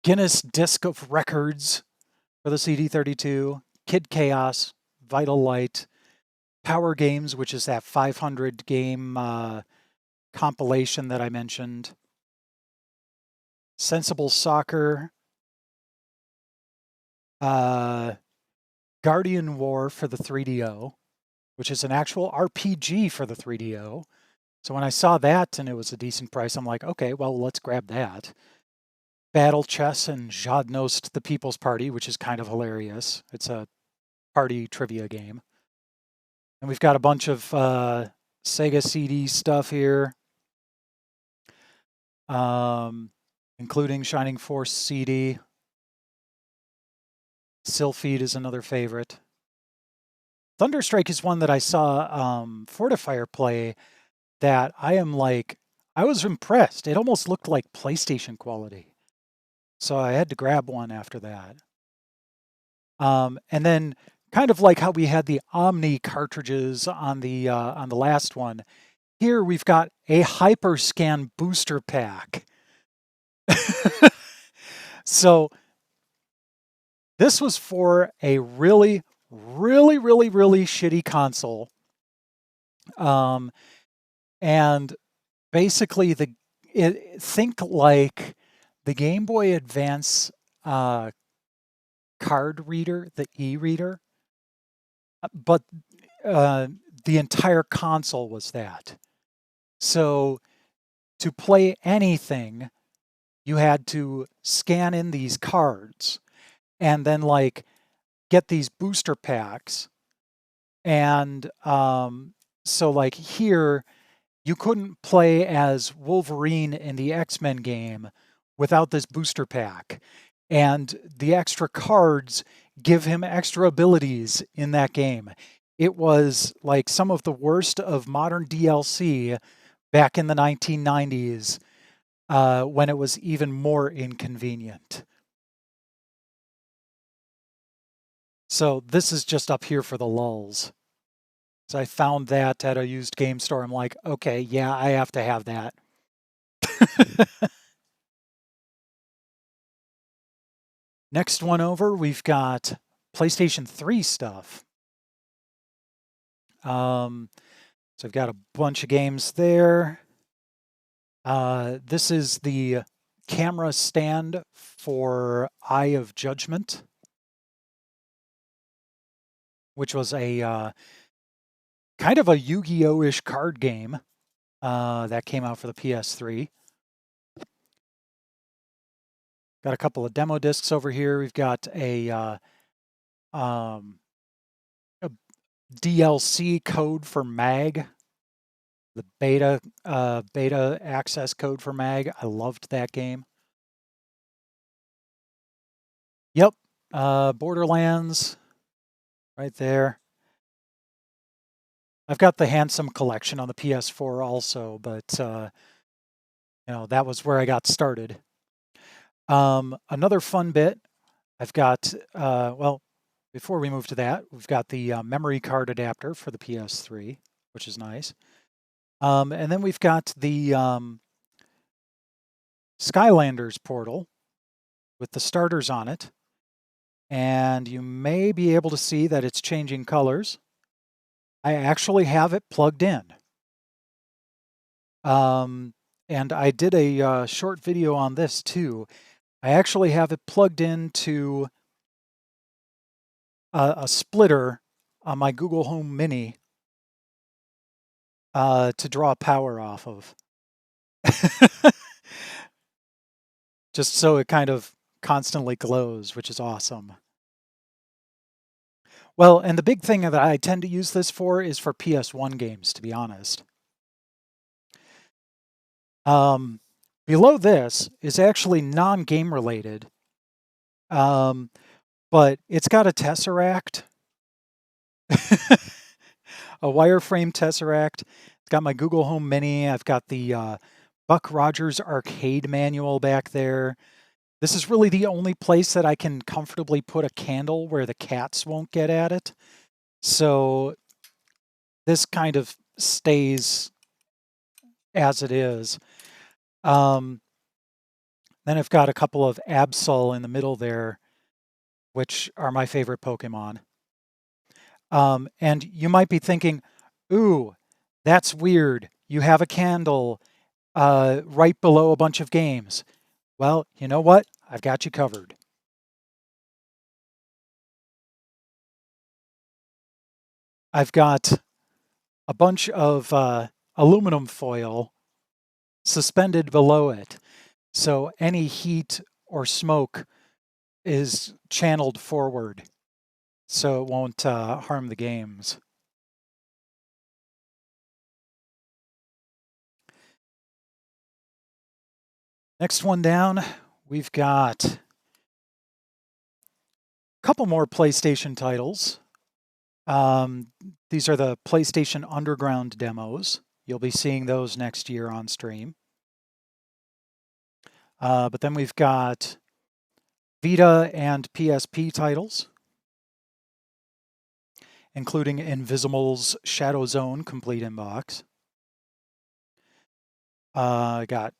Guinness Disc of Records for the CD32. Kid Chaos, Vital Light, Power Games, which is that 500 game compilation that I mentioned. Sensible Soccer. Guardian War for the 3DO, which is an actual RPG for the 3DO. So when I saw that and it was a decent price, I'm like, okay, well, let's grab that. Battle Chess and Jadnost the People's Party, which is kind of hilarious. It's a party trivia game. And we've got a bunch of Sega CD stuff here. including Shining Force CD. Sylphied is another favorite. Thunderstrike is one that I saw Fortifier play that I was impressed. It almost looked like PlayStation quality. So I had to grab one after that. And then kind of like how we had the Omni cartridges on the last one, here we've got a Hyperscan booster pack. So this was for a really, really, really, really shitty console. And basically think like the Game Boy Advance card reader, the e-reader, but the entire console was that. So to play anything, you had to scan in these cards and then like get these booster packs. And so like here, you couldn't play as Wolverine in the X-Men game without this booster pack. And the extra cards give him extra abilities in that game. It was like some of the worst of modern DLC back in the 1990s when it was even more inconvenient. So this is just up here for the lulz. So I found that at a used game store. I'm like, okay, yeah, I have to have that. Next one over, we've got PlayStation 3 stuff. So I've got a bunch of games there. This is the camera stand for Eye of Judgment, which was a kind of a Yu-Gi-Oh-ish card game that came out for the PS3. Got a couple of demo discs over here. We've got a DLC code for MAG, the beta access code for MAG. I loved that game. Yep, Borderlands, right there. I've got the Handsome Collection on the PS4 also, but that was where I got started. Another fun bit, I've got, before we move to that, we've got the memory card adapter for the PS3, which is nice. And then we've got the Skylanders Portal with the starters on it. And you may be able to see that it's changing colors. I actually have it plugged in. And I did a short video on this too. I actually have it plugged into a splitter on my Google Home Mini to draw power off of. Just so it kind of constantly glows, which is awesome. Well, and the big thing that I tend to use this for is for PS1 games, to be honest. Below this is actually non-game related, but it's got a Tesseract, a wireframe Tesseract. It's got my Google Home Mini. I've got the Buck Rogers arcade manual back there. This is really the only place that I can comfortably put a candle where the cats won't get at it. So this kind of stays as it is. Then I've got a couple of Absol in the middle there, which are my favorite Pokemon. And you might be thinking, ooh, that's weird. You have a candle right below a bunch of games. Well, you know what? I've got you covered. I've got a bunch of aluminum foil suspended below it. So any heat or smoke is channeled forward so it won't harm the games. Next one down, we've got a couple more PlayStation titles. These are the PlayStation Underground demos. You'll be seeing those next year on stream. But then we've got Vita and PSP titles, including Invisimals Shadow Zone Complete in Box. I got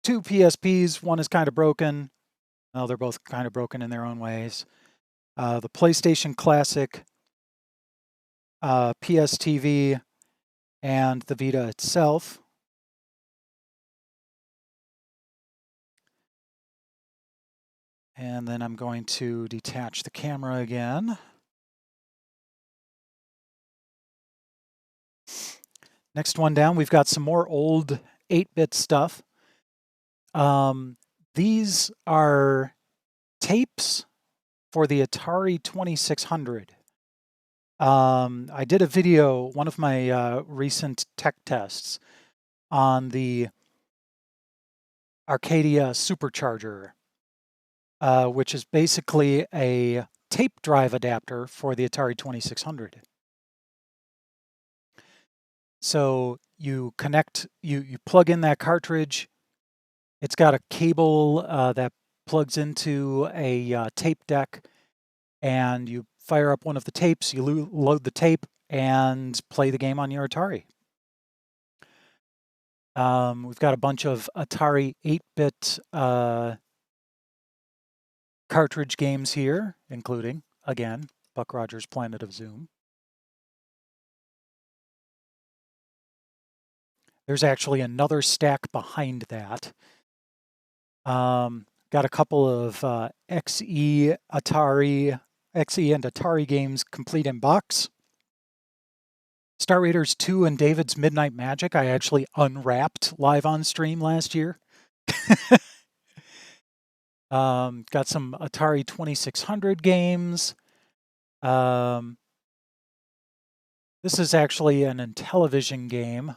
2 PSPs. One is kind of broken. Well, they're both kind of broken in their own ways. The PlayStation Classic, PSTV, and the Vita itself. And then I'm going to detach the camera again. Next one down, we've got some more old 8-bit stuff. These are tapes for the Atari 2600. I did a video, one of my recent tech tests, on the Arcadia Supercharger, which is basically a tape drive adapter for the Atari 2600. So you connect, you plug in that cartridge. It's got a cable that plugs into a tape deck, and you fire up one of the tapes, you load the tape, and play the game on your Atari. We've got a bunch of Atari 8-bit cartridge games here, including, again, Buck Rogers' Planet of Zoom. There's actually another stack behind that. Got a couple of Xe and Atari games complete in box. Star Raiders 2 and David's Midnight Magic I actually unwrapped live on stream last year. Got some Atari 2600 games. This is actually an Intellivision game.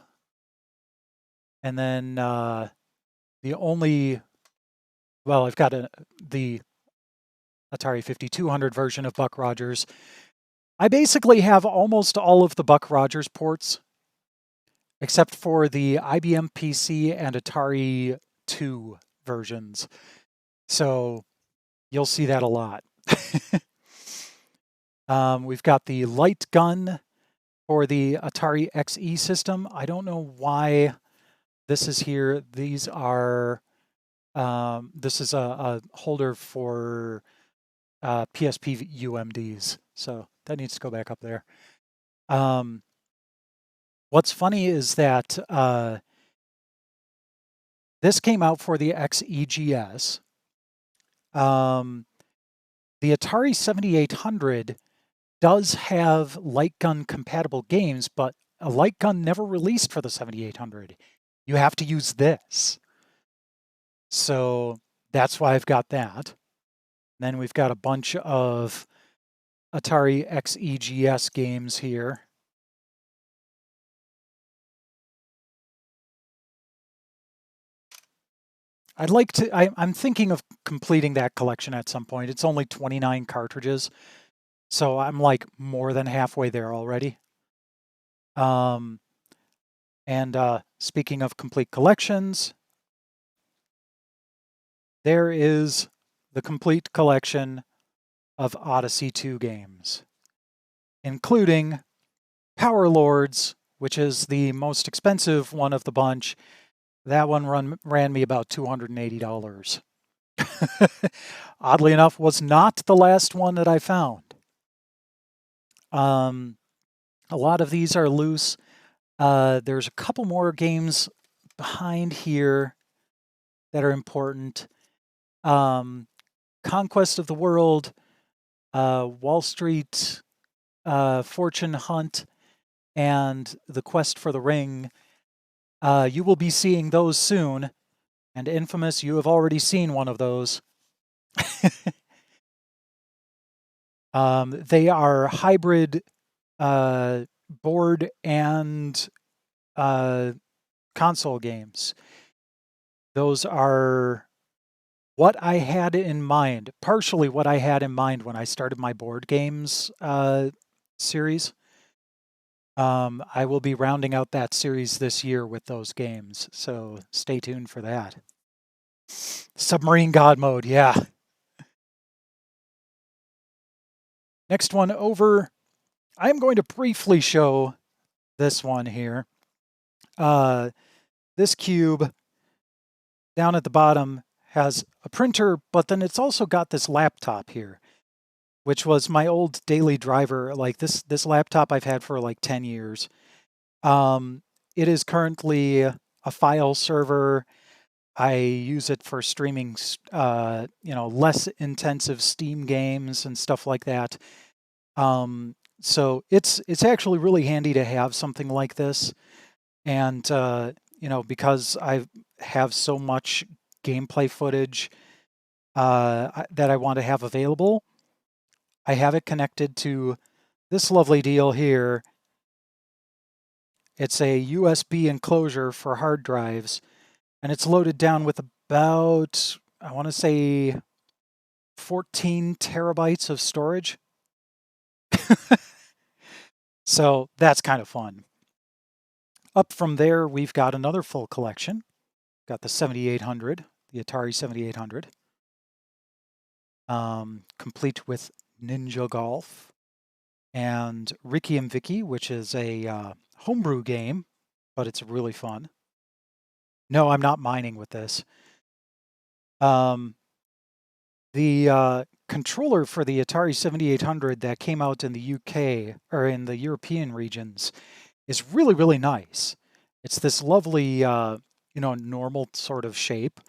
And then the only... Well, I've got the Atari 5200 version of Buck Rogers. I basically have almost all of the Buck Rogers ports, except for the IBM PC and Atari 2 versions. So you'll see that a lot. We've got the light gun for the Atari Xe system. I don't know why this is here. These are... this is a holder for PSP UMDs, so that needs to go back up there. What's funny is that this came out for the XEGS. The Atari 7800 does have light gun compatible games, but a light gun never released for the 7800. You have to use this. So that's why I've got that. Then we've got a bunch of Atari XEGS games here. I'd like to, I'm thinking of completing that collection at some point. It's only 29 cartridges, so I'm like more than halfway there already. Speaking of complete collections, there is the complete collection of Odyssey 2 games, including Power Lords, which is the most expensive one of the bunch. That one ran me about $280. Oddly enough, was not the last one that I found. A lot of these are loose. There's a couple more games behind here that are important. Conquest of the World, Wall Street, Fortune Hunt, and The Quest for the Ring. You will be seeing those soon. And Infamous, you have already seen one of those. They are hybrid board and console games. Those are what I had in mind, partially what I had in mind when I started my board games series. I will be rounding out that series this year with those games, so stay tuned for that. Submarine God Mode, yeah. Next one over. I'm going to briefly show this one here. This cube down at the bottom has a printer, but then it's also got this laptop here, which was my old daily driver. Like this laptop I've had for like 10 years. It is currently a file server. I use it for streaming, less intensive Steam games and stuff like that. So it's actually really handy to have something like this. And, because I have so much gameplay footage that I want to have available, I have it connected to this lovely deal here. It's a USB enclosure for hard drives, and it's loaded down with about, I want to say, 14 terabytes of storage. So that's kind of fun. Up from there, we've got another full collection. Got the 7800, the Atari 7800, complete with Ninja Golf and Ricky and Vicky, which is a homebrew game, but it's really fun. No, I'm not mining with this. The controller for the Atari 7800 that came out in the UK, or in the European regions, is really, really nice. It's this lovely, normal sort of shape,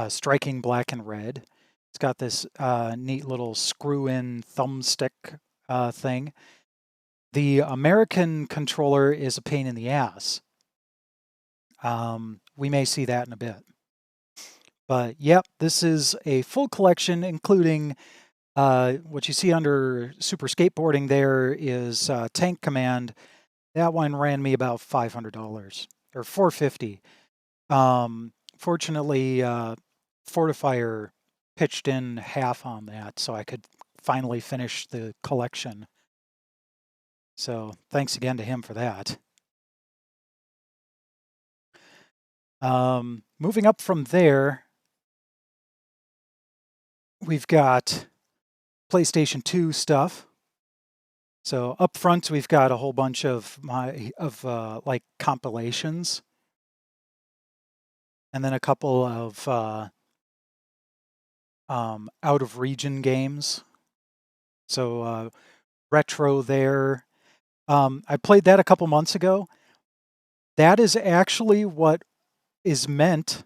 striking black and red. It's got this neat little screw-in thumbstick thing. The American controller is a pain in the ass. We may see that in a bit. But yep, this is a full collection, including what you see under Super Skateboarding there is Tank Command. That one ran me about $500 or $450. Fortunately, Fortifier pitched in half on that, so I could finally finish the collection. So thanks again to him for that. Moving up from there, we've got PlayStation 2 stuff. So up front, we've got a whole bunch of like compilations, and then a couple of out of region games. So retro there. I played that a couple months ago. That is actually what is meant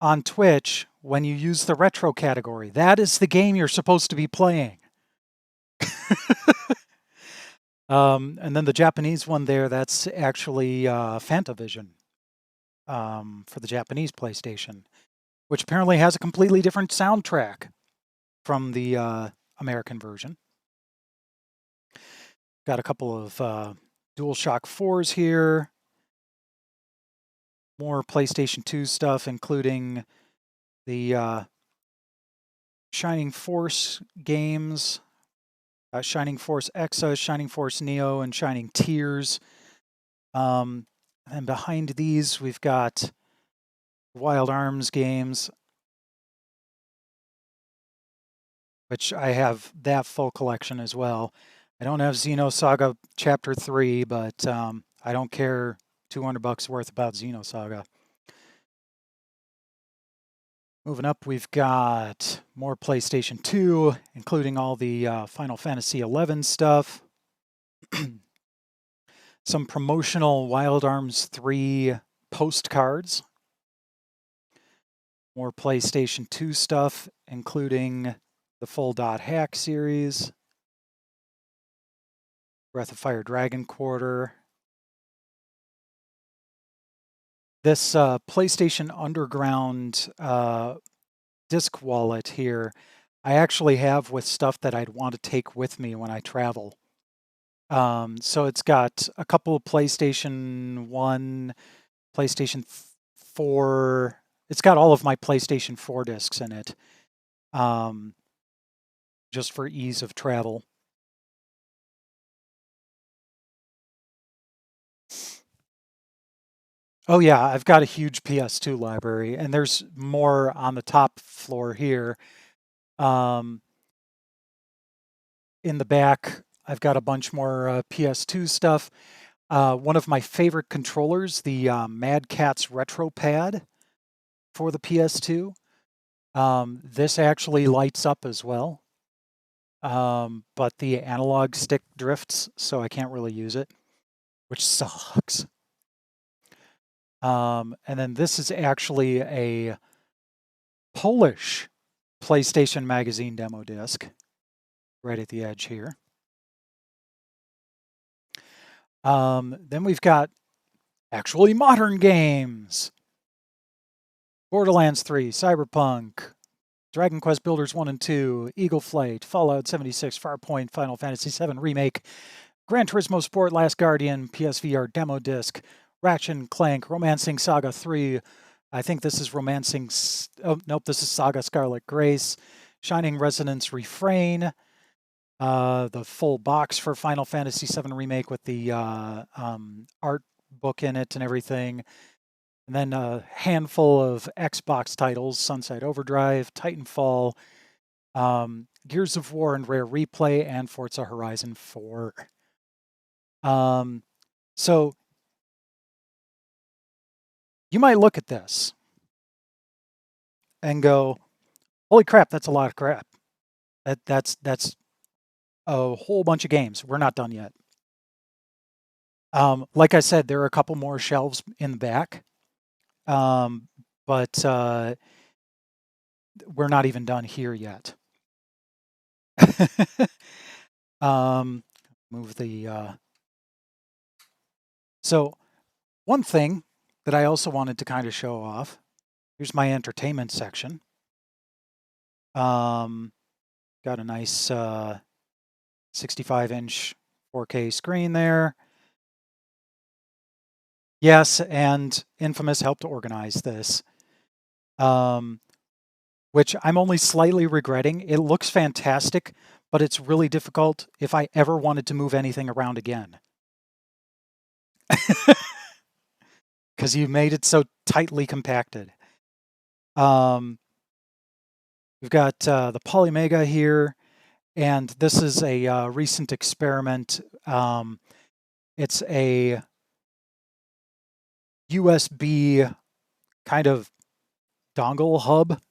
on Twitch when you use the retro category. That is the game you're supposed to be playing. And then the Japanese one there, that's actually Fantavision for the Japanese PlayStation, which apparently has a completely different soundtrack from the American version. Got a couple of DualShock 4s here. More PlayStation 2 stuff, including the Shining Force games. Shining Force Exa, Shining Force Neo, and Shining Tears. And behind these, we've got Wild Arms games, which I have that full collection as well. I don't have Xenosaga Chapter 3, but I don't care $200 worth about Xenosaga. Moving up, we've got more PlayStation 2, including all the Final Fantasy XI stuff. Some promotional Wild Arms 3 postcards. More PlayStation 2 stuff, including the Full Dot Hack series, Breath of Fire Dragon Quarter. This PlayStation Underground disc wallet here, I actually have with stuff that I'd want to take with me when I travel. So it's got a couple of PlayStation 1, PlayStation it's got all of my PlayStation 4 discs in it, just for ease of travel. Oh yeah, I've got a huge PS2 library, and there's more on the top floor here. In the back, I've got a bunch more PS2 stuff. One of my favorite controllers, the Mad Catz Retro Pad for the PS2. This actually lights up as well, but the analog stick drifts, so I can't really use it, which sucks. And then this is actually a Polish PlayStation Magazine demo disc right at the edge here. Then we've got actually modern games. Borderlands 3, Cyberpunk, Dragon Quest Builders 1 and 2, Eagle Flight, Fallout 76, Farpoint, Final Fantasy VII Remake, Gran Turismo Sport Last Guardian, PSVR demo disc, Ratchet & Clank, Romancing Saga 3, I think this is Romancing, oh nope, this is Saga Scarlet Grace, Shining Resonance Refrain, the full box for Final Fantasy VII Remake with the art book in it and everything. And then a handful of Xbox titles, Sunset Overdrive, Titanfall, Gears of War and Rare Replay, and Forza Horizon 4. So you might look at this and go, holy crap, that's a lot of crap. That's a whole bunch of games. We're not done yet. Like I said, there are a couple more shelves in the back. But we're not even done here yet. Move the... So one thing that I also wanted to kind of show off, here's my entertainment section. Got a nice 65-inch 4K screen there. Yes, and Infamous helped organize this, which I'm only slightly regretting. It looks fantastic, but it's really difficult if I ever wanted to move anything around again. Because you made it so tightly compacted. We've got the Polymega here, and this is a recent experiment. It's a USB kind of dongle hub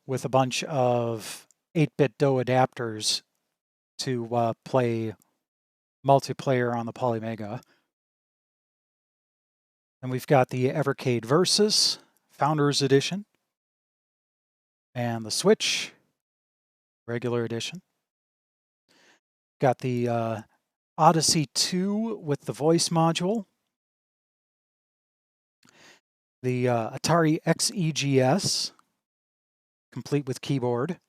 with a bunch of 8-bit DOE adapters to play multiplayer on the Polymega. And we've got the Evercade Versus Founders Edition and the Switch Regular Edition. Got the Odyssey 2 with the voice module. The Atari Xe, complete with keyboard.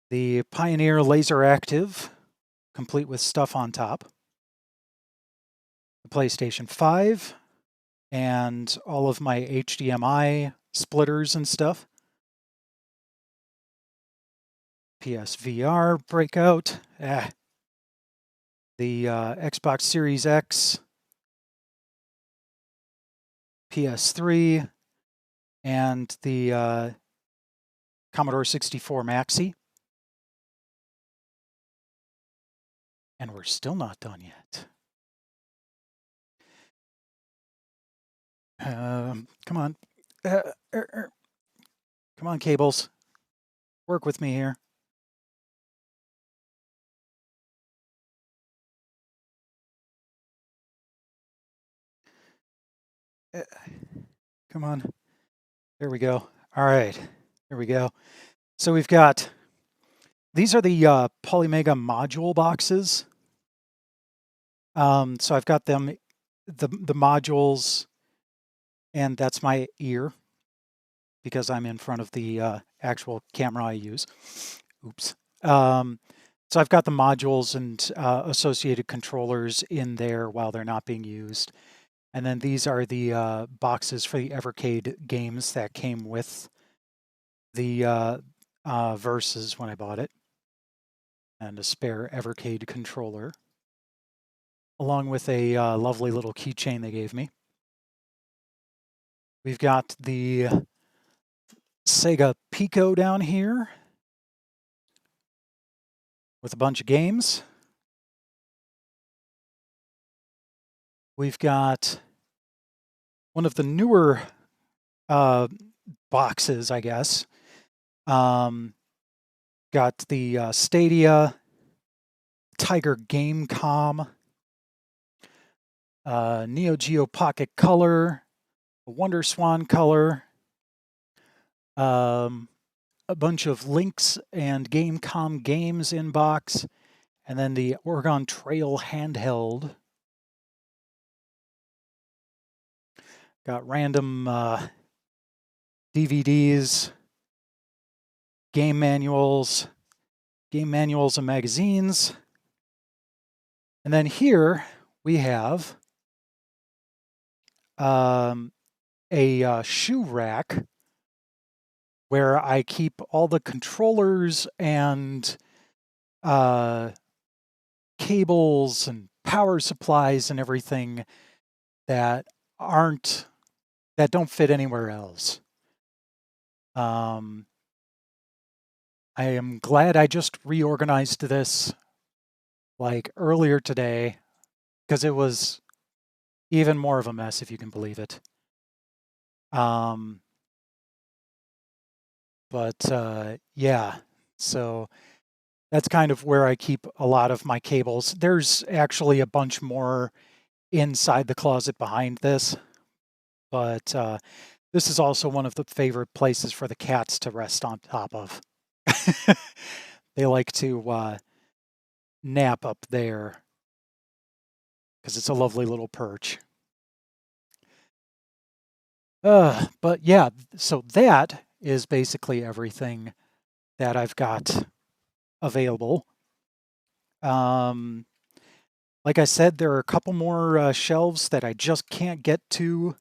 The Pioneer Laser Active, complete with stuff on top. The PlayStation 5, and all of my HDMI splitters and stuff. PSVR Breakout. The Xbox Series X. PS3, and the Commodore 64 Maxi. And we're still not done yet. Come on. Come on, cables. Work with me here. Come on. There we go. All right. There we go. So we've got, these are the Polymega module boxes. So I've got them, the modules, and that's my ear because I'm in front of the actual camera I use. Oops. So I've got the modules and associated controllers in there while they're not being used. And then these are the boxes for the Evercade games that came with the Versus when I bought it. And a spare Evercade controller, along with a lovely little keychain they gave me. We've got the Sega Pico down here with a bunch of games. We've got one of the newer boxes, I guess. Got the Stadia, Tiger Gamecom, Neo Geo Pocket Color, Wonder Swan Color, a bunch of Lynx and Gamecom games in box, and then the Oregon Trail handheld. Got random DVDs, game manuals and magazines. And then here we have a shoe rack where I keep all the controllers and cables and power supplies and everything that don't fit anywhere else. I am glad I just reorganized this like earlier today, because it was even more of a mess, if you can believe it. Yeah, so that's kind of where I keep a lot of my cables. There's actually a bunch more inside the closet behind this, but this is also one of the favorite places for the cats to rest on top of. They like to nap up there because it's a lovely little perch. But yeah, so that is basically everything that I've got available. Like I said, there are a couple more shelves that I just can't get to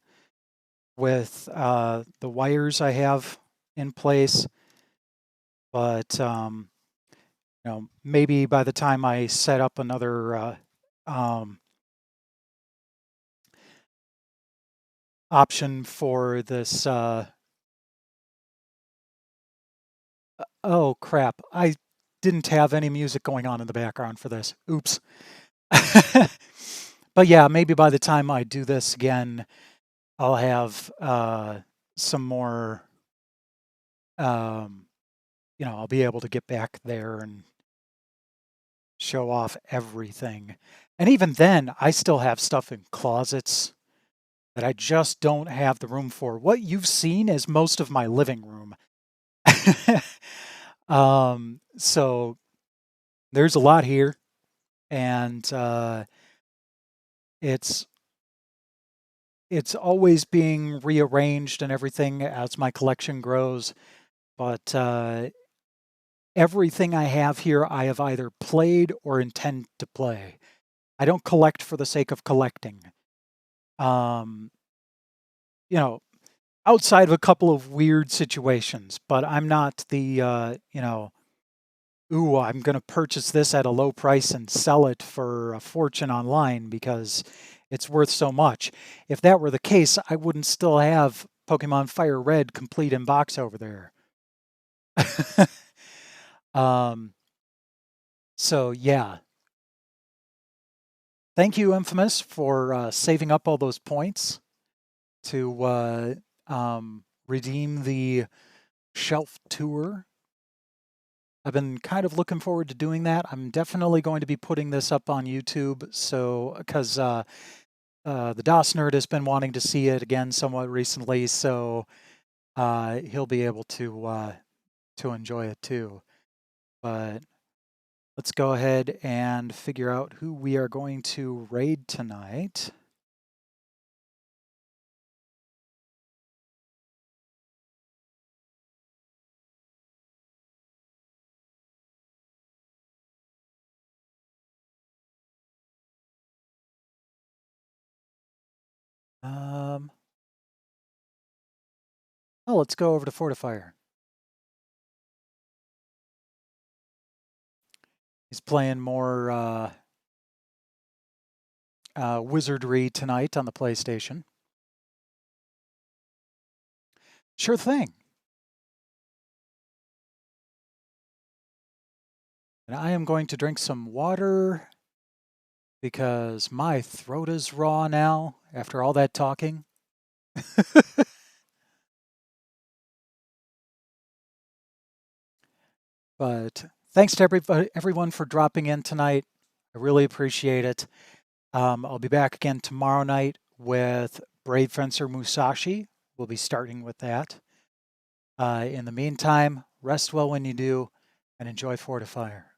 with the wires I have in place. But maybe by the time I set up another option for this. Oh crap! I didn't have any music going on in the background for this. Oops. But yeah, maybe by the time I do this again, I'll have some more. I'll be able to get back there and show off everything. And even then, I still have stuff in closets that I just don't have the room for. What you've seen is most of my living room. So there's a lot here, and it's always being rearranged and everything as my collection grows. But everything I have here, I have either played or intend to play. I don't collect for the sake of collecting. Outside of a couple of weird situations, but I'm not the, ooh, I'm going to purchase this at a low price and sell it for a fortune online because it's worth so much. If that were the case, I wouldn't still have Pokemon Fire Red complete in box over there. So yeah. Thank you, Infamous, for saving up all those points to redeem the shelf tour. I've been kind of looking forward to doing that. I'm definitely going to be putting this up on YouTube, so because the DOS Nerd has been wanting to see it again somewhat recently, so he'll be able to enjoy it too. But let's go ahead and figure out who we are going to raid tonight. Oh, let's go over to Fortifier. He's playing more Wizardry tonight on the PlayStation. Sure thing. And I am going to drink some water because my throat is raw now after all that talking. But thanks to everyone for dropping in tonight. I really appreciate it. I'll be back again tomorrow night with Brave Fencer Musashi. We'll be starting with that. In the meantime, rest well when you do, and enjoy Fortifier.